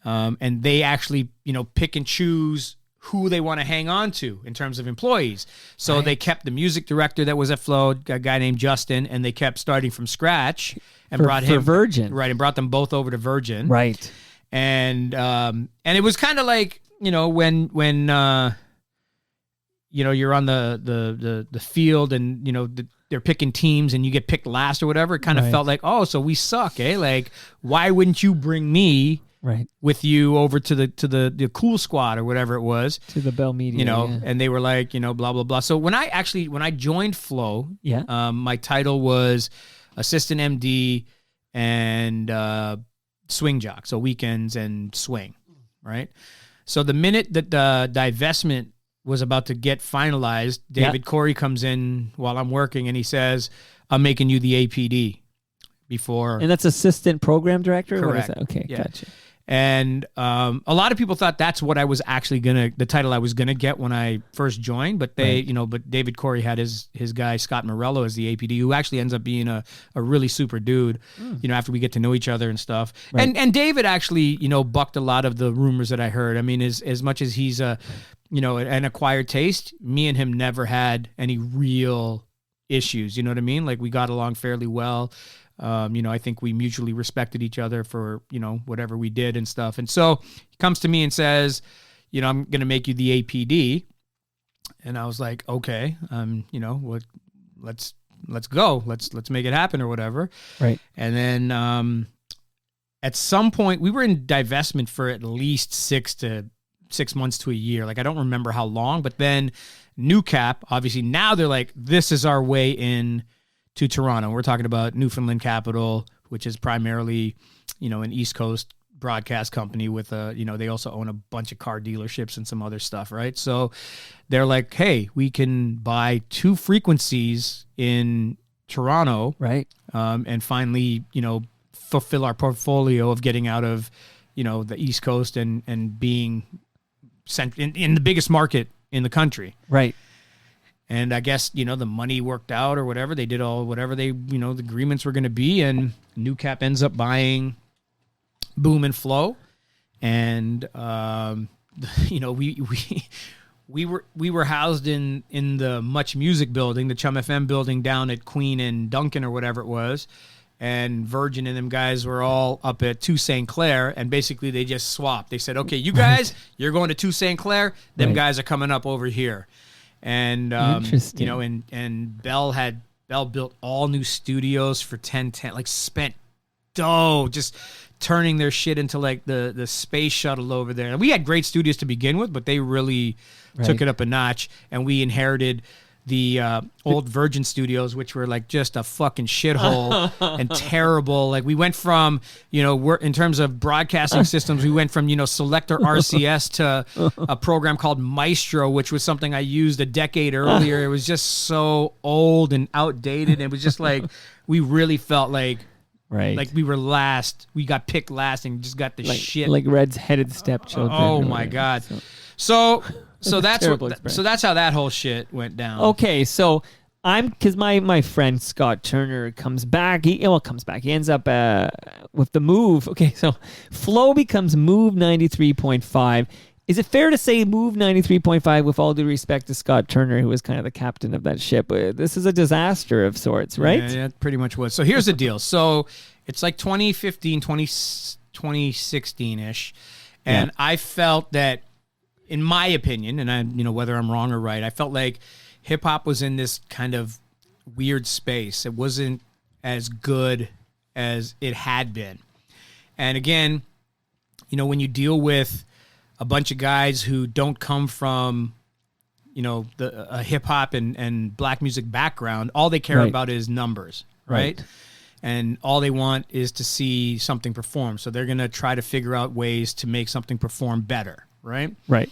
And they actually, pick and choose who they want to hang on to in terms of employees. So they kept the music director that was at Flow, a guy named Justin, and they kept starting from scratch and brought him Virgin. Right, and brought them both over to Virgin. Right. And it was kind of like, when you're on the field and they're picking teams and you get picked last or whatever, it kind of felt like, oh, so we suck, eh? Like, why wouldn't you bring me with you over to the cool squad or whatever it was, to the Bell Media, and they were like, blah blah blah. So when I joined Flow, my title was assistant MD and swing jock, so weekends and swing, right? So the minute that the divestment was about to get finalized, David Corey comes in while I'm working and he says, I'm making you the APD before. And that's assistant program director? Correct. What is that? Okay, gotcha. And a lot of people thought that's what I was actually the title I was gonna get when I first joined, but but David Corey had his guy Scott Morello as the APD, who actually ends up being a really super dude, after we get to know each other and stuff. Right. And David actually, bucked a lot of the rumors that I heard. I mean, as much as he's an acquired taste, me and him never had any real issues. You know what I mean? Like, we got along fairly well. I think we mutually respected each other for, whatever we did and stuff. And so he comes to me and says, I'm going to make you the APD. And I was like, okay, let's go. Let's make it happen or whatever. Right. And then at some point we were in divestment for at least 6 months to a year. Like, I don't remember how long, but then New Cap, obviously now they're like, this is our way in to Toronto. We're talking about Newfoundland Capital, which is primarily, an East Coast broadcast company with they also own a bunch of car dealerships and some other stuff, right? So they're like, hey, we can buy 2 frequencies in Toronto, right? And finally, fulfill our portfolio of getting out of, the East Coast and being sent in the biggest market in the country. Right. And I guess, the money worked out or whatever. They did all whatever the agreements were going to be. And New Cap ends up buying Boom and Flow. And, we were housed in the Much Music building, the Chum FM building down at Queen and Duncan or whatever it was. And Virgin and them guys were all up at 2 St. Clair, and basically they just swapped. They said, okay, you guys, you're going to 2 St. Clair. Them guys are coming up over here. And, Interesting. And Bell built all new studios for 1010, like spent dough just turning their shit into like the space shuttle over there. And we had great studios to begin with, but they really took it up a notch. And we inherited the old Virgin Studios, which were like just a fucking shithole and terrible. Like we went from, we're in terms of broadcasting systems, we went from, Selector RCS to a program called Maestro, which was something I used a decade earlier. It was just so old and outdated. It was just like, we really felt like, like we were last, we got picked last and just got the shit. Like Red's headed stepchildren. Oh my God. So that's how that whole shit went down. Okay, so because my friend Scott Turner comes back. He ends up with the Move. Okay, so Flow becomes Move 93.5. Is it fair to say Move 93.5, with all due respect to Scott Turner, who was kind of the captain of that ship? This is a disaster of sorts, right? Yeah, it pretty much was. So here's the deal. So it's like 2015, 2016-ish, and I felt that, in my opinion, and I, whether I'm wrong or right, I felt like hip hop was in this kind of weird space. It wasn't as good as it had been. And again, when you deal with a bunch of guys who don't come from, a hip hop and black music background, all they care about is numbers, right? And all they want is to see something perform. So they're going to try to figure out ways to make something perform better. Right? Right.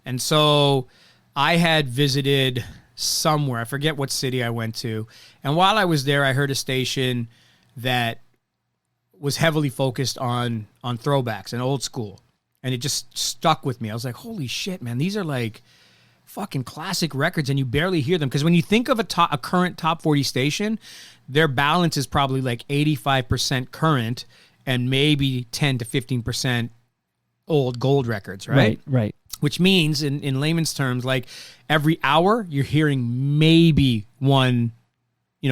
And so I had visited somewhere, I forget what city I went to, and while I was there, I heard a station that was heavily focused on throwbacks and old school, and it just stuck with me. I was like, holy shit, man, these are like fucking classic records, and you barely hear them, because when you think of a current top 40 station, their balance is probably like 85% current and maybe 10 to 15% old gold records, right? Right. Which means, in layman's terms, like every hour you're hearing maybe one,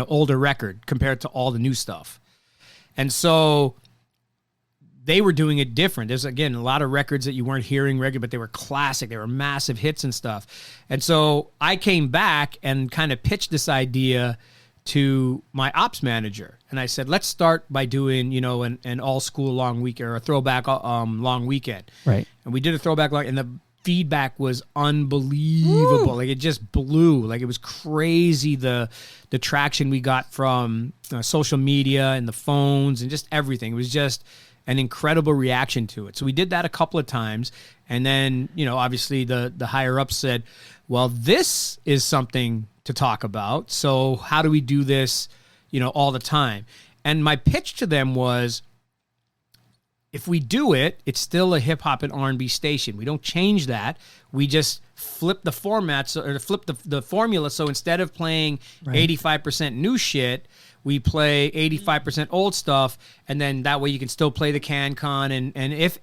older record compared to all the new stuff. And so they were doing it different. There's, again, a lot of records that you weren't hearing regular, but they were classic. They were massive hits and stuff. And so I came back and kind of pitched this idea to my ops manager, and I said, let's start by doing an all school long weekend, or a throwback long weekend, right? And we did a throwback long, and the feedback was unbelievable. Woo! Like it just blew. Like it was crazy, the traction we got from social media and the phones and just everything. It was just an incredible reaction to it. So we did that a couple of times, and then obviously the higher ups said, well, this is something to talk about. So how do we do this, all the time? And my pitch to them was, if we do it, it's still a hip hop and R&B station. We don't change that. We just flip the formats, or flip the formula. So instead of playing 85% new shit, we play 85% old stuff, and then that way you can still play the CanCon, and if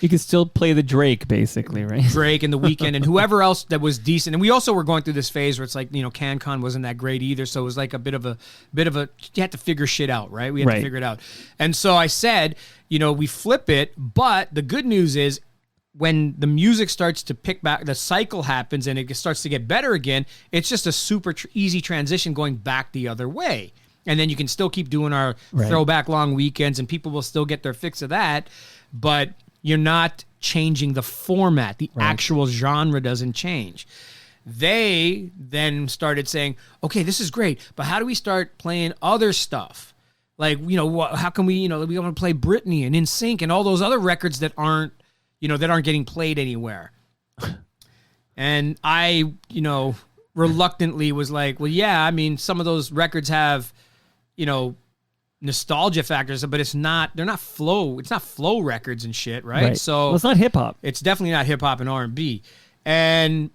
you can still play the Drake, basically, right? Drake and The Weeknd and whoever else that was decent. And we also were going through this phase where it's like, CanCon wasn't that great either, so it was like a bit of a you had to figure shit out, right? We had to figure it out. And so I said, we flip it, but the good news is, when the music starts to pick back, the cycle happens and it starts to get better again, it's just a super easy transition going back the other way. And then you can still keep doing our throwback long weekends, and people will still get their fix of that, but you're not changing the format. The actual genre doesn't change. They then started saying, okay, this is great, but how do we start playing other stuff? Like, how can we want to play Britney and NSYNC and all those other records that aren't getting played anywhere. And I, reluctantly was like, well, yeah, I mean, some of those records have, nostalgia factors, but it's not flow records and shit, right? So it's not hip hop. It's definitely not hip hop and R&B. And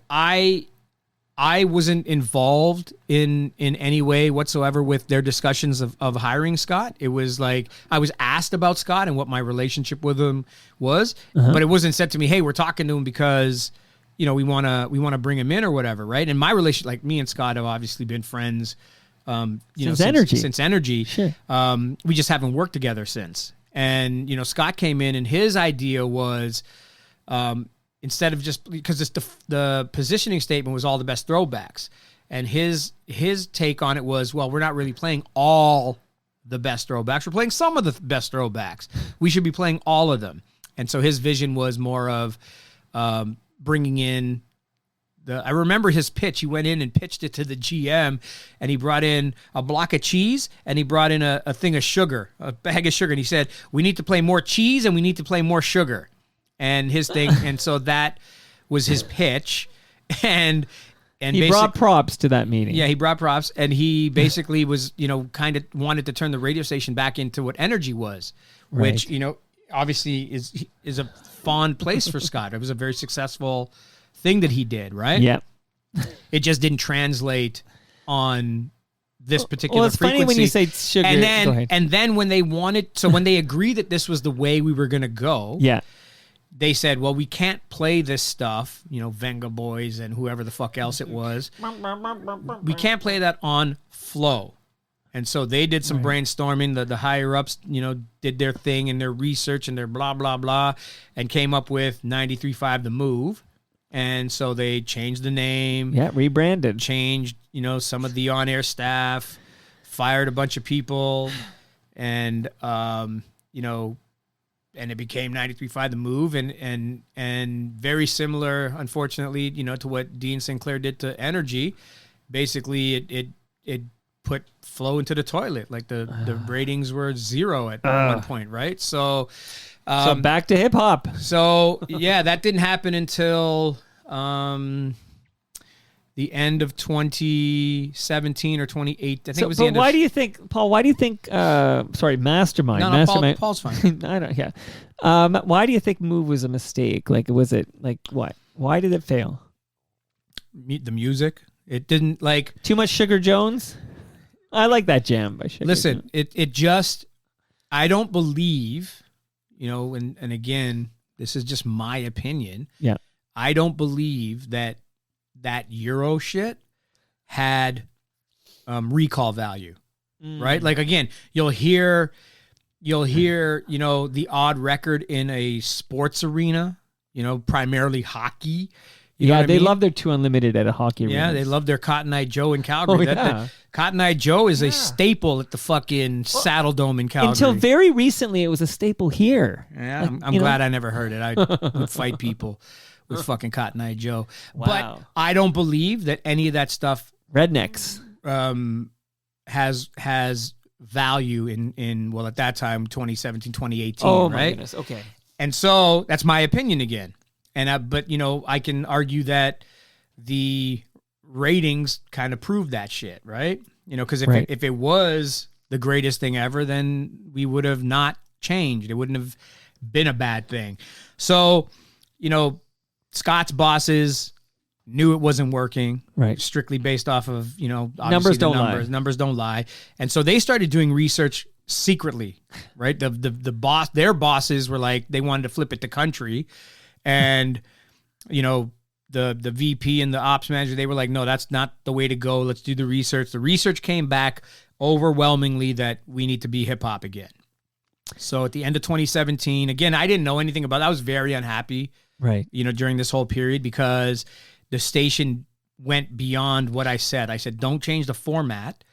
I I wasn't involved in any way whatsoever with their discussions of hiring Scott. It was like I was asked about Scott and what my relationship with him was, but it wasn't said to me, "Hey, we're talking to him because we want to bring him in or whatever," right? And my relationship, like me and Scott, have obviously been friends. Since Energy. Sure. We just haven't worked together since. And Scott came in, and his idea was. Instead of just because the positioning statement was all the best throwbacks, and his take on it was, well, we're not really playing all the best throwbacks. We're playing some of the best throwbacks. We should be playing all of them. And so his vision was more of bringing in I remember his pitch. He went in and pitched it to the GM, and he brought in a block of cheese, and he brought in a thing of sugar, a bag of sugar, and he said, we need to play more cheese and we need to play more sugar. And his thing, and so that was his pitch, and he brought props to that meeting. Yeah, he brought props, and he basically was, kind of wanted to turn the radio station back into what Energy was, which obviously is a fond place for Scott. It was a very successful thing that he did, right? Yeah, it just didn't translate on this particular. Well, it's frequency. funny when you say sugar. And then when they when they agreed that this was the way we were going to go, yeah. They said, well, we can't play this stuff, Venga Boys and whoever the fuck else it was. We can't play that on Flow. And so they did some brainstorming. The higher-ups, did their thing and their research and their blah, blah, blah, and came up with 93.5 The Move. And so they changed the name. Yeah, rebranded. Changed, some of the on-air staff, fired a bunch of people, and, and it became 93.5 The Move, and very similar, unfortunately, to what Dean Sinclair did to Energy. Basically, it put Flow into the toilet. Like the ratings were 0 at one point, right? So back to hip hop. So yeah, that didn't happen until the end of 2017 or 2018. I think it was the end. Why do you think, Paul? Why do you think? Sorry, Mastermind. No, Mastermind. Paul's fine. I don't. Yeah. Why do you think Move was a mistake? Like, was it like what? Why did it fail? The music. It didn't like too much Sugar Jones. I like that jam by Sugar. Listen, Jones. it just. I don't believe, and again, this is just my opinion. Yeah. I don't believe that Euro shit had recall value, right? Like, again, you'll hear, the odd record in a sports arena, primarily hockey. They love their 2 Unlimited at a hockey arena. Yeah, they love their Cotton Eye Joe in Calgary. Cotton Eye Joe is a staple at the fucking Saddle Dome in Calgary. Until very recently, it was a staple here. Yeah, I'm glad I never heard it. I would fight people with fucking Cotton Eye Joe. Wow. But I don't believe that any of that stuff rednecks has value in at that time 2017, 2018, oh, right? My goodness. Okay. And so that's my opinion again. And but I can argue that the ratings kind of prove that shit, right? Because if it was the greatest thing ever, then we would have not changed. It wouldn't have been a bad thing. So, Scott's bosses knew it wasn't working, right? Strictly based off of, numbers don't lie. Numbers don't lie. And so they started doing research secretly, right? Their bosses were like, they wanted to flip it to country. And, the VP and the ops manager, they were like, no, that's not the way to go. Let's do the research. The research came back overwhelmingly that we need to be hip hop again. So at the end of 2017, again, I didn't know anything about it. I was very unhappy, right? During this whole period, because the station went beyond what I said. I said, don't change the format,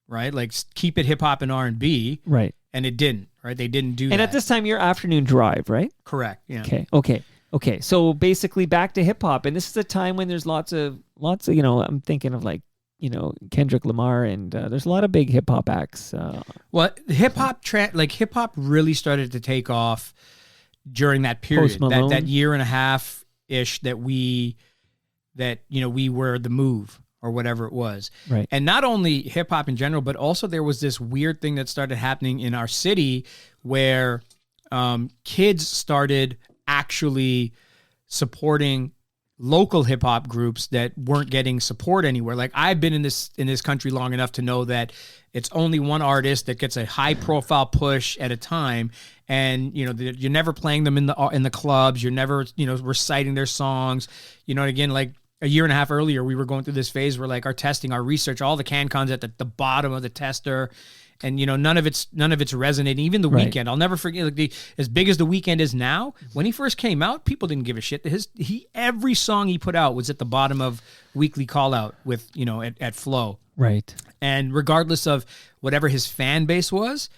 right? Like, keep it hip hop and R&B. Right. And it didn't, right? They didn't do that. And at this time, your afternoon drive, right? Correct. Yeah. Okay. So basically back to hip hop. And this is a time when there's lots of, I'm thinking of like, Kendrick Lamar, and there's a lot of big hip hop acts. Well, hip hop really started to take off during that period, that year and a half ish that we were the Move or whatever it was. Right. And not only hip hop in general, but also there was this weird thing that started happening in our city where kids started actually supporting local hip hop groups that weren't getting support anywhere. Like I've been in this country long enough to know that it's only one artist that gets a high profile push at a time, and you know you're never playing them in the clubs. You're never reciting their songs. You know, again, like a year and a half earlier, we were going through this phase where like our testing, our research, all the CanCons at the bottom of the tester. And none of it's resonating. Even the Weeknd, I'll never forget. Like as big as the Weeknd is now, when he first came out, people didn't give a shit. Every song he put out was at the bottom of weekly call out with at Flow. Right. And regardless of whatever his fan base was,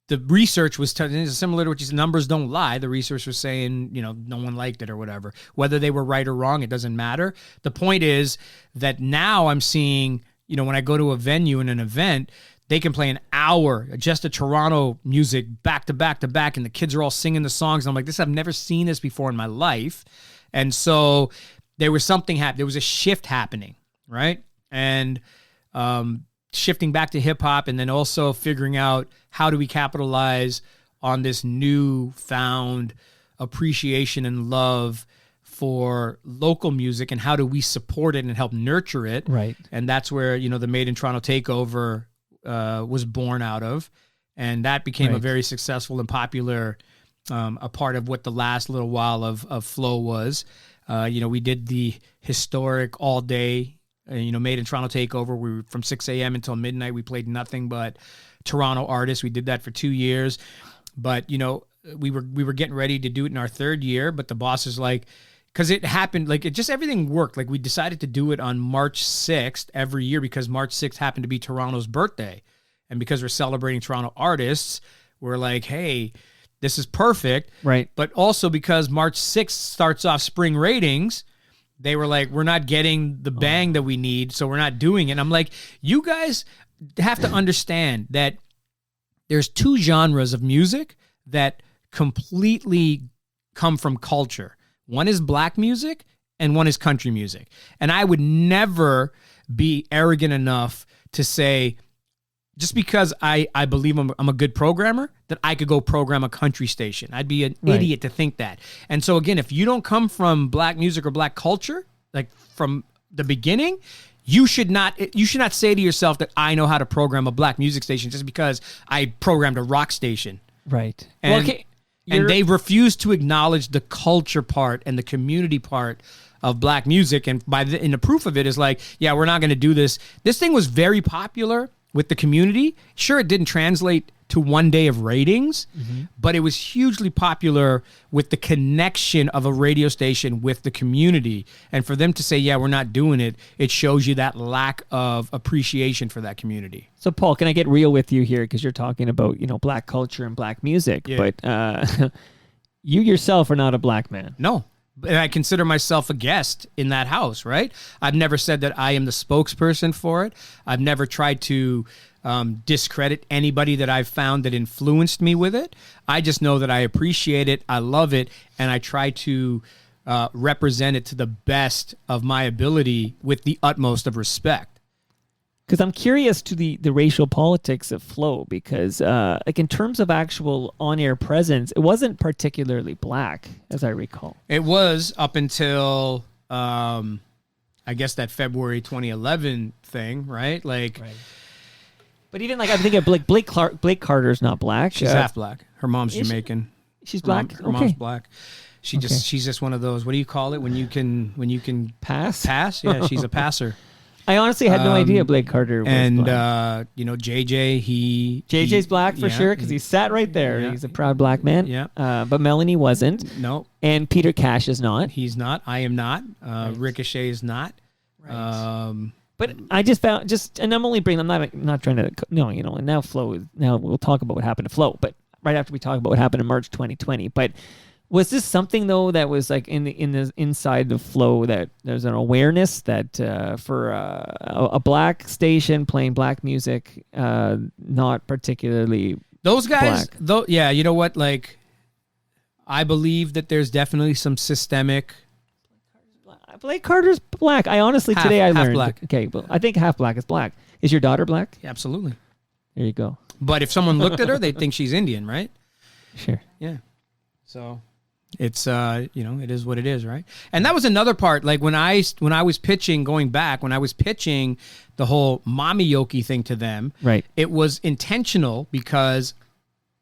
the research was similar to what you said. Numbers don't lie. The research was saying no one liked it or whatever. Whether they were right or wrong, it doesn't matter. The point is that now I'm seeing when I go to a venue in an event, they can play an hour just of Toronto music back to back to back, and the kids are all singing the songs. And I'm like, I've never seen this before in my life. And so there was something happening. There was a shift happening, right? And shifting back to hip hop, and then also figuring out how do we capitalize on this newfound appreciation and love for local music, and how do we support it and help nurture it? Right. And that's where the Made in Toronto takeover was born out of, and that became a very successful and popular a part of what the last little while of Flow was. We did the historic all day Made in Toronto takeover. We were from 6 a.m. until midnight. We played nothing but Toronto artists. We did that for 2 years, but we were getting ready to do it in our third year, but the boss is like, because it happened, like, it just, everything worked. Like, we decided to do it on March 6th every year because March 6th happened to be Toronto's birthday. And because we're celebrating Toronto artists, we're like, hey, this is perfect. Right. But also because March 6th starts off spring ratings, they were like, we're not getting the bang that we need, so we're not doing it. And I'm like, you guys have to understand that there's two genres of music that completely come from culture. One is black music and one is country music. And I would never be arrogant enough to say, just because I believe I'm a good programmer, that I could go program a country station. I'd be an idiot to think that. And so again, if you don't come from black music or black culture, like from the beginning, you should not say to yourself that I know how to program a black music station just because I programmed a rock station. Right. And, and they refuse to acknowledge the culture part and the community part of black music. And and the proof of it is like, yeah, we're not going to do this. This thing was very popular with the community. Sure, it didn't translate to one day of ratings, but it was hugely popular with the connection of a radio station with the community. And for them to say, yeah, we're not doing it, it shows you that lack of appreciation for that community. So, Paul, can I get real with you here? Because you're talking about, black culture and black music, but you yourself are not a black man. No. And I consider myself a guest in that house, right? I've never said that I am the spokesperson for it. I've never tried to discredit anybody that I've found that influenced me with it. I just know that I appreciate it, I love it, and I try to represent it to the best of my ability with the utmost of respect. Because I'm curious to the racial politics of Flow, because like in terms of actual on-air presence, it wasn't particularly black, as I recall. It was up until, I guess, that February 2011 thing, right? Like, right. But even like I'm thinking of Blake Carter's not black. She's half black. Her mom's Jamaican. She's black. Her mom's black. She's just one of those. What do you call it when you can pass? Pass? Yeah, she's a passer. I honestly had no idea Blake Carter was black. JJ, JJ's black for sure because he sat right there. Yeah. He's a proud black man. Yeah. But Melanie wasn't. No. And Peter Cash is not. He's not. I am not. Ricochet is not. Right. But I just found and I'm only bringing. I'm not trying to. No, and now Flow is. Now we'll talk about what happened to Flow, but right after we talk about what happened in March 2020. But was this something though that was like in the inside the Flow that there's an awareness that for a black station playing black music, not particularly those guys? Black. Though, yeah, you know what? Like, I believe that there's definitely some systemic. Blake Carter's black. I honestly today I learned. Black. Okay, well, I think half black is black. Is your daughter black? Yeah, absolutely. There you go. But if someone looked at her, they'd think she's Indian, right? Sure. Yeah. So, It's it is what it is, right? And that was another part. Like when I was pitching, going back, when I was pitching the whole mommy yoki thing to them, right? It was intentional because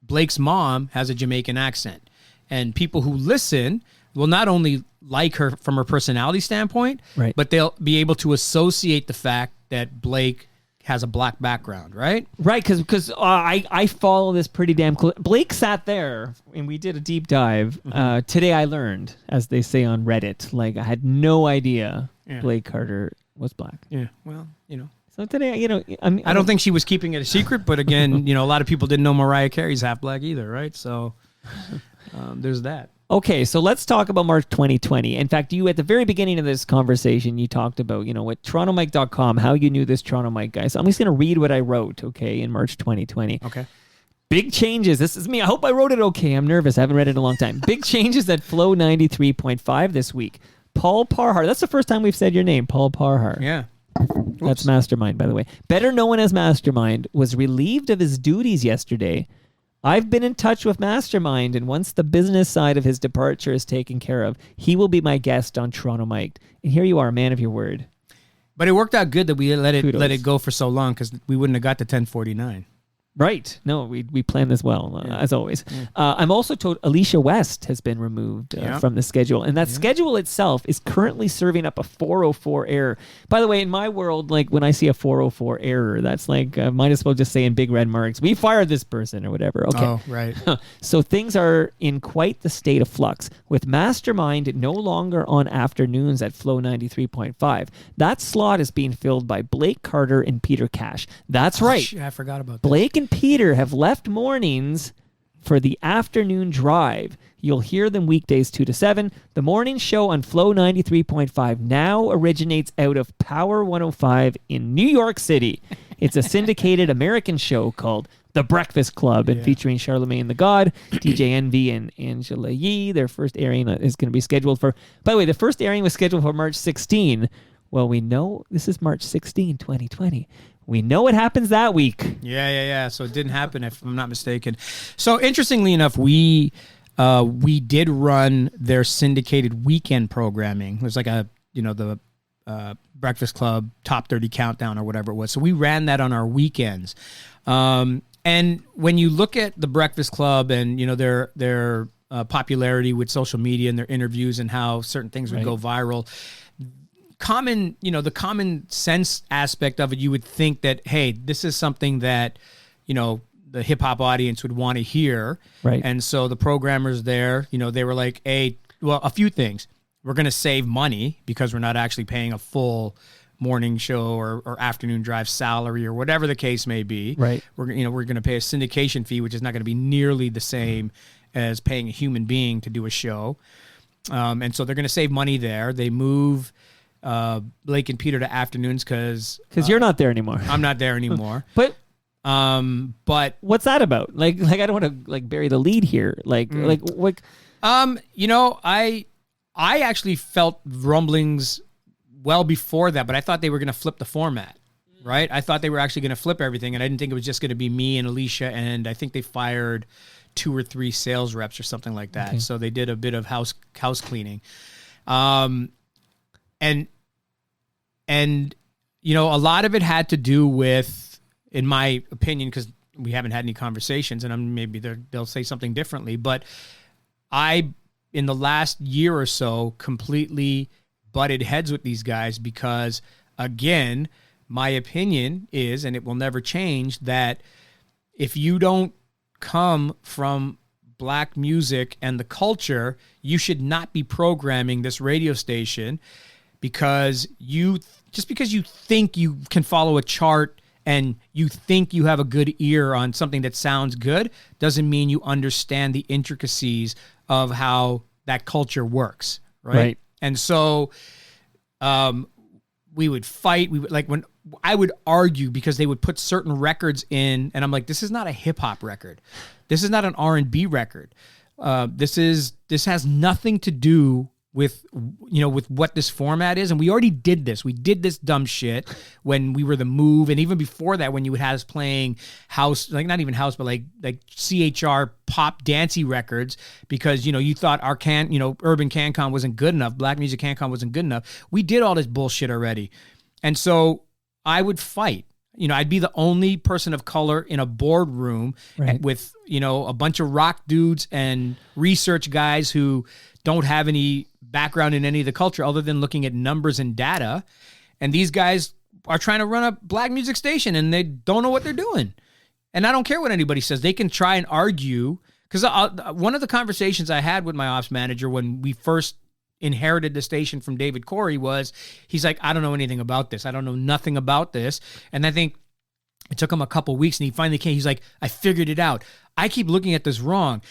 Blake's mom has a Jamaican accent, and people who listen will not only like her from her personality standpoint, right, but they'll be able to associate the fact that Blake has a black background, right? Right, because I follow this pretty damn close. Blake sat there, and we did a deep dive. Today I learned, as they say on Reddit, like I had no idea Blake Carter was black. Yeah, well, So today, I don't think she was keeping it a secret, but again, a lot of people didn't know Mariah Carey's half black either, right? So there's that. Okay, so let's talk about March 2020. In fact, you, at the very beginning of this conversation, you talked about, what TorontoMike.com, how you knew this Toronto Mike guy. So I'm just going to read what I wrote, okay, in March 2020. Okay. Big changes. This is me. I hope I wrote it okay. I'm nervous. I haven't read it in a long time. Big changes at Flow 93.5 this week. Paul Parhar. That's the first time we've said your name, Paul Parhar. Yeah. That's Mastermind, by the way. Better known as Mastermind, was relieved of his duties yesterday. I've been in touch with Mastermind, and once the business side of his departure is taken care of, he will be my guest on Toronto Mike. And here you are, man of your word. But it worked out good that we let Kudos. it go for so long, because we wouldn't have got to 1049. Right. No, we planned this well, as always. I'm also told Alicia West has been removed from the schedule. And that schedule itself is currently serving up a 404 error. By the way, in my world, like when I see a 404 error, that's like, might as well just say in big red marks, we fired this person or whatever. Okay. Oh, right. So things are in quite the state of flux, with Mastermind no longer on afternoons at Flow 93.5. That slot is being filled by Blake Carter and Peter Cash. That's right. Shit, I forgot about that. Blake and Peter have left mornings for the afternoon drive. You'll hear them weekdays 2 to 7. The morning show on Flow 93.5 now originates out of Power 105 in New York City. It's a syndicated American show called The Breakfast Club, and featuring Charlemagne the God, DJ Envy, and Angela Yee. Their first airing is going to be scheduled for... By the way, the first airing was scheduled for March 16. Well, we know this is March 16, 2020. We know what happens that week. Yeah. So it didn't happen, if I'm not mistaken. So interestingly enough, we did run their syndicated weekend programming. It was like the Breakfast Club Top 30 Countdown or whatever it was. So we ran that on our weekends. And when you look at the Breakfast Club and their popularity with social media and their interviews and how certain things would go viral, the common sense aspect of it, you would think that, hey, this is something that, the hip hop audience would want to hear. Right. And so the programmers there, they were like, hey, well, a few things. We're going to save money because we're not actually paying a full morning show or afternoon drive salary or whatever the case may be. Right. We're going to pay a syndication fee, which is not going to be nearly the same as paying a human being to do a show. And so they're going to save money there. They move Blake and Peter to afternoons because you're not there anymore. I'm not there anymore. But what's that about? Like I don't want to bury the lead here. I actually felt rumblings well before that, but I thought they were going to flip the format, right? I thought they were actually going to flip everything, and I didn't think it was just going to be me and Alicia, and I think they fired 2 or 3 sales reps or something like that. Okay. So they did a bit of house cleaning. And a lot of it had to do with, in my opinion, because we haven't had any conversations, and maybe they'll say something differently, but I, in the last year or so, completely butted heads with these guys because, again, my opinion is, and it will never change, that if you don't come from black music and the culture, you should not be programming this radio station, because just because you think you can follow a chart and you think you have a good ear on something that sounds good doesn't mean you understand the intricacies of how that culture works, right? And so we would fight. When I would argue, because they would put certain records in, and I'm like, this is not a hip hop record. This is not an R&B record. This has nothing to do with what this format is, and we already did this. We did this dumb shit when we were The Move, and even before that, when you would have us playing house, like not even house, but like CHR pop dancey records, because you thought our urban CanCon wasn't good enough, black music CanCon wasn't good enough. We did all this bullshit already, and so I would fight. I'd be the only person of color in a boardroom with a bunch of rock dudes and research guys who don't have any background in any of the culture other than looking at numbers and data. And these guys are trying to run a black music station and they don't know what they're doing. And I don't care what anybody says. They can try and argue. Because one of the conversations I had with my ops manager when we first inherited the station from David Corey was, he's like, I don't know anything about this. I don't know nothing about this. And I think it took him a couple weeks and he finally came. He's like, I figured it out. I keep looking at this wrong.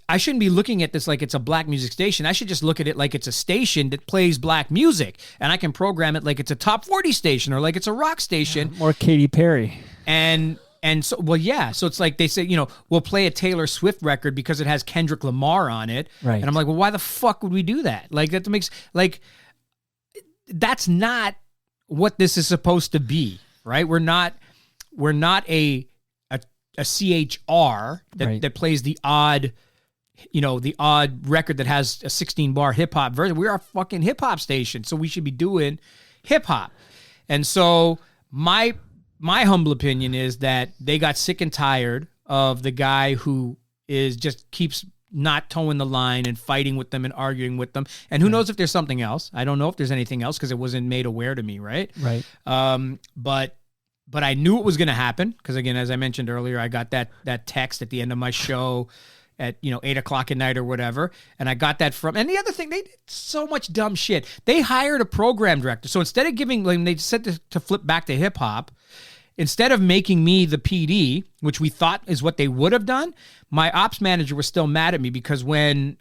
I shouldn't be looking at this like it's a black music station. I should just look at it like it's a station that plays black music, and I can program it like it's a top 40 station or like it's a rock station. More Katy Perry. And so, well, yeah. So it's like they say, we'll play a Taylor Swift record because it has Kendrick Lamar on it. Right. And I'm like, well, why the fuck would we do that? Like that makes that's not what this is supposed to be, right? We're not a CHR that plays the odd record that has a 16-bar hip-hop version. We're a fucking hip-hop station, so we should be doing hip-hop. And so my humble opinion is that they got sick and tired of the guy who just keeps not towing the line and fighting with them and arguing with them. And who knows if there's something else. I don't know if there's anything else because it wasn't made aware to me, right? Right. But I knew it was going to happen because, again, as I mentioned earlier, I got that text at the end of my show at 8:00 at night or whatever, and I got that from. And the other thing, they did so much dumb shit. They hired a program director, so instead of giving, like they said to flip back to hip hop, instead of making me the PD, which we thought is what they would have done, my ops manager was still mad at me because when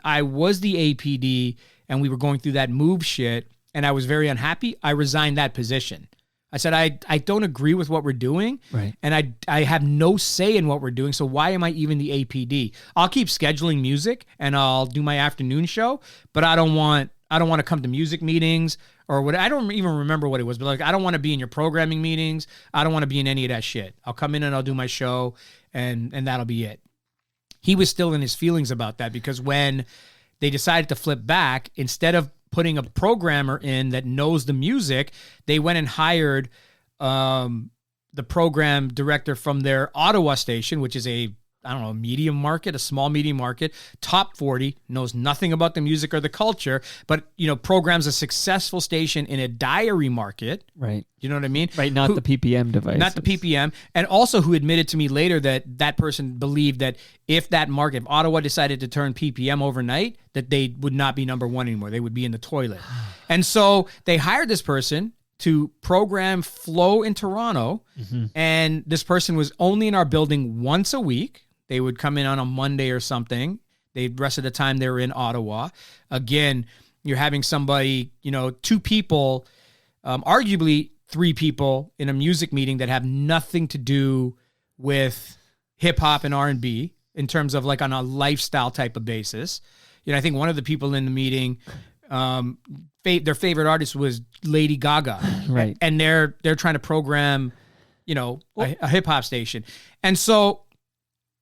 I was the APD and we were going through that move shit, and I was very unhappy, I resigned that position. I said, I don't agree with what we're doing, right? And I have no say in what we're doing, so why am I even the APD? I'll keep scheduling music, and I'll do my afternoon show, but I don't want to come to music meetings or what. I don't even remember what it was, but like I don't want to be in your programming meetings. I don't want to be in any of that shit. I'll come in and I'll do my show, and that'll be it. He was still in his feelings about that because when they decided to flip back, instead of putting a programmer in that knows the music, they went and hired the program director from their Ottawa station, which is a medium market, a small medium market, top 40, knows nothing about the music or the culture, but, programs a successful station in a diary market. Right. You know what I mean? Right, not the PPM device. Not the PPM. And also who admitted to me later that person believed that if Ottawa decided to turn PPM overnight, that they would not be number one anymore. They would be in the toilet. And so they hired this person to program Flow in Toronto, and this person was only in our building once a week. They would come in on a Monday or something. The rest of the time they were in Ottawa. Again, you're having somebody, two people, arguably three people in a music meeting that have nothing to do with hip hop and R&B in terms of like on a lifestyle type of basis. I think one of the people in the meeting, their favorite artist was Lady Gaga. Right. And they're trying to program, a hip hop station. And so,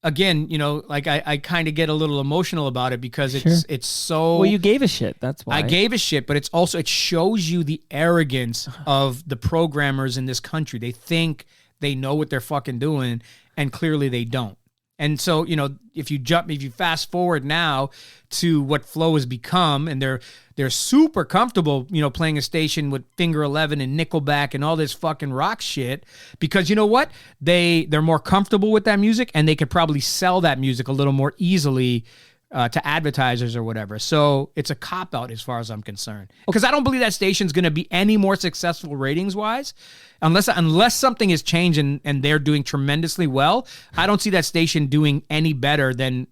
again, I kind of get a little emotional about it because it's so. Well, you gave a shit. That's why I gave a shit, but it shows you the arrogance of the programmers in this country. They think they know what they're fucking doing, and clearly they don't. And so, if you fast forward now to what Flow has become, and they're super comfortable, playing a station with Finger 11 and Nickelback and all this fucking rock shit, because you know what? They're more comfortable with that music, and they could probably sell that music a little more easily to advertisers or whatever. So it's a cop-out as far as I'm concerned. Because I don't believe that station's going to be any more successful ratings-wise. Unless something has changed and they're doing tremendously well, I don't see that station doing any better than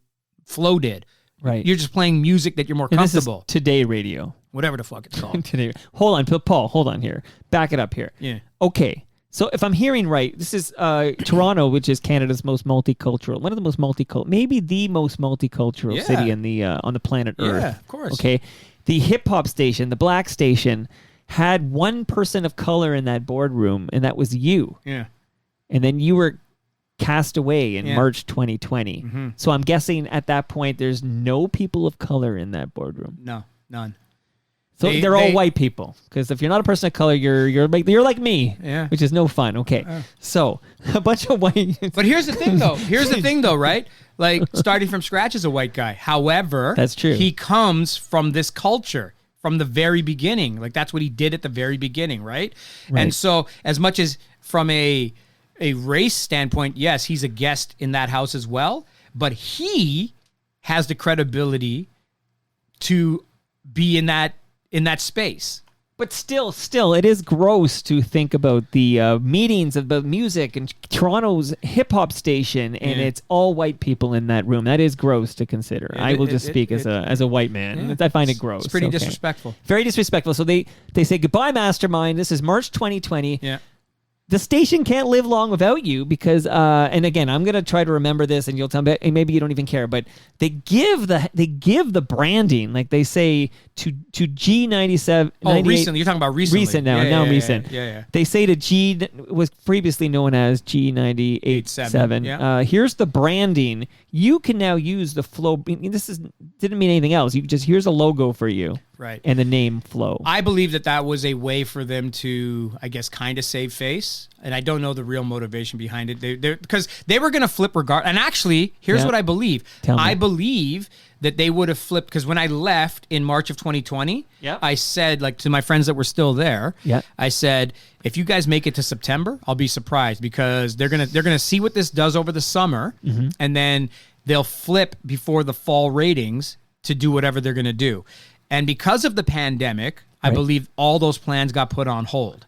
Flow did. Right. You're just playing music that you're more comfortable. This is Today Radio. Whatever the fuck it's called. Today. Hold on, Paul. Hold on here. Back it up here. Yeah. Okay. So if I'm hearing right, this is Toronto, which is Canada's most multicultural, one of the most multicultural, maybe the most multicultural city in the on the planet Earth. Yeah, of course. Okay. the hip hop station, the black station, had one person of color in that boardroom, and that was you. Yeah. And then you were cast away in March 2020. Mm-hmm. So I'm guessing at that point there's no people of color in that boardroom. No, none. So they're all white people. Because if you're not a person of color, you're like me. Yeah. Which is no fun. Okay. So a bunch of white. But here's the thing, though. Right? Like starting from scratch is a white guy. However, that's true. He comes from this culture from the very beginning. Like that's what he did at the very beginning, right? And so as much as from a race standpoint, yes, he's a guest in that house as well, but he has the credibility to be in that space. But still, it is gross to think about the meetings about music and Toronto's hip hop station, and it's all white people in that room. That is gross to consider. I will just speak as a white man. Yeah. I find it gross. It's pretty disrespectful. Very disrespectful. So they say goodbye, Mastermind. This is March 2020. Yeah. The station can't live long without you because, and again, I'm gonna try to remember this, and you'll tell me, and maybe you don't even care, but they give the branding, like they say to G97. Oh, recently you're talking about recently. Recent now, recent. Yeah. They say to G was previously known as G98.7. Yeah. Here's the branding. You can now use the Flow. Didn't mean anything else. Here's a logo for you. Right. And the name Flow. I believe that was a way for them to, I guess, kind of save face. And I don't know the real motivation behind it. Because they were going to flip regard. And actually, here's what I believe. I believe that they would have flipped. Because when I left in March of 2020, I said, like, to my friends that were still there, I said, if you guys make it to September, I'll be surprised. Because they're gonna see what this does over the summer. Mm-hmm. And then they'll flip before the fall ratings to do whatever they're going to do. And because of the pandemic, I believe all those plans got put on hold.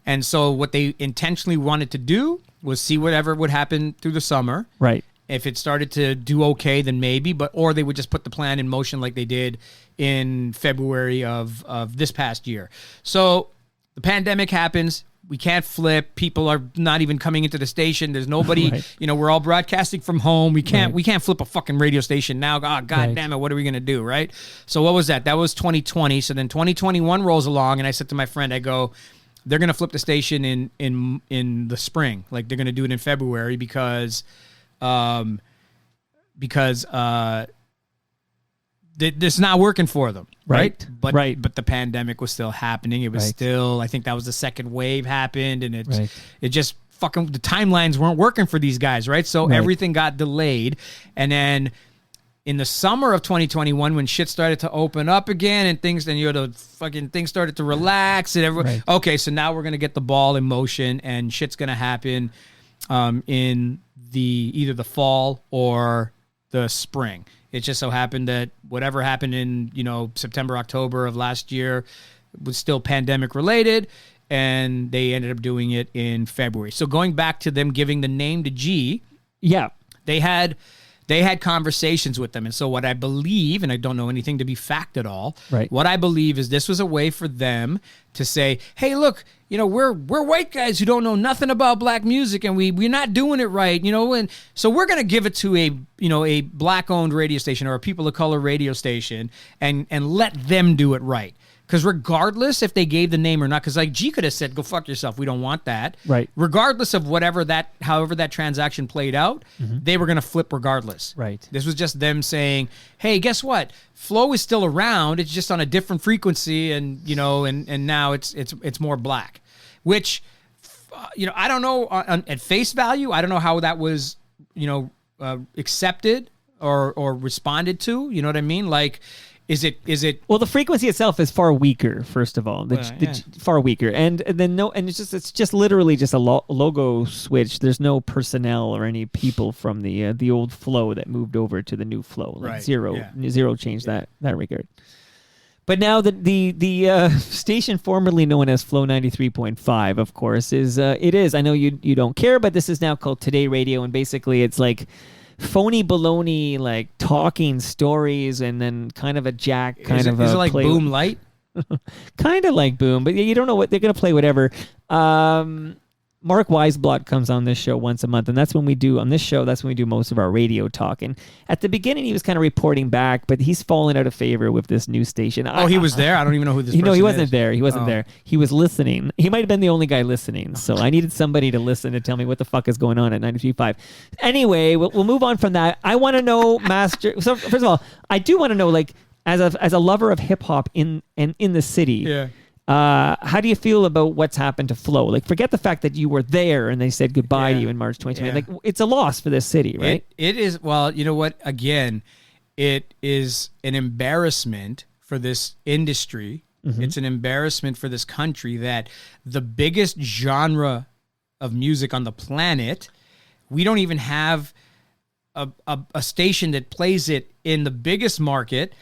And so what they intentionally wanted to do was see whatever would happen through the summer. Right. If it started to do okay, then maybe, or they would just put the plan in motion like they did in February of this past year. So the pandemic happens. We can't flip. People are not even coming into the station. There's nobody, we're all broadcasting from home. We can't flip a fucking radio station now. Oh, God damn it. What are we going to do? Right. So what was that? That was 2020. So then 2021 rolls along, and I said to my friend, I go, they're going to flip the station in the spring. Like they're going to do it in February because this is not working for them, right? But the pandemic was still happening. It was still, I think that was the second wave happened, and it just fucking, the timelines weren't working for these guys, right? So everything got delayed, and then in the summer of 2021, when shit started to open up again and things, then the fucking things started to relax, and everyone, okay, so now we're gonna get the ball in motion, and shit's gonna happen in either the fall or the spring. It just so happened that whatever happened in, September, October of last year was still pandemic related, and they ended up doing it in February. So going back to them giving the name to G, they had conversations with them. And so what I believe, and I don't know anything to be fact at all, what I believe is this was a way for them to say, hey, look, we're white guys who don't know nothing about black music, and we're not doing it right, and so we're going to give it to a black-owned radio station or a people of color radio station and let them do it right. Because regardless if they gave the name or not, because like G could have said, go fuck yourself, we don't want that. Right. Regardless of however that transaction played out, they were going to flip regardless. Right. This was just them saying, hey, guess what? Flow is still around. It's just on a different frequency, and and now it's more black. Which, I don't know at face value. I don't know how that was, accepted or responded to. You know what I mean? Like, is it? Well, the frequency itself is far weaker. First of all, far weaker, and then it's just literally just a logo switch. There's no personnel or any people from the old Flow that moved over to the new Flow. Like zero changed that regard. But now the station formerly known as Flow 93.5, of course, is I know you don't care, but this is now called Today Radio, and basically it's like phony baloney, like talking stories, and then kind of a jack kind of. Is it like Boom Light? Kind of like Boom, but you don't know what they're gonna play. Whatever. Mark Weisblot comes on this show once a month, and that's when we do most of our radio talk. And at the beginning, he was kind of reporting back, but he's fallen out of favor with this new station. He was there? I don't even know who this person is. He wasn't there. He wasn't there. He was listening. He might have been the only guy listening, so I needed somebody to listen to tell me what the fuck is going on at 93.5. Anyway, we'll move on from that. I want to know, So first of all, I do want to know, like, as a lover of hip-hop in the city, yeah. How do you feel about what's happened to Flow? Like, forget the fact that you were there and they said goodbye to you in March 2020. Yeah. Like, it's a loss for this city, right? It is. Well, you know what? Again, it is an embarrassment for this industry. Mm-hmm. It's an embarrassment for this country that the biggest genre of music on the planet, we don't even have a station that plays it in the biggest market,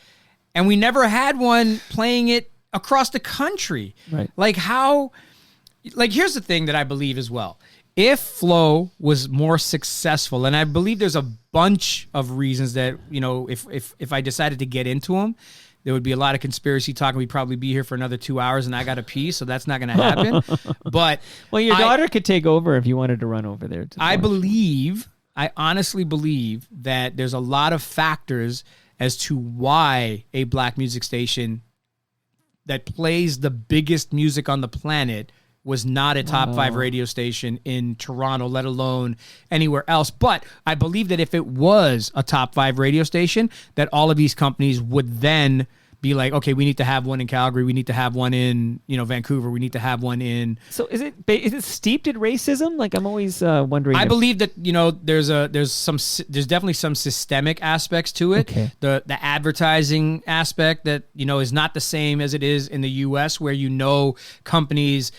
and we never had one playing it across the country. Right. Like here's the thing that I believe as well. If Flow was more successful, and I believe there's a bunch of reasons that, you know, if I decided to get into them, there would be a lot of conspiracy talk, and we'd probably be here for another 2 hours, and I got to pee, so that's not going to happen. But well, your daughter could take over if you wanted to run over there. I honestly believe that there's a lot of factors as to why a black music station that plays the biggest music on the planet was not a top 5 radio station in Toronto, let alone anywhere else. But I believe that if it was a top 5 radio station, that all of these companies would then be like, okay, we need to have one in Calgary, we need to have one in, you know, Vancouver, we need to have one in. So is it steeped in racism? Like, I'm always wondering. I believe that, you know, there's definitely some systemic aspects to it. Okay. The advertising aspect that, you know, is not the same as it is in the US, where, you know, companies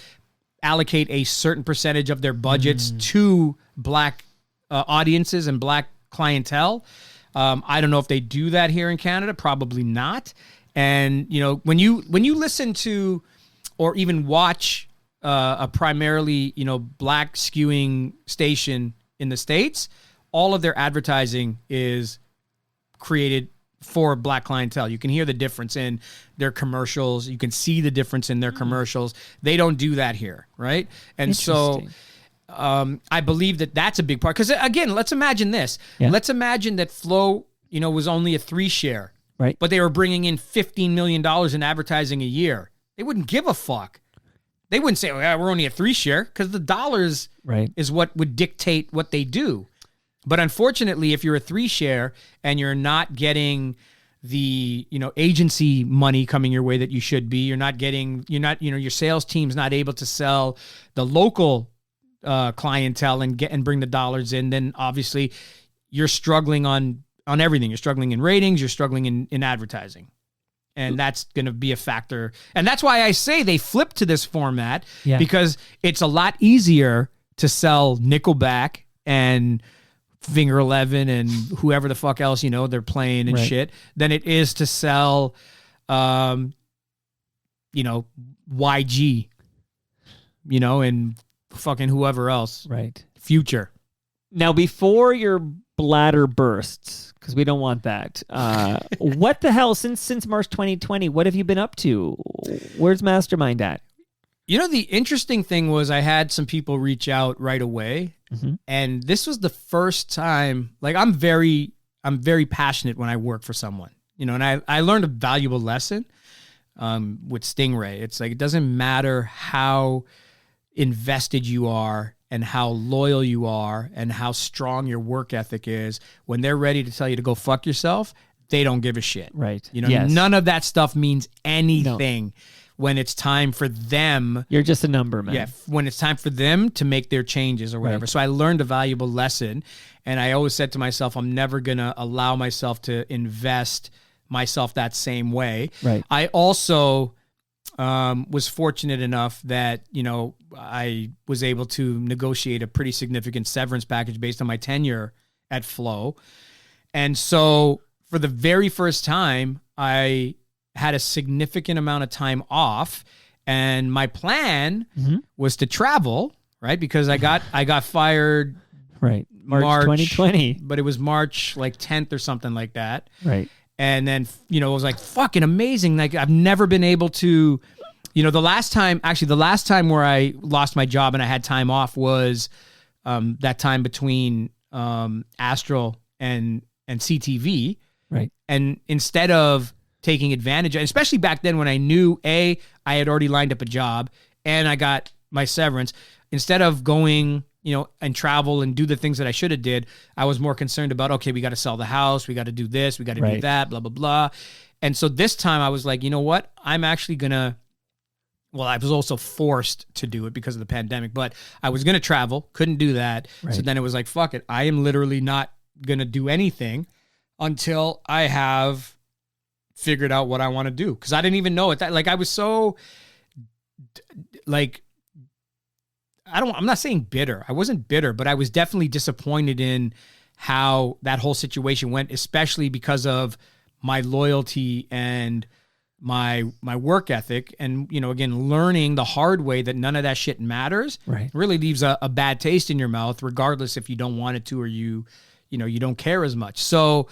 allocate a certain percentage of their budgets to black audiences and black clientele. I don't know if they do that here in Canada. Probably not. And, you know, when you listen to or even watch a primarily, you know, black skewing station in the States, all of their advertising is created for black clientele. You can hear the difference in their commercials. You can see the difference in their commercials. They don't do that here, right? And so I believe that that's a big part. Because, again, let's imagine this. Yeah. Let's imagine that Flow, you know, was only a 3 share. Right. But they were bringing in $15 million in advertising a year. They wouldn't give a fuck. They wouldn't say, oh, yeah, we're only a 3 share, because the dollars is what would dictate what they do. But unfortunately, if you're a 3 share and you're not getting the, you know, agency money coming your way that you should be, your sales team's not able to sell the local clientele and bring the dollars in, then obviously you're struggling on everything. You're struggling in ratings, you're struggling in advertising. And that's going to be a factor. And that's why I say they flip to this format, because it's a lot easier to sell Nickelback and Finger 11 and whoever the fuck else, you know, they're playing and shit, than it is to sell, you know, YG, you know, and fucking whoever else. Right. Future. Now, before your bladder bursts, because we don't want that, what the hell, since March 2020, what have you been up to? Where's Mastermind at? You know, the interesting thing was I had some people reach out right away, and this was the first time, like, I'm very passionate when I work for someone, you know, and I learned a valuable lesson with Stingray. It's like, it doesn't matter how invested you are and how loyal you are and how strong your work ethic is. When they're ready to tell you to go fuck yourself, they don't give a shit. Right. You know, none of that stuff means anything. No. When it's time for them. You're just a number, man. Yeah, when it's time for them to make their changes or whatever. Right. So I learned a valuable lesson, and I always said to myself, I'm never going to allow myself to invest myself that same way. Right. I also was fortunate enough that, you know, I was able to negotiate a pretty significant severance package based on my tenure at Flow. And so for the very first time, I had a significant amount of time off, and my plan was to travel, right? Because I got fired March 2020, but it was March like 10th or something like that. Right. And then, you know, it was like fucking amazing. Like, I've never been able to the last time where I lost my job and I had time off was that time between Astral and CTV. Right. And instead of taking advantage, especially back then when I knew I had already lined up a job and I got my severance, instead of going, and travel and do the things that I should have did, I was more concerned about, okay, we got to sell the house, we got to do this, we got to do that, blah, blah, blah. And so this time I was like, you know what? I'm actually going to, well, I was also forced to do it because of the pandemic, but I was going to travel, couldn't do that. Right. So then it was like, fuck it. I am literally not going to do anything until I have figured out what I want to do. Cause I didn't even know it. I was so I'm not saying bitter. I wasn't bitter, but I was definitely disappointed in how that whole situation went, especially because of my loyalty and my work ethic. And, again, learning the hard way that none of that shit matters really leaves a bad taste in your mouth, regardless if you don't want it to or you don't care as much. So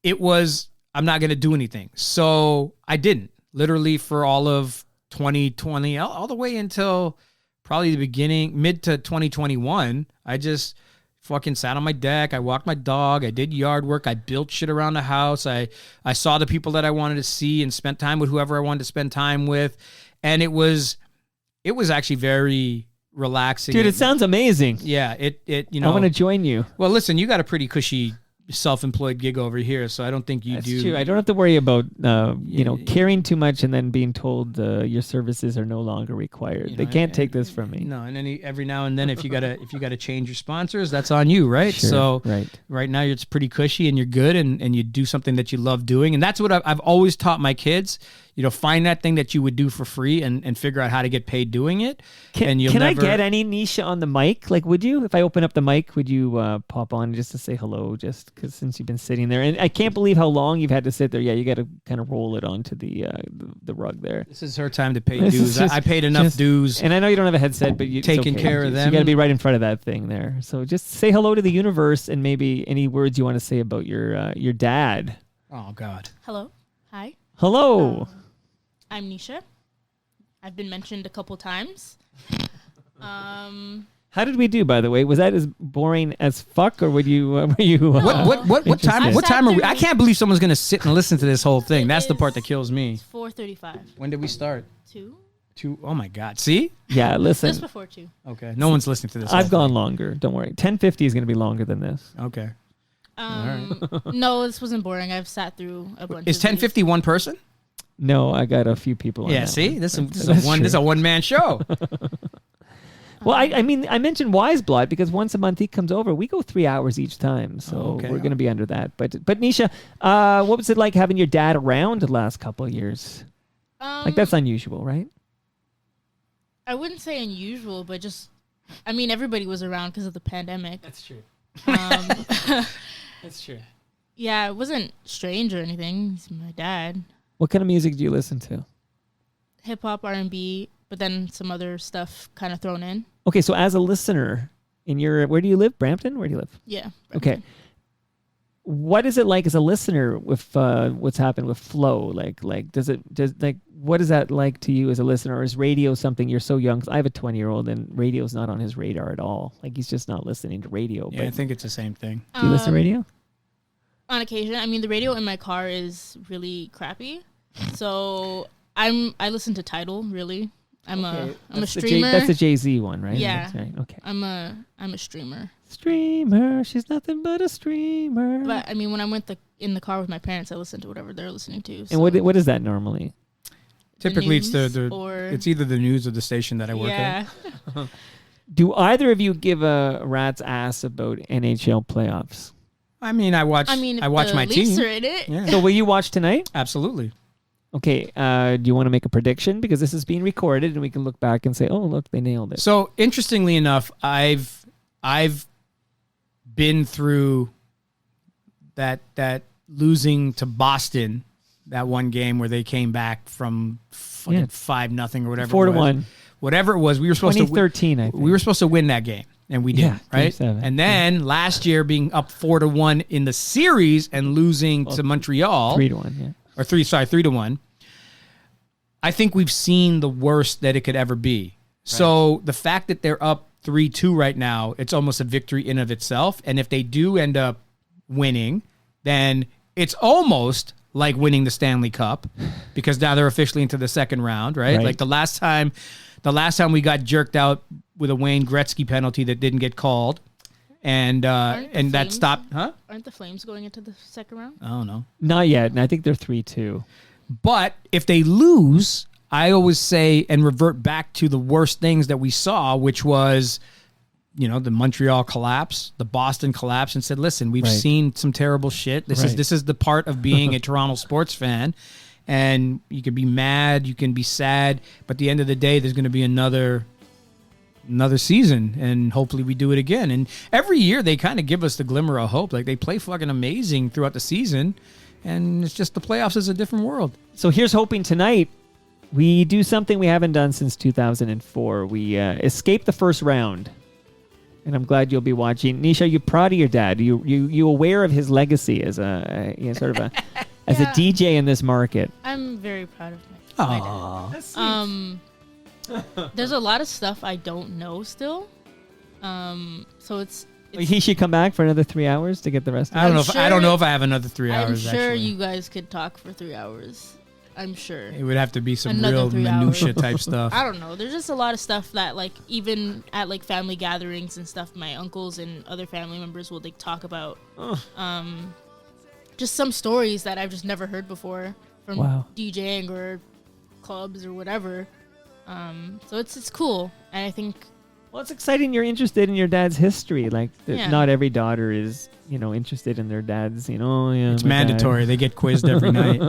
it was, I'm not going to do anything. So I didn't, literally for all of 2020, all the way until probably the mid to 2021, I just fucking sat on my deck. I walked my dog. I did yard work. I built shit around the house. I saw the people that I wanted to see and spent time with whoever I wanted to spend time with. And it was actually very relaxing. Dude, it sounds amazing. Yeah. I want to join you. Well, listen, you got a pretty cushy self-employed gig over here, so I don't think you do. That's true. I don't have to worry about caring too much and then being told your services are no longer required. They can't take this from me. No, and then every now and then, if you gotta change your sponsors, that's on you, right? Sure, so right now it's pretty cushy and you're good, and you do something that you love doing, and that's what I've always taught my kids. Find that thing that you would do for free and figure out how to get paid doing it. Can I get any Nisha on the mic? Like, would you, if I open up the mic, would you pop on just to say hello? Just because since you've been sitting there, and I can't believe how long you've had to sit there. Yeah, you got to kind of roll it onto the rug there. This is her time to pay dues. I paid enough dues, and I know you don't have a headset, but you taking care of them. You got to be right in front of that thing there. So just say hello to the universe, and maybe any words you want to say about your dad. Oh God. Hello. Hi. Hello. I'm Nisha. I've been mentioned a couple times. How did we do, by the way? Was that as boring as fuck, or were you? What time are we? I can't believe someone's gonna sit and listen to this whole thing. That's the part that kills me. It's 4:35. When did we start? 2. 2. Oh my God. See? Yeah. Listen. Just before 2. Okay. No one's listening to this. I've gone longer. Don't worry. 10:50 is gonna be longer than this. Okay. No, this wasn't boring. I've sat through a bunch. Is 10:50 one person? No, I got a few people on that see? one. This is a one-man show. Well, I mean, I mentioned Wise Blood because once a month he comes over. We go 3 hours each time, so we're going to be under that. But Nisha, what was it like having your dad around the last couple of years? That's unusual, right? I wouldn't say unusual, but just, I mean, everybody was around because of the pandemic. That's true. That's true. Yeah, it wasn't strange or anything. He's my dad. What kind of music do you listen to? Hip hop, R&B, but then some other stuff kind of thrown in. Okay, so as a listener, where do you live? Brampton? Where do you live? Yeah. Brampton. Okay. What is it like as a listener with what's happened with Flow? What is that like to you as a listener? Or is radio something you're so young? 'Cause I have a 20-year-old and radio's not on his radar at all. Like he's just not listening to radio. Yeah, I think it's the same thing. Do you listen to radio? On occasion. I mean, the radio in my car is really crappy. So I listen to Tidal, really. I'm a streamer. That's a Jay-Z one, right? Yeah. That's right. Okay. I'm a streamer. Streamer. She's nothing but a streamer. But I mean, when I'm in the car with my parents, I listen to whatever they're listening to. So. And what is that normally? Typically, it's it's either the news or the station that I work at. Do either of you give a rat's ass about NHL playoffs? I mean, I watch my team. Are in it. Yeah. So will you watch tonight? Absolutely. Okay. Do you want to make a prediction? Because this is being recorded and we can look back and say, oh, look, they nailed it. So interestingly enough, I've been through that losing to Boston, that one game where they came back from 5-0 or whatever. 4-1. Whatever it was, we were supposed 2013, I think. We were supposed to win that game. And we did, right? 7. And then last year being up 4-1 in the series and losing to Montreal. 3-1, yeah. Or 3-1. I think we've seen the worst that it could ever be. Right. So the fact that they're up 3-2 right now, it's almost a victory in of itself. And if they do end up winning, then it's almost like winning the Stanley Cup, because now they're officially into the second round, right? Like the last time we got jerked out with a Wayne Gretzky penalty that didn't get called, and that stopped. Huh? Aren't the Flames going into the second round? I don't know. Not yet, and I think they're 3-2. But if they lose, I always say and revert back to the worst things that we saw, which was, the Montreal collapse, the Boston collapse, and said, listen, we've seen some terrible shit. This is the part of being a Toronto sports fan. And you can be mad, you can be sad, but at the end of the day, there's going to be another season, and hopefully we do it again. And every year they kind of give us the glimmer of hope. Like, they play fucking amazing throughout the season, and it's just the playoffs is a different world. So here's hoping tonight we do something we haven't done since 2004. We escape the first round. And I'm glad you'll be watching. Nisha, are you proud of your dad? You aware of his legacy as a as a DJ in this market? I'm very proud of my dad. There's a lot of stuff I don't know still. So it's he should come back for another 3 hours to get the rest of it. I don't know if I have another 3 hours. I'm sure actually. You guys could talk for 3 hours. I'm sure. It would have to be some real minutia type stuff. I don't know. There's just a lot of stuff that, like, even at like family gatherings and stuff, my uncles and other family members will like talk about. Just some stories that I've just never heard before from DJing or clubs or whatever. So it's cool, and I think. Well, it's exciting. You're interested in your dad's history. Like, not every daughter is, interested in their dad's. It's mandatory. Dad. They get quizzed every night.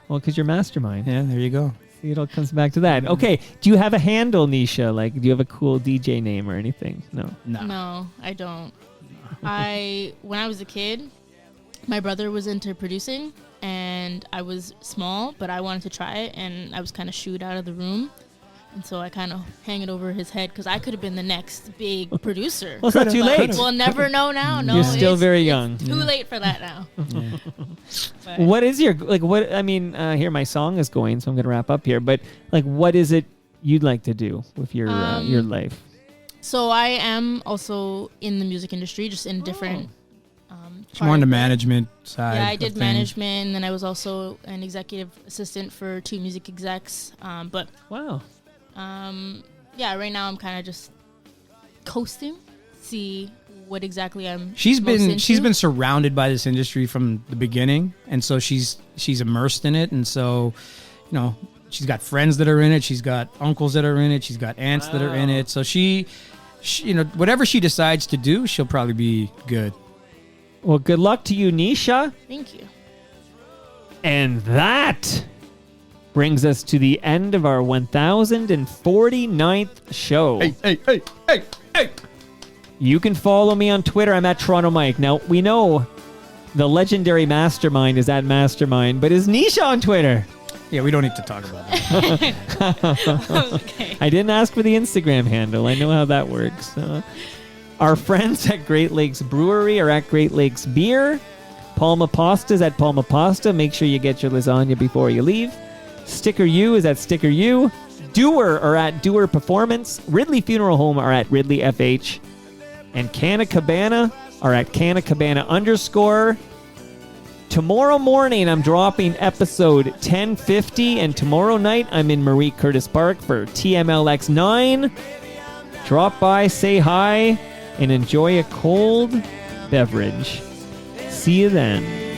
Well, because you're Mastermind. Yeah, there you go. See, it all comes back to that. Okay, do you have a handle, Nisha? Like, do you have a cool DJ name or anything? No, I don't. When I was a kid, my brother was into producing, and I was small, but I wanted to try it, and I was kind of shooed out of the room. And so I kind of hang it over his head because I could have been the next big producer. Well, it's not too late. We'll never know now. No, you're still very young. It's too late for that now. What is your here my song is going, so I'm going to wrap up here. But like, what is it you'd like to do with your life? So I am also in the music industry, just in different. More on the management side. Yeah, I did management, and then I was also an executive assistant for 2 music execs. But wow. Right now I'm kind of just coasting, see what exactly I'm. She's been surrounded by this industry from the beginning, and so she's immersed in it, and so she's got friends that are in it, she's got uncles that are in it, she's got aunts that are in it, so she whatever she decides to do, she'll probably be good. Well, good luck to you, Nisha. Thank you. And that brings us to the end of our 1049th show. Hey. You can follow me on Twitter. I'm at Toronto Mike. Now, we know the legendary Mastermind is at Mastermind, but is Nisha on Twitter? Yeah, we don't need to talk about that. Okay. I didn't ask for the Instagram handle. I know how that works. Our friends at Great Lakes Brewery are at Great Lakes Beer. Palma Pasta's at Palma Pasta. Make sure you get your lasagna before you leave. Sticker U is at Sticker U. Doer are at Doer Performance. Ridley Funeral Home are at Ridley FH. And Canna Cabana are at Canna Cabana _. Tomorrow morning, I'm dropping episode 1050, and tomorrow night, I'm in Marie Curtis Park for TMLX 9. Drop by, say hi, and enjoy a cold beverage. See you then.